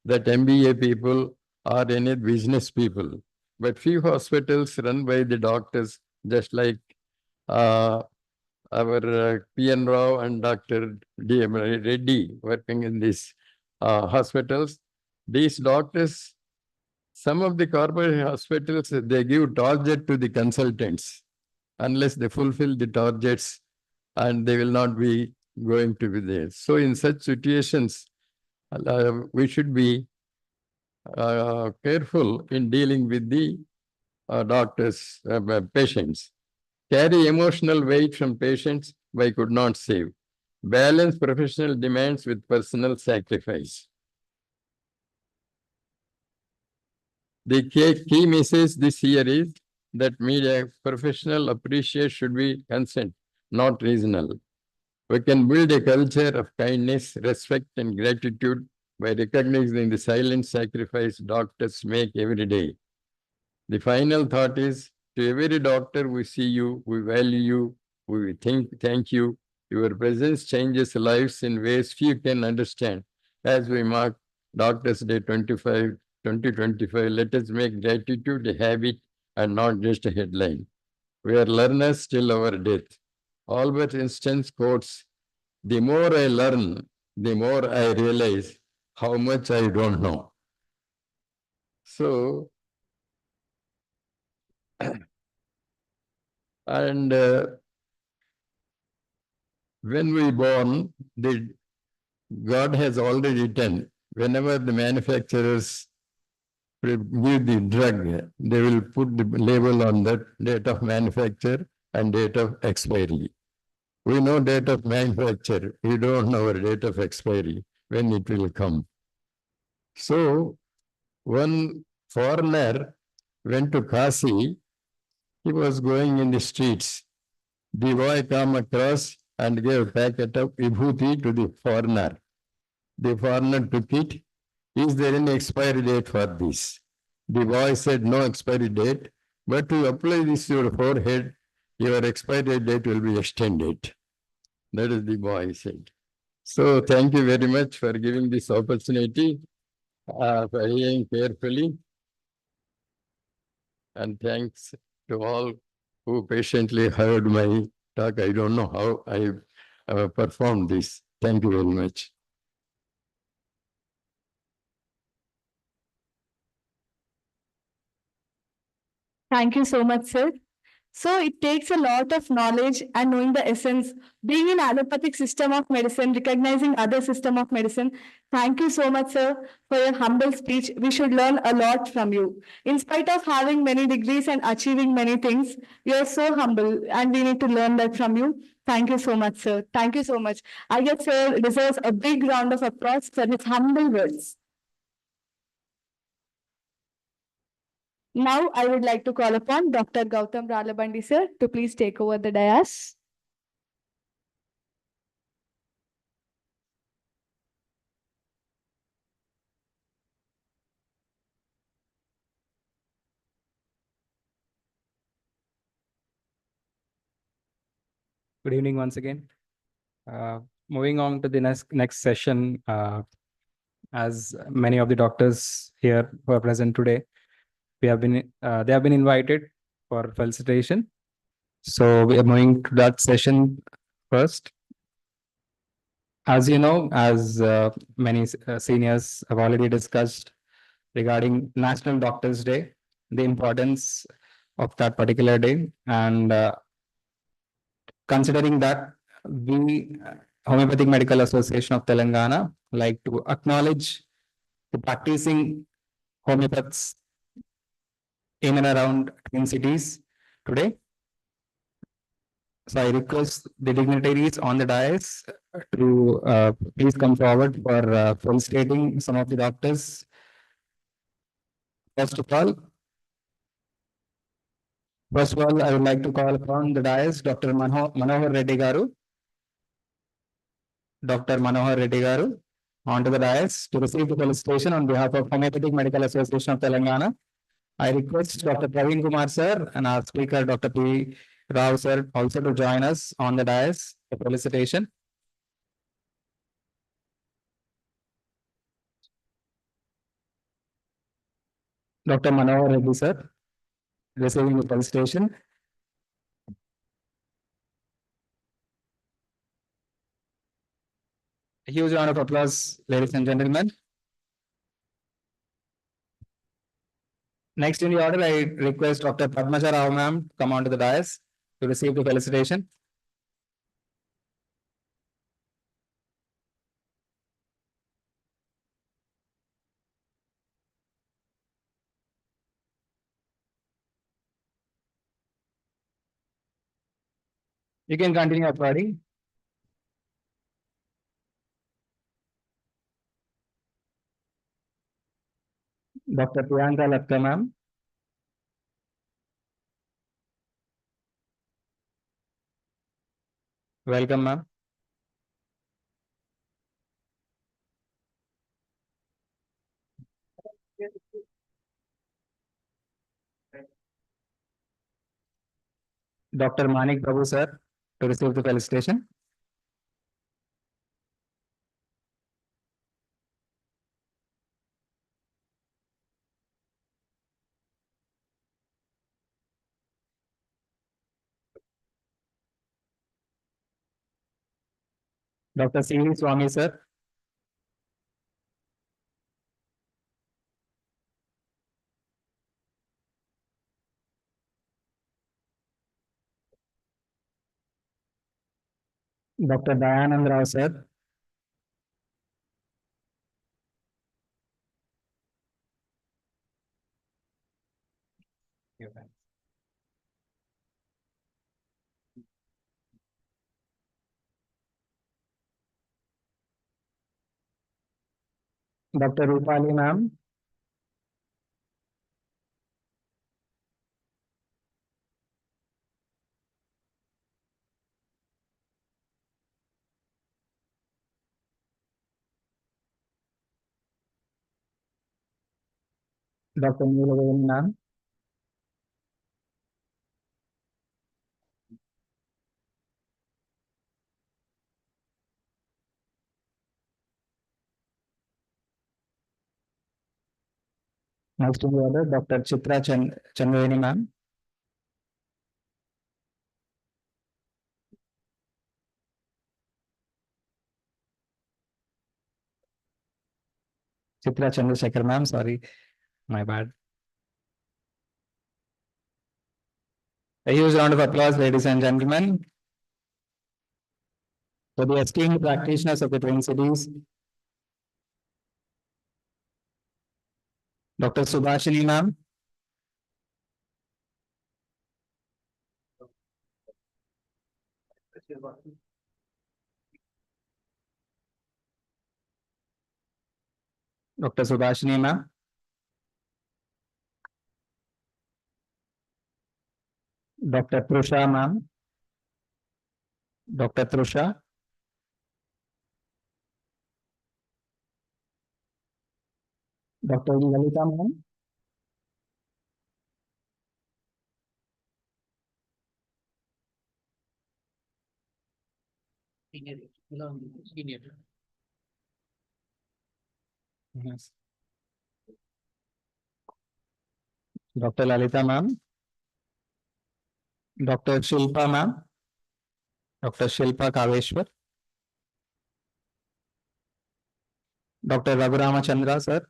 that MBA people or any business people. But few hospitals run by the doctors, just like our P.N. Rao and Dr. D.M. Reddy working in these hospitals. These doctors, some of the corporate hospitals, they give target to the consultants. Unless they fulfill the targets, and they will not be going to be there. So in such situations, we should be careful in dealing with the doctors, patients. Carry emotional weight from patients, but could not save. Balance professional demands with personal sacrifice. The key message this year is that media professional appreciation should be consent, not regional. We can build a culture of kindness, respect, and gratitude by recognizing the silent sacrifice doctors make every day. The final thought is, to every doctor, we see you, we value you, we thank you. Your presence changes lives in ways few can understand. As we mark Doctors' Day 2025, let us make gratitude a habit and not just a headline. We are learners till our death. Albert Einstein quotes, "The more I learn, the more I realize how much I don't know." So, and when we born, God has already written, whenever the manufacturers give the drug, they will put the label on that date of manufacture and date of expiry. We know date of manufacture, we don't know our date of expiry, when it will come. So, one foreigner went to Kasi, he was going in the streets. The boy came across and gave a packet of vibhuti to the foreigner. The foreigner took it. Is there any expiry date for this? The boy said, no expiry date, but to apply this to your forehead, your expiry date will be extended. That is the boy said. So thank you very much for giving this opportunity, for hearing carefully. And thanks to all who patiently heard my talk. I don't know how I performed this. Thank you very much. Thank you so much, sir. So it takes a lot of knowledge and knowing the essence, being in allopathic system of medicine, recognizing other system of medicine. Thank you so much, sir, for your humble speech. We should learn a lot from you. In spite of having many degrees and achieving many things, you are so humble and we need to learn that from you. Thank you so much, sir. Thank you so much. I guess sir deserves a big round of applause for his humble words. Now, I would like to call upon Dr. Gautam Ralabandi, sir, to please take over the dais. Good evening once again. Moving on to the next session, as many of the doctors here who are present today, they have been invited for felicitation. So we are moving to that session first. As you know, as many seniors have already discussed regarding National Doctors' Day, the importance of that particular day, and considering that, we, Homeopathic Medical Association of Telangana, like to acknowledge the practicing homeopaths in and around Twin Cities today. So I request the dignitaries on the dais to please come forward for felicitating some of the doctors. First of all, I would like to call upon the dais Dr. Manohar Reddy Garu. Dr. Manohar Reddy Garu onto the dais to receive the felicitation on behalf of Homeopathic Medical Association of Telangana. I request Dr. Praveen Kumar sir and our speaker Dr. P. Rao sir also to join us on the dais for felicitation. Dr. Manohar Reddy sir receiving the felicitation. A huge round of applause, ladies and gentlemen. Next in the order, I request Dr. Padmaja Rao ma'am to come onto the dais to receive the felicitation. You can continue applauding. Dr. Priyanka Latka ma'am. Welcome ma'am. Dr. Manik Babu sir to receive the felicitation. Dr. C. Swami sir. Dr. Dayanand Rao sir. Dr. Rupali ma'am. Dr. Neelavan ma'am. Next in the order, Dr. Chitra Chandraveni ma'am. Chitra Chandrasekhar ma'am, sorry, my bad. A huge round of applause, ladies and gentlemen. For the esteemed practitioners of the Twin Cities, Dr. Subhashini ma'am. Dr. Subhashini ma'am. Dr. Trusha ma'am. Dr. Trusha. Dr. Lalita ma'am. Senior. Yes. Dr. Lalita ma'am. Dr. Shilpa ma'am. Dr. Shilpa Kaveshwar. Dr. Ramachander sir.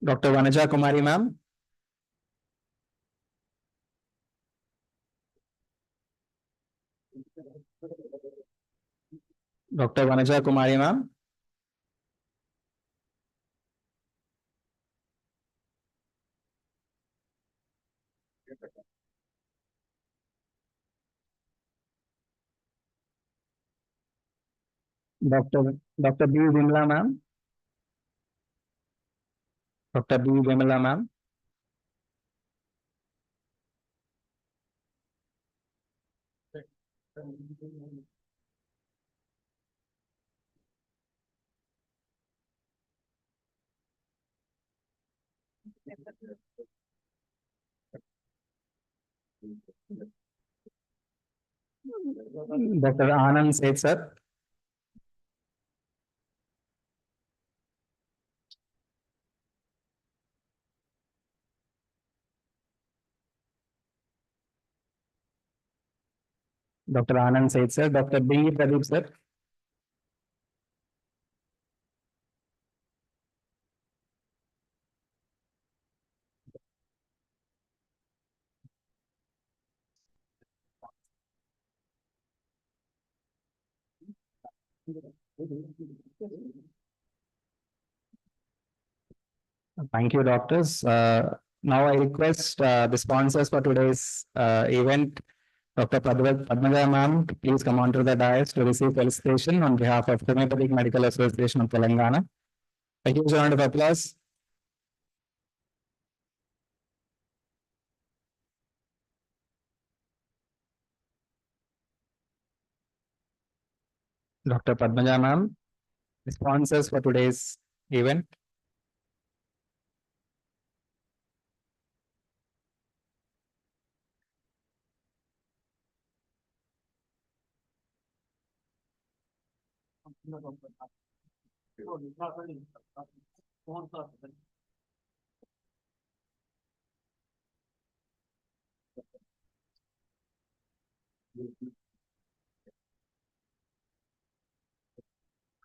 Dr. Vanaja Kumari ma'am. Dr. Vanaja Kumari ma'am. Dr. B. Vimla ma'am. Dr. B. Vimla ma'am. Dr. Anand Seth, sir. Dr. Anand Seth, sir. Dr. B. Pradeep, sir. Thank you, doctors. Now I request the sponsors for today's event, Dr. Padmaja ma'am, to please come onto the dais to receive felicitation on behalf of Homeopathic Medical Association of Telangana. A huge round of applause. Dr. Padmaja ma'am, the sponsors for today's event.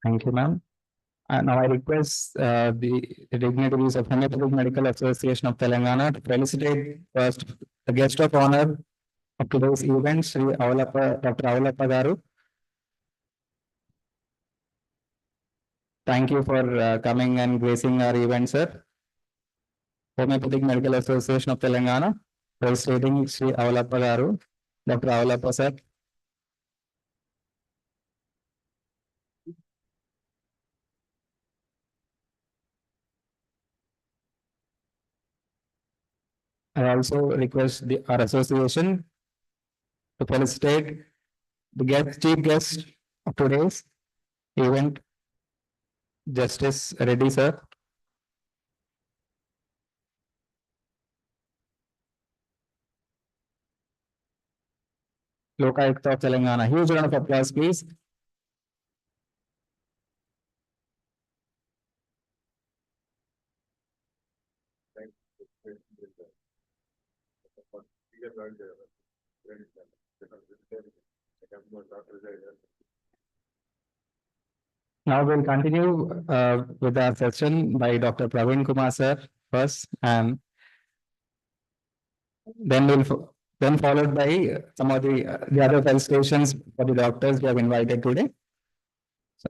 Thank you, ma'am. Now I request the dignitaries of Homeopathic Medical Association of Telangana to felicitate first the guest of honor of today's event, Sri Avalappa, Dr. Avalappa Garu. Thank you for coming and gracing our event, sir. Homeopathic Medical Association of Telangana, felicitating Sri Avalappa Garu, Dr. Avalappa, sir. I also request our association to felicitate the chief guest of today's event, Justice Reddy, sir. Lokayukta of Telangana. Huge round of applause, please. Now we'll continue with our session by Dr. Praveen Kumar, sir, first, and then then followed by some of the other felicitations for the doctors we have invited today. So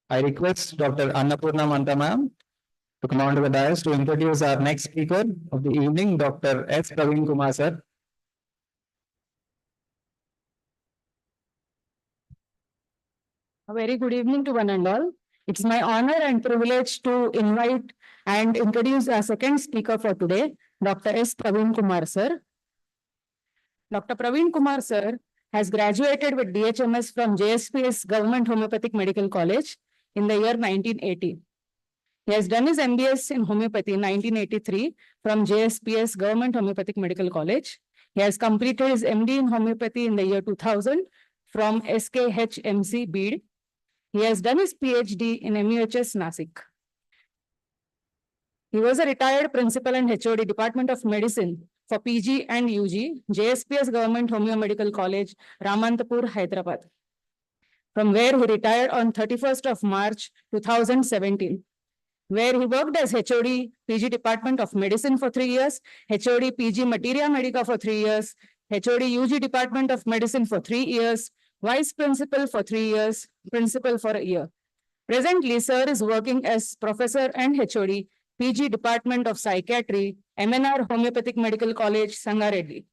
I request Dr. Annapurna Manta ma'am to come on to the dais to introduce our next speaker of the evening, Dr. S. Praveen Kumar, sir. A very good evening to one and all. It's my honor and privilege to invite and introduce our second speaker for today, Dr. S. Praveen Kumar, sir. Dr. Praveen Kumar, sir, has graduated with DHMS from JSPS Government Homeopathic Medical College in the year 1980. He has done his MBS in homeopathy in 1983 from JSPS Government Homeopathic Medical College. He has completed his MD in homeopathy in the year 2000 from SKHMC Bid. He has done his PhD in MUHS Nasik. He was a retired principal and HOD Department of Medicine for PG and UG, JSPS Government Homeo Medical College, Ramantapur, Hyderabad, from where he retired on 31st of March 2017, where he worked as HOD PG Department of Medicine for 3 years, HOD PG Materia Medica for 3 years, HOD UG Department of Medicine for 3 years, Vice Principal for 3 years, Principal for a year. Presently, sir is working as Professor and HOD PG Department of Psychiatry, MNR Homeopathic Medical College, Sangareddy.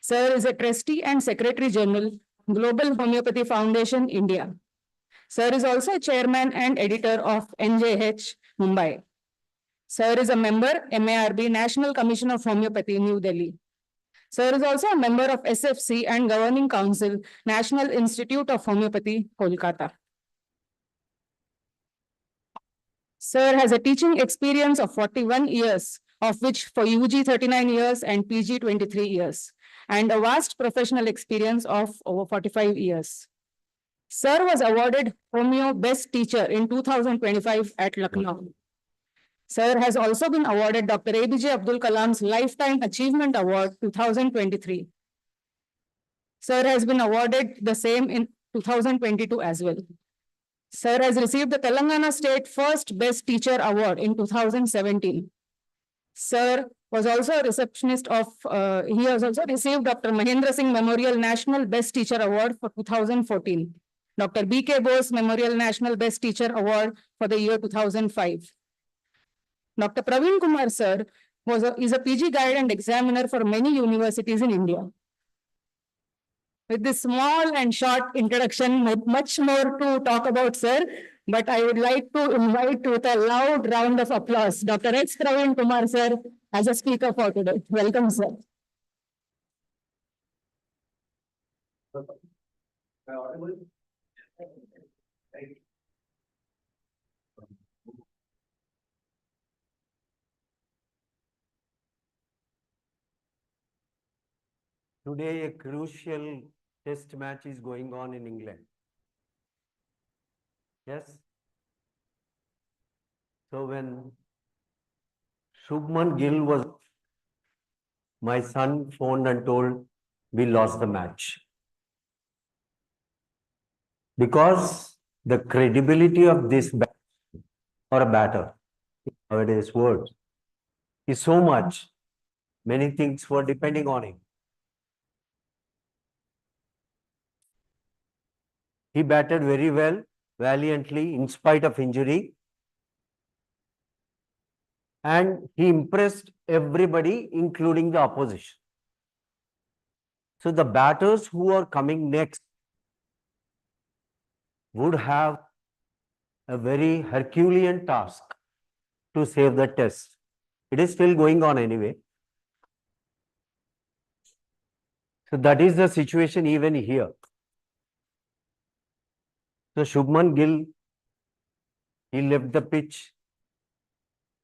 Sir is a Trustee and Secretary General, Global Homeopathy Foundation, India. Sir is also a Chairman and Editor of NJH, Mumbai. Sir is a member, MARB, National Commission of Homeopathy, New Delhi. Sir is also a member of SFC and Governing Council, National Institute of Homeopathy, Kolkata. Sir has a teaching experience of 41 years, of which for UG 39 years and PG 23 years, and a vast professional experience of over 45 years. Sir was awarded Homeo Best Teacher in 2025 at Lucknow. Sir has also been awarded Dr. APJ Abdul Kalam's Lifetime Achievement Award 2023. Sir has been awarded the same in 2022 as well. Sir has received the Telangana State First Best Teacher Award in 2017. Sir was also a receptionist of, he has also received Dr. Mahendra Singh Memorial National Best Teacher Award for 2014. Dr. B.K. Bose Memorial National Best Teacher Award for the year 2005. Dr. Praveen Kumar Sir is a PG guide and examiner for many universities in India. With this small and short introduction, much more to talk about, sir, but I would like to invite with a loud round of applause, Dr. H. Praveen Kumar, sir, as a speaker for today. Welcome, sir. Today, a crucial test match is going on in England. Yes? So when Shubman Gill was, my son phoned and told we lost the match. Because the credibility of this or a batter, nowadays words, is so much, many things were depending on him. He batted very well, valiantly, in spite of injury. And he impressed everybody, including the opposition. So the batters who are coming next would have a very Herculean task to save the test. It is still going on anyway. So that is the situation even here. So Shubman Gill, he left the pitch.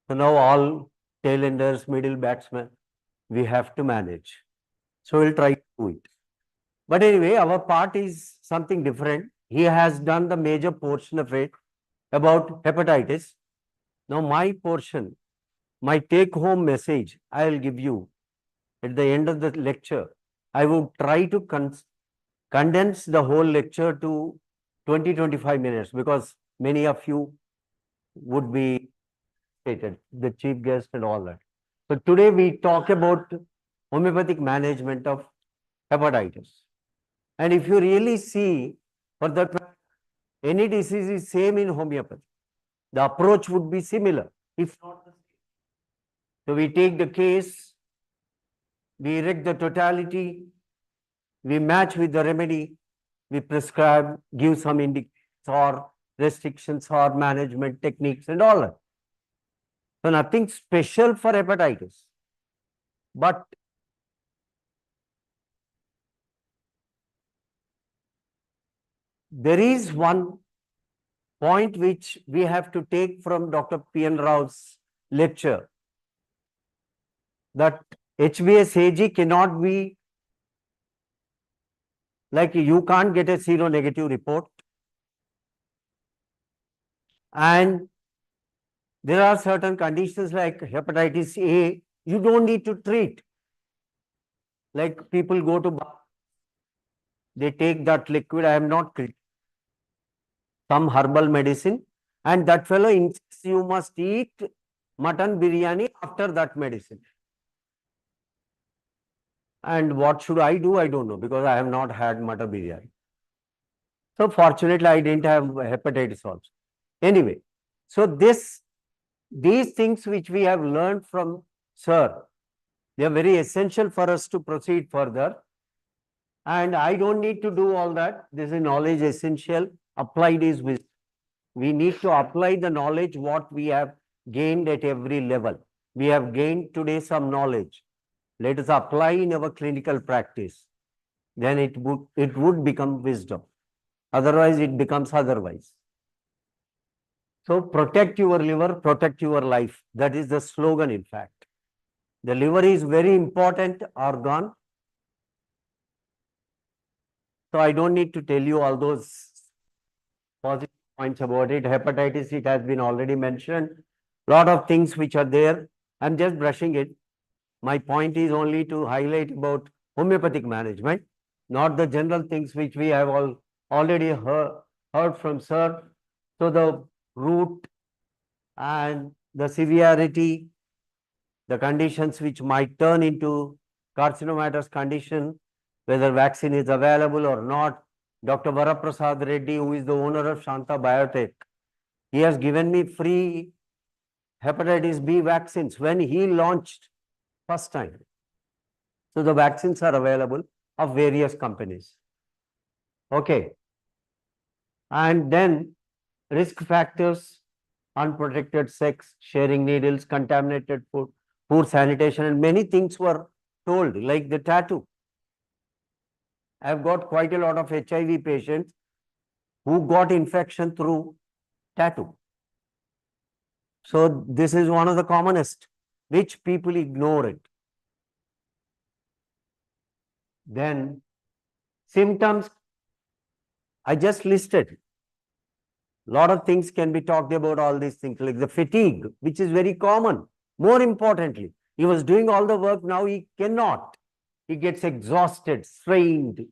So now all tailenders, middle batsmen, we have to manage. So we'll try to do it. But anyway, our part is something different. He has done the major portion of it about hepatitis. Now my portion, my take-home message, I will give you at the end of the lecture. I will try to condense the whole lecture to 20-25 minutes because many of you would be stated, the chief guest and all that. So today we talk about homeopathic management of hepatitis. And if you really see, for that any disease is same in homeopathy. The approach would be similar, if not the same. So we take the case, we erect the totality, we match with the remedy, we prescribe, give some indications or restrictions or management techniques and all that. So nothing special for hepatitis. But there is one point which we have to take from Dr. P.N. Rao's lecture, that HBsAg cannot be like you can't get a seronegative report. And there are certain conditions like hepatitis A, you don't need to treat. Like people go to bar, they take that liquid, I am not treating. Some herbal medicine, and that fellow insists you must eat mutton biryani after that medicine. And what should I do? I don't know, because I have not had mutton biryani. So fortunately, I didn't have hepatitis also. Anyway, so these things which we have learned from Sir, they are very essential for us to proceed further. And I don't need to do all that. This is knowledge essential. Applied is wisdom. We need to apply the knowledge what we have gained at every level. We have gained today some knowledge. let us apply in our clinical practice, then it would become wisdom. Otherwise, it becomes otherwise. So protect your liver, protect your life. That is the slogan, in fact. The liver is very important organ. So I don't need to tell you all those positive points about it. Hepatitis, it has been already mentioned. Lot of things which are there. I'm just brushing it. My point is only to highlight about homeopathic management, not the general things which we have already heard from sir. So the root and the severity, the conditions which might turn into carcinomatous condition, whether vaccine is available or not. Dr. Varaprasad Reddy, who is the owner of Shanta Biotech, he has given me free hepatitis B vaccines when he launched first time. So the vaccines are available of various companies. Okay. And then risk factors, unprotected sex, sharing needles, contaminated food, poor sanitation, and many things were told, like the tattoo. I've got quite a lot of HIV patients who got infection through tattoo. So this is one of the commonest, which people ignore it. Then symptoms, I just listed. Lot of things can be talked about, all these things, like the fatigue, which is very common. More importantly, he was doing all the work, now he cannot. He gets exhausted, strained.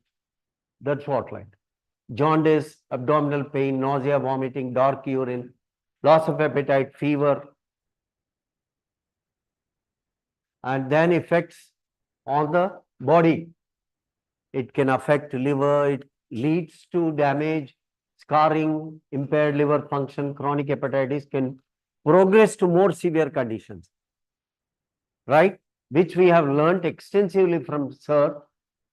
That's what, like jaundice, abdominal pain, nausea, vomiting, dark urine, loss of appetite, fever, and then effects on the body. It can affect liver, it leads to damage, scarring, impaired liver function. Chronic hepatitis can progress to more severe conditions, right? Which we have learnt extensively from sir.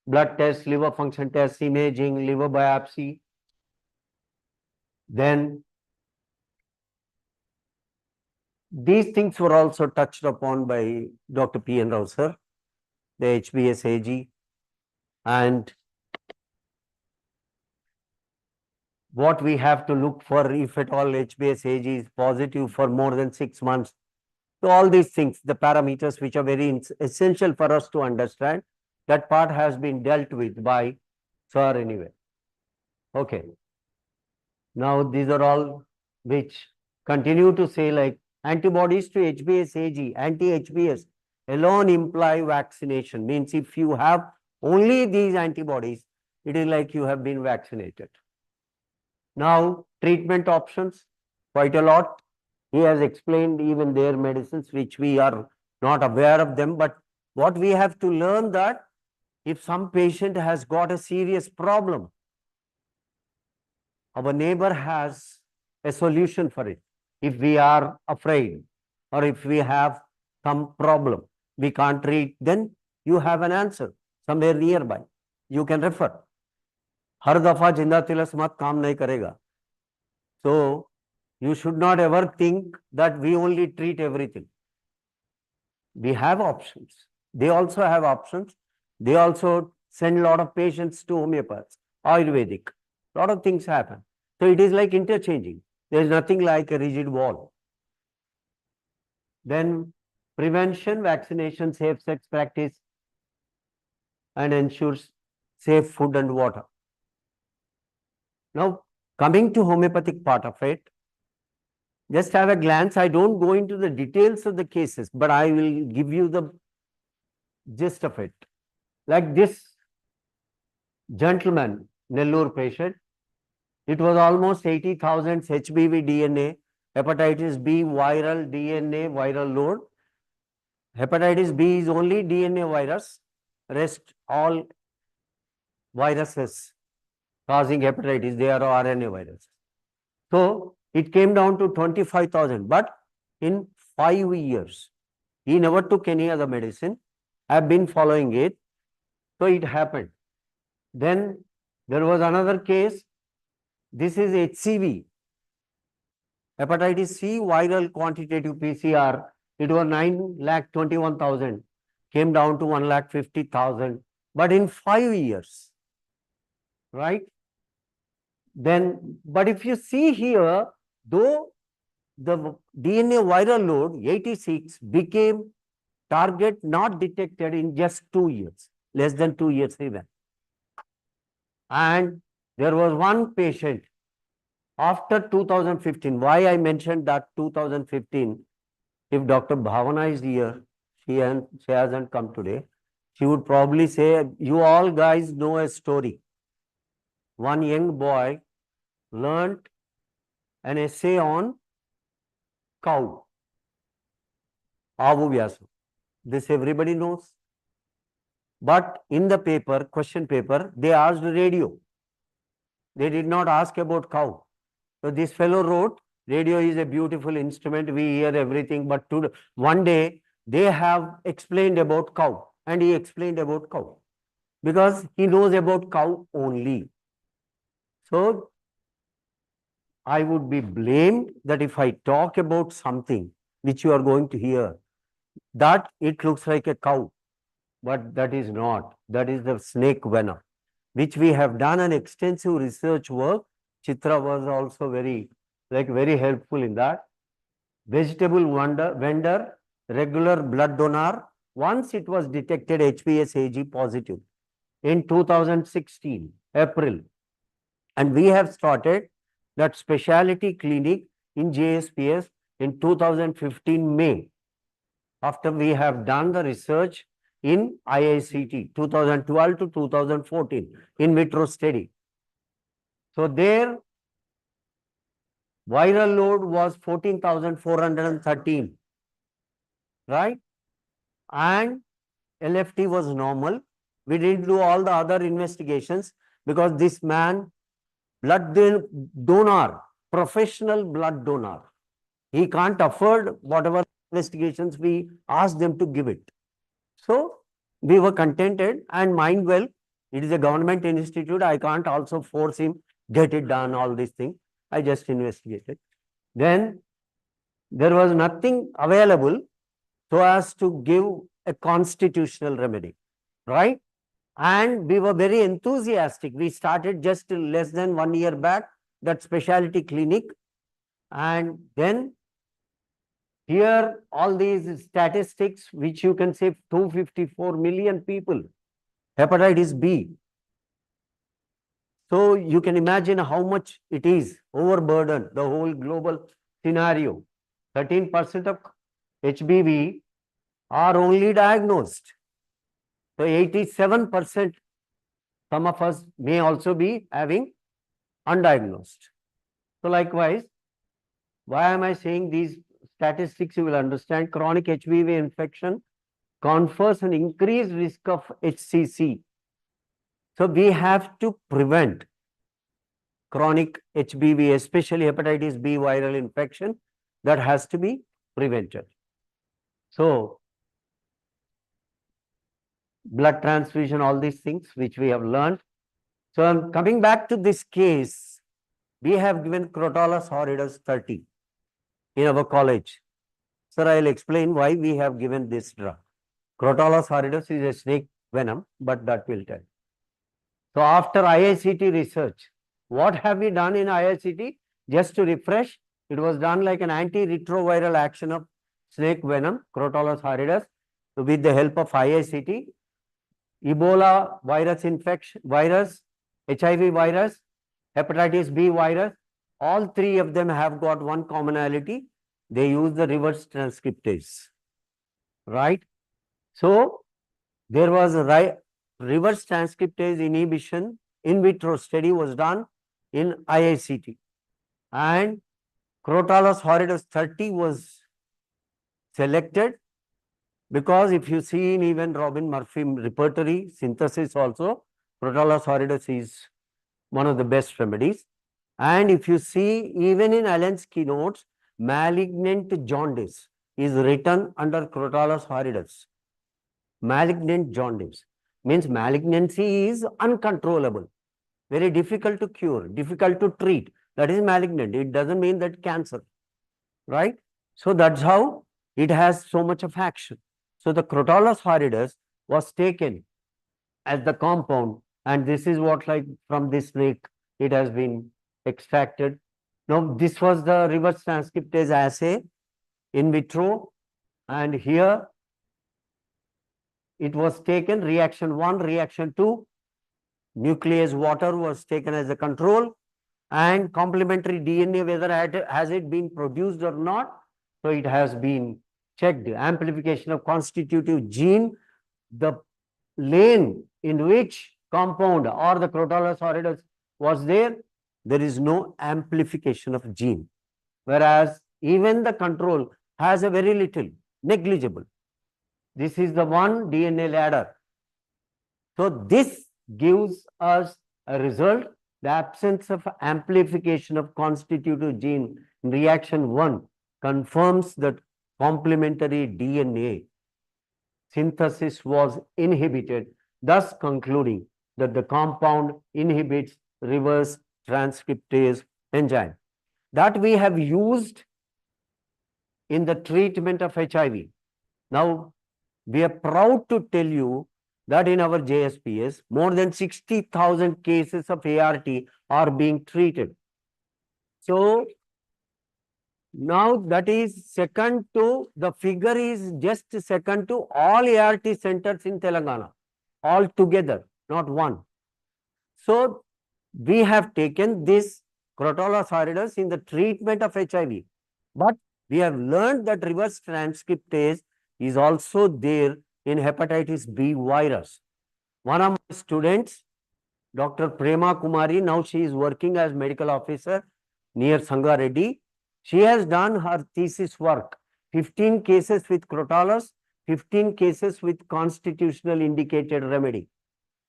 Blood tests, liver function tests, imaging, liver biopsy. Then these things were also touched upon by Dr. P. N. Rao sir, the HBS AG, and what we have to look for if at all HBS AG is positive for more than 6 months. So all these things, the parameters which are very essential for us to understand, that part has been dealt with by sir anyway. Okay. Now these are all which continue to say, like antibodies to HBS AG, anti-HBS alone imply vaccination. Means if you have only these antibodies, it is like you have been vaccinated. Now treatment options, quite a lot. He has explained even their medicines, which we are not aware of them. But what we have to learn that if some patient has got a serious problem, our neighbor has a solution for it. If we are afraid or if we have some problem, we can't treat, then you have an answer somewhere nearby. You can refer. हर दफा जिंदा तिलस मत काम नहीं करेगा. So you should not ever think that we only treat everything. We have options. They also have options. They also send a lot of patients to homeopaths, Ayurvedic. A lot of things happen. So it is like interchanging. There is nothing like a rigid wall. Then prevention, vaccination, safe sex practice, and ensures safe food and water. Now, coming to homeopathic part of it, just have a glance. I don't go into the details of the cases, but I will give you the gist of it. Like this gentleman, Nellore patient, it was almost 80,000 HBV DNA, hepatitis B viral DNA, viral load. Hepatitis B is only DNA virus, rest all viruses causing hepatitis, they are RNA viruses. So it came down to 25,000, but in 5 years, he never took any other medicine. I have been following it. So it happened. Then there was another case. This is HCV, hepatitis C viral quantitative PCR. It was 9,21,000. came down to 1,50,000, but in 5 years, right? Then, but if you see here, though the DNA viral load 86 became target not detected in just 2 years, less than 2 years even. And there was one patient after 2015. Why I mentioned that 2015? If Dr. Bhavana is here, she hasn't come today, she would probably say, you all guys know a story. One young boy learned an essay on cow, Avu Vyasu. This everybody knows. But in the paper, question paper, they asked radio. They did not ask about cow. So this fellow wrote, radio is a beautiful instrument, we hear everything, but today, one day they have explained about cow, and he explained about cow because he knows about cow only. So I would be blamed that if I talk about something which you are going to hear, that it looks like a cow, but that is not. That is the snake venom, which we have done an extensive research work. Chitra was also very helpful in that. Vegetable vendor, regular blood donor. Once it was detected HPS-AG positive in 2016, April. And we have started that specialty clinic in JSPS in 2015 May. After we have done the research in IICT 2012 to 2014 in vitro study. So there viral load was 14,413, right? And LFT was normal. We didn't do all the other investigations because this man, blood donor, professional blood donor, he can't afford whatever investigations we asked them to give it. So we were contented, and mind well, it is a government institute. I can't also force him, get it done, all these things. I just investigated. Then there was nothing available so as to give a constitutional remedy, right? And we were very enthusiastic. We started just less than 1 year back, that specialty clinic. And then here, all these statistics, which you can say 254 million people, hepatitis B. So you can imagine how much it is overburdened, the whole global scenario. 13% of HBV are only diagnosed. So 87%, some of us may also be having undiagnosed. So likewise, why am I saying these statistics? You will understand chronic HBV infection confers an increased risk of HCC. So we have to prevent chronic HBV, especially hepatitis B viral infection, that has to be prevented. So blood transfusion, all these things which we have learned. So I'm coming back to this case. We have given Crotalus horridus 30 in our college. Sir, I'll explain why we have given this drug. Crotalus horridus is a snake venom, but that will tell. So after IICT research, what have we done in IICT? Just to refresh, it was done like an antiretroviral action of snake venom, Crotalus horridus, with the help of IICT. Ebola virus infection, HIV virus, hepatitis B virus, all three of them have got one commonality. They use the reverse transcriptase, right? So there was a reverse transcriptase inhibition in vitro study was done in IICT, and Crotalus horridus 30 was selected because if you see in even Robin Murphy repertory synthesis also, Crotalus horridus is one of the best remedies. And if you see even in Allen's keynotes, malignant jaundice is written under Crotalus horridus. Malignant jaundice means malignancy is uncontrollable, very difficult to cure, difficult to treat. That is malignant. It doesn't mean that cancer, right? So that's how it has so much of action. So the Crotalus horridus was taken as the compound, and this is what, like, from this snake it has been extracted. Now this was the reverse transcriptase assay in vitro, and here it was taken reaction 1, reaction 2, nuclease water was taken as a control, and complementary DNA, whether has it been produced or not. So it has been checked. Amplification of constitutive gene, the lane in which compound or the Crotalus horridus was there, there is no amplification of gene. Whereas even the control has a very little, negligible. This is the one DNA ladder. So this gives us a result. The absence of amplification of constitutive gene in reaction 1 confirms that complementary DNA synthesis was inhibited, thus concluding that the compound inhibits reverse transcriptase enzyme. That we have used in the treatment of HIV. Now, we are proud to tell you that in our JSPS, more than 60,000 cases of ART are being treated. So, now that is second to, the figure is just second to all ART centers in Telangana, all together, not one. So, we have taken this Crotalus horridus in the treatment of HIV, but we have learned that reverse transcriptase is also there in hepatitis B virus. One of my students, Dr. Prema Kumari, now she is working as medical officer near Sangareddy. She has done her thesis work, 15 cases with Crotalus, 15 cases with constitutional indicated remedy.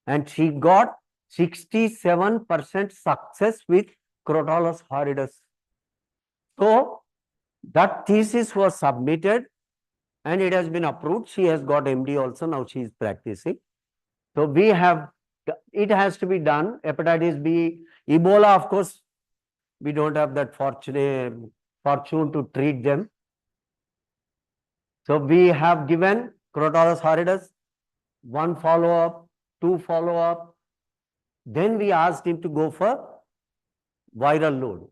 And she got 67% success with Crotalus horridus. So, that thesis was submitted and it has been approved. She has got MD also, now she is practicing. So we have, it has to be done. Hepatitis B, Ebola, of course, we don't have that fortune to treat them. So we have given Crotalus horridus, 1 follow-up, 2 follow-up. Then we asked him to go for viral load.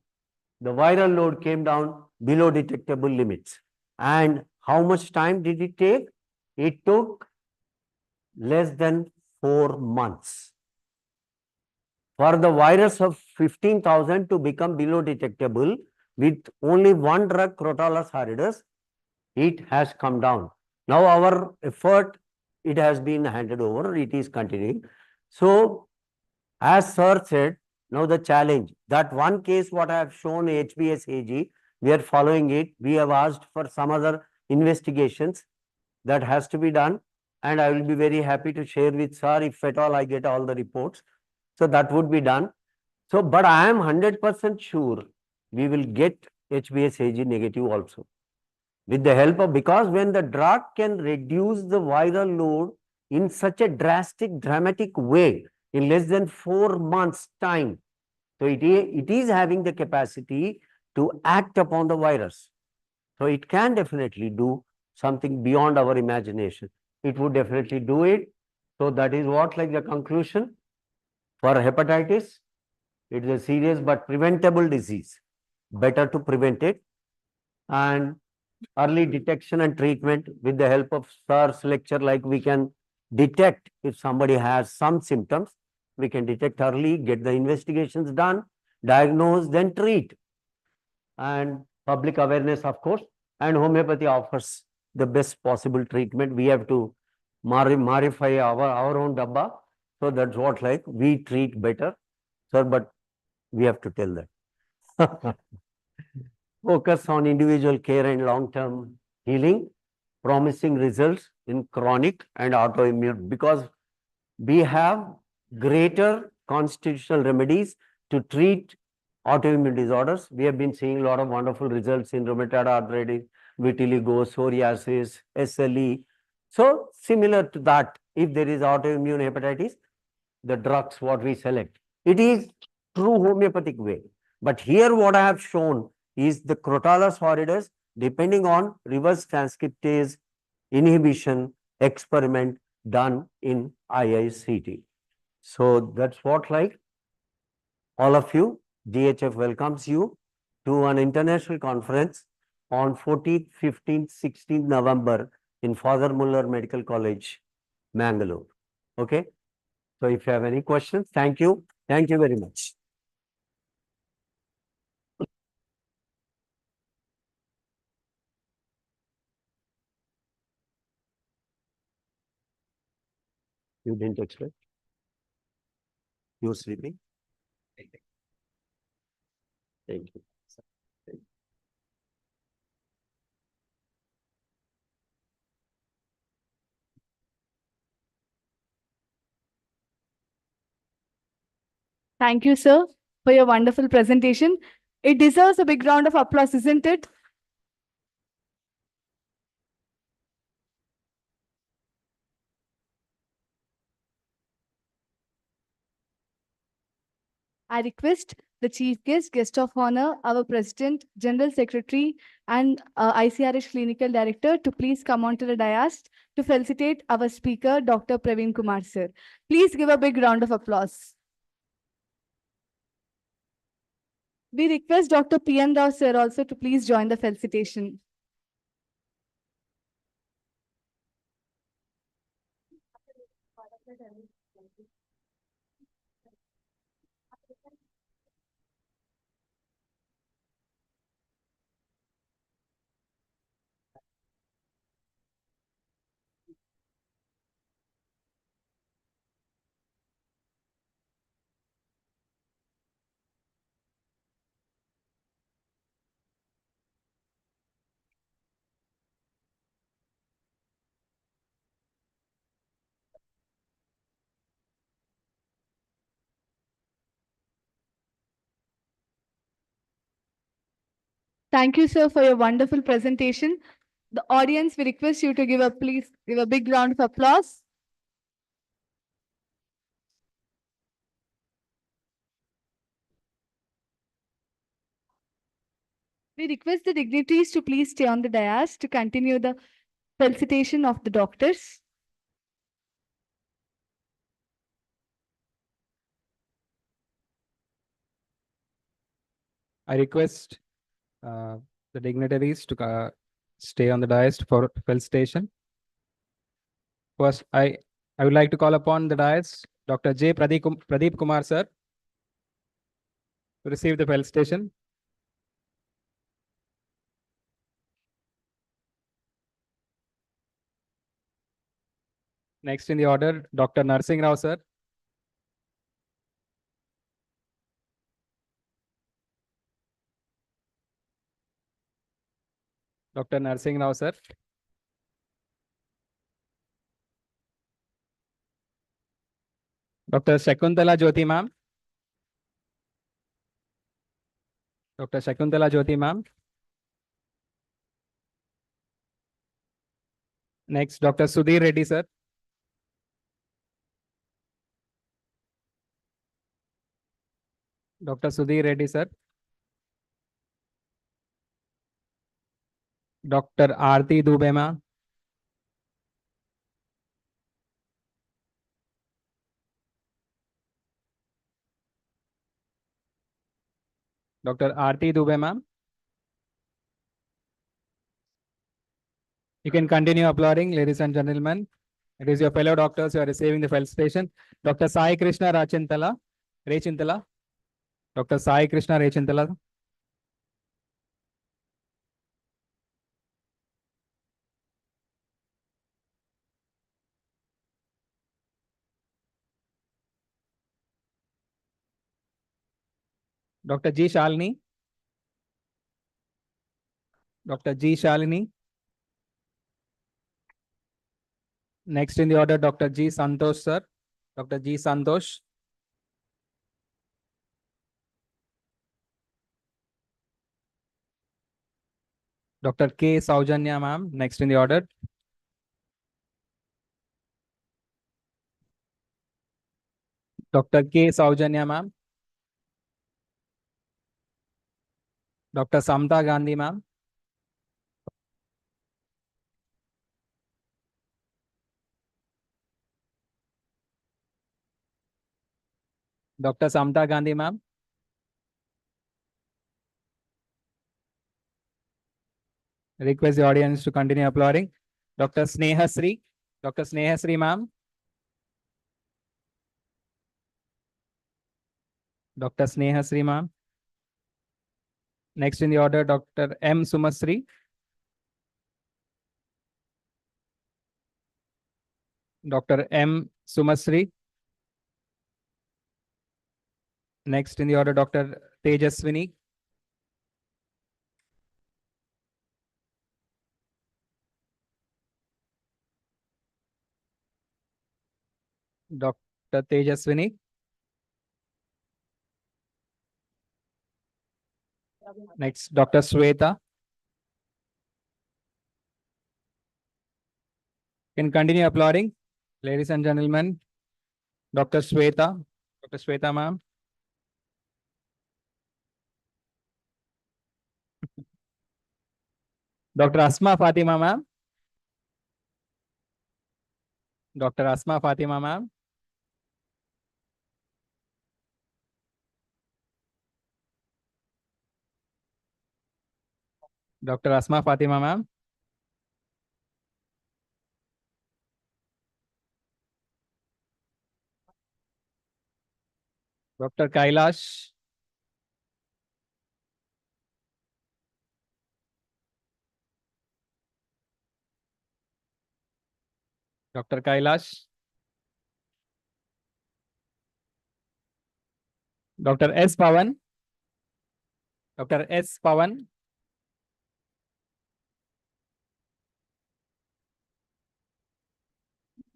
The viral load came down below detectable limits. And how much time did it take? It took less than 4 months. For the virus of 15,000 to become below detectable with only one drug, Crotalus horridus, it has come down. Now our effort, it has been handed over, it is continuing. So, as Sir said, now the challenge, that one case what I have shown HBsAg, we are following it. We have asked for some other investigations that has to be done, and I will be very happy to share with Sir if at all I get all the reports. So that would be done. So, but I am 100% sure we will get HBsAg negative also. With the help of, because when the drug can reduce the viral load in such a drastic, dramatic way in less than 4 months' time, so it is having the capacity to act upon the virus. So it can definitely do something beyond our imagination. It would definitely do it. So that is what, like, the conclusion for hepatitis. It is a serious but preventable disease. Better to prevent it. And early detection and treatment with the help of Sir's lecture, like, we can detect if somebody has some symptoms, we can detect early, get the investigations done, diagnose, then treat. And public awareness, of course, and homeopathy offers the best possible treatment. We have to modify our own dabba. So that's what, like, we treat better, sir, but we have to tell that. Focus on individual care and long-term healing, promising results in chronic and autoimmune, because we have greater constitutional remedies to treat autoimmune disorders. We have been seeing a lot of wonderful results in rheumatoid arthritis, vitiligo, psoriasis, SLE. So similar to that, if there is autoimmune hepatitis, the drugs what we select, it is true homeopathic way. But here what I have shown is the Crotalus horridus, depending on reverse transcriptase inhibition, experiment done in IICT. So that's what all of you, DHF welcomes you to an international conference on 14th, 15th, 16th November in Father Muller Medical College, Mangalore. Okay. So if you have any questions, thank you. Thank you very much. You didn't expect? You were sleeping? Thank you. Thank you, sir, for your wonderful presentation. It deserves a big round of applause, isn't it? I request the chief guest of honor, our president, general secretary, and ICRH clinical director to please come onto the dais to felicitate our speaker, Dr. Praveen Kumar, sir. Please give a big round of applause. We request Dr. P.N. Rao, sir, also to please join the felicitation. Thank you, sir, for your wonderful presentation. The audience, we request you to please give a big round of applause. We request the dignitaries to please stay on the dais to continue the felicitation of the doctors. I request the dignitaries to stay on the dais for felicitation. First, I would like to call upon the dais Dr. J. Pradeep Kumar, sir, to receive the felicitation. Next in the order, Dr. Narsingh Rao, sir. Dr. Narsingh Rao, sir. Dr. Shakuntala Jyoti, ma'am. Dr. Shakuntala Jyoti, ma'am. Next, Dr. Sudhir Reddy, sir. Dr. Sudhir Reddy, sir. Dr. Aarti Dubey, ma'am. Dr. Aarti Dubey, ma'am. You can continue applauding, ladies and gentlemen. It is your fellow doctors who are receiving the felicitation. Dr. Sai Krishna Rechintala. Dr. Sai Krishna Rechintala. Dr. G. Shalini. Dr. G. Shalini. Next in the order, Dr. G. Santosh, sir. Dr. G. Santosh. Dr. K. Saujanya, ma'am. Next in the order. Dr. K. Saujanya, ma'am. Dr. Samta Gandhi, ma'am. Dr. Samta Gandhi, ma'am. Request the audience to continue applauding. Dr. Snehasri. Dr. Snehasri, ma'am. Dr. Snehasri, ma'am. Next in the order, Dr. M. Sumasri. Dr. M. Sumasri. Next in the order, Dr. Tejaswini. Dr. Tejaswini. Next, Dr. Sweta. Can continue applauding. Ladies and gentlemen, Dr. Sweta. Dr. Sweta, ma'am. Dr. Asma Fatima, ma'am. Dr. Asma Fatima, ma'am. Dr. Asma Fatima, ma'am. Dr. Kailash. Dr. Kailash. Dr. S. Pawan. Dr. S. Pawan.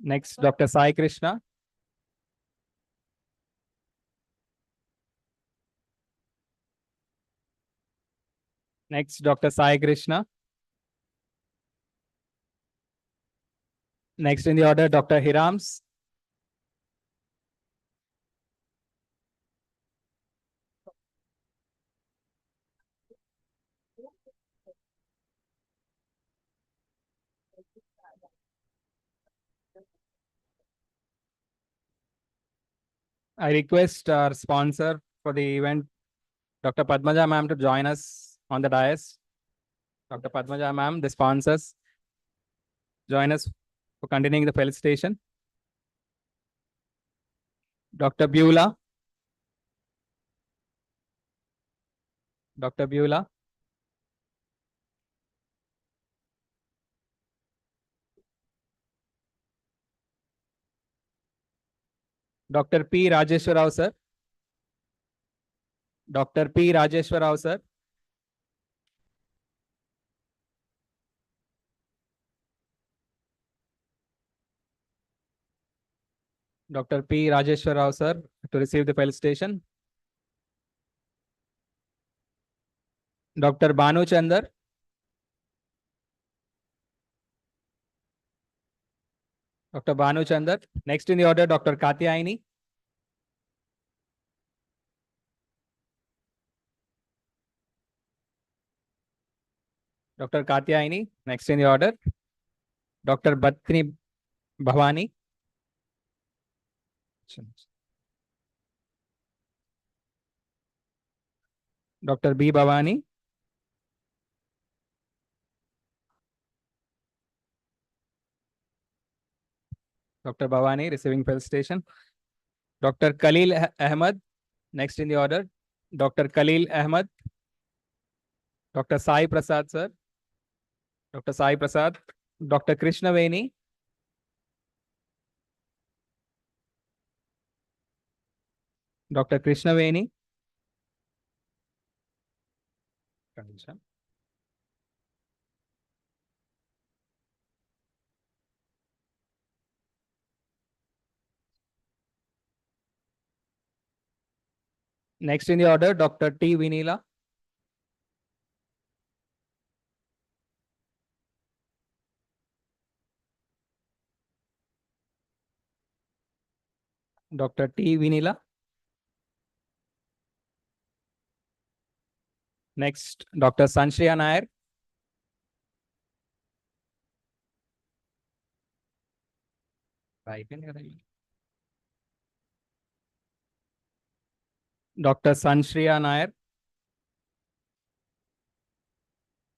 Next, Dr. Sai Krishna. Next, Dr. Sai Krishna. Next in the order, Dr. Hirams. I request our sponsor for the event, Dr. Padmaja ma'am, to join us on the dais. Dr. Padmaja ma'am, the sponsors, join us for continuing the felicitation. Dr. Beulah. Dr. Beulah. Dr. P. Rajeshwar Rao, sir. Dr. P. Rajeshwar Rao, sir. Dr. P. Rajeshwar Rao, sir, to receive the felicitation. Dr. Banu Chandar. Dr. Banu Chandar. Next in the order, Dr. Katyayani. Dr. Katyayani. Next in the order, Dr. Batni Bhavani. Dr. B. Bhavani. Dr. Bhavani receiving felicitation. Dr. Khalil Ahmed. Next in the order, Dr. Khalil Ahmed. Dr. Sai Prasad, sir. Dr. Sai Prasad. Dr. Krishna Veni. Dr. Krishna Veni. Next in the order, Dr. T. Vinila. Dr. T. Vinila. Next, Dr. Sanshriya Nair. Dr. Sanshriya Nair.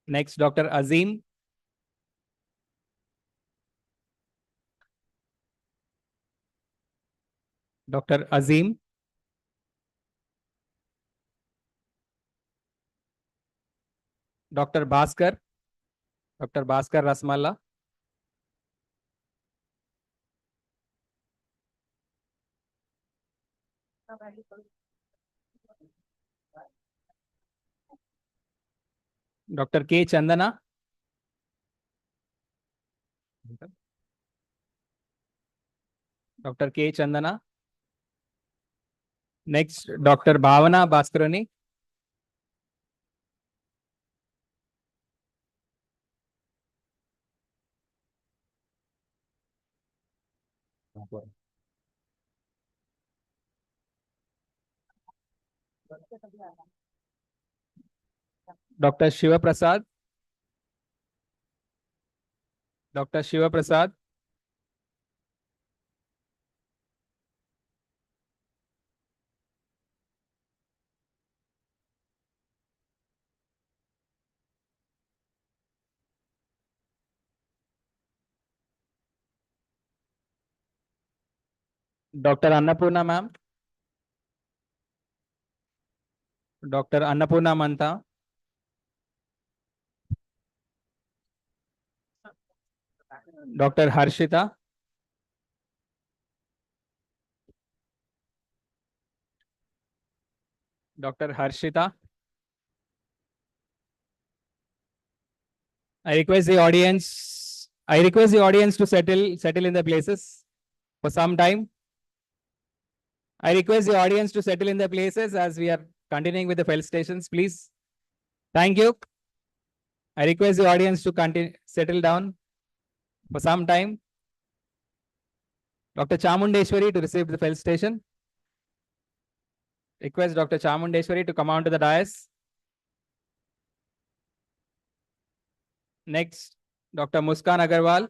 Next, Dr. Azim. Dr. Azim. Dr. Bhaskar. Dr. Bhaskar Rasmalla. Dr. K. Chandana. Dr. K. Chandana. Next, Dr. Bhavana Bhaskarani. Dr. Shiva Prasad. Dr. Shiva Prasad. Dr. Annapurna ma'am. Dr. Annapurna Manta. Dr. Harshita. Dr. Harshita. I request the audience to settle in their places for some time. I request the audience to settle in their places as we are continuing with the felicitations, please. Thank you. I request the audience to settle down for some time. Dr. Chamundeshwari to receive the felicitation. Request Dr. Chamundeshwari to come on to the dais. Next, Dr. Muskan Agarwal.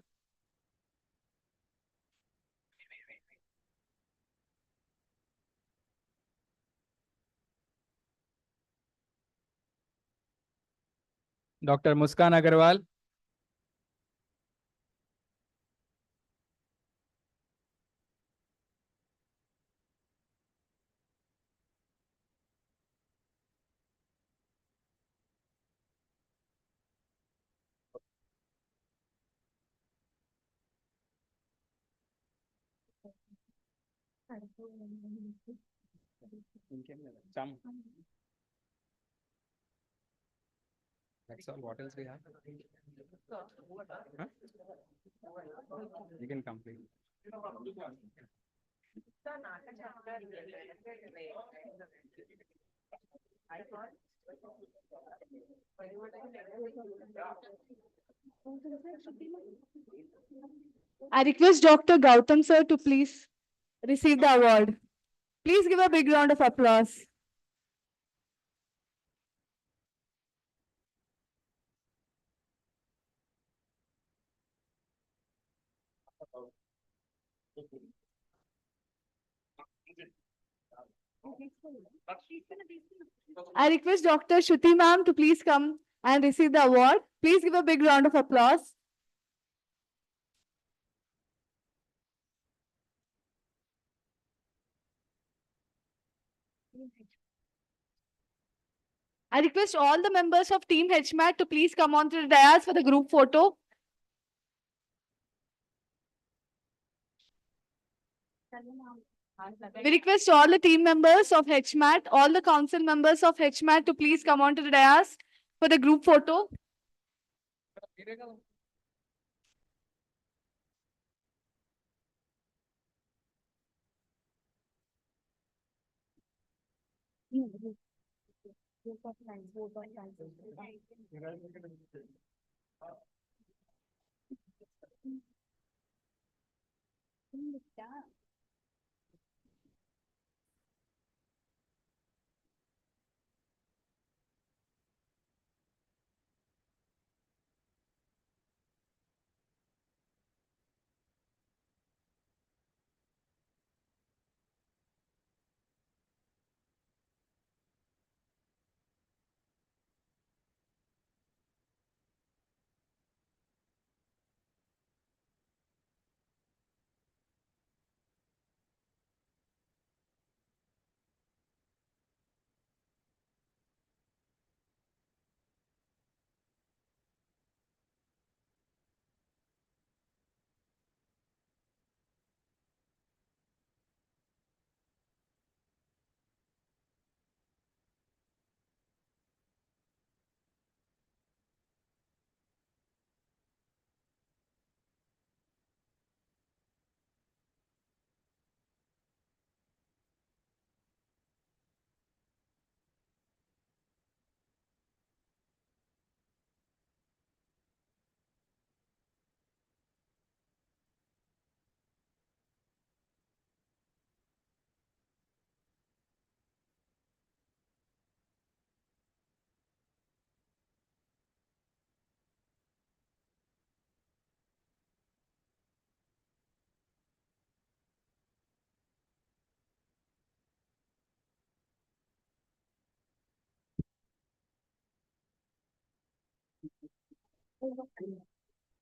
Dr. Muskan Agarwal. That's all. What else we have? Huh? You can complete. I request Dr. Gautam sir to please receive the award. Please give a big round of applause. I request Dr. Shruti ma'am to please come and receive the award. Please give a big round of applause. I request all the members of Team HMAT to please come onto the dais for the group photo. We request all the team members of HMAT, all the council members of HMAT to please come onto the dais for the group photo.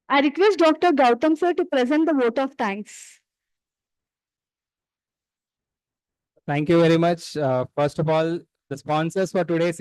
I request Dr. Gautam sir to present the vote of thanks. Thank you very much. First of all, the sponsors for today's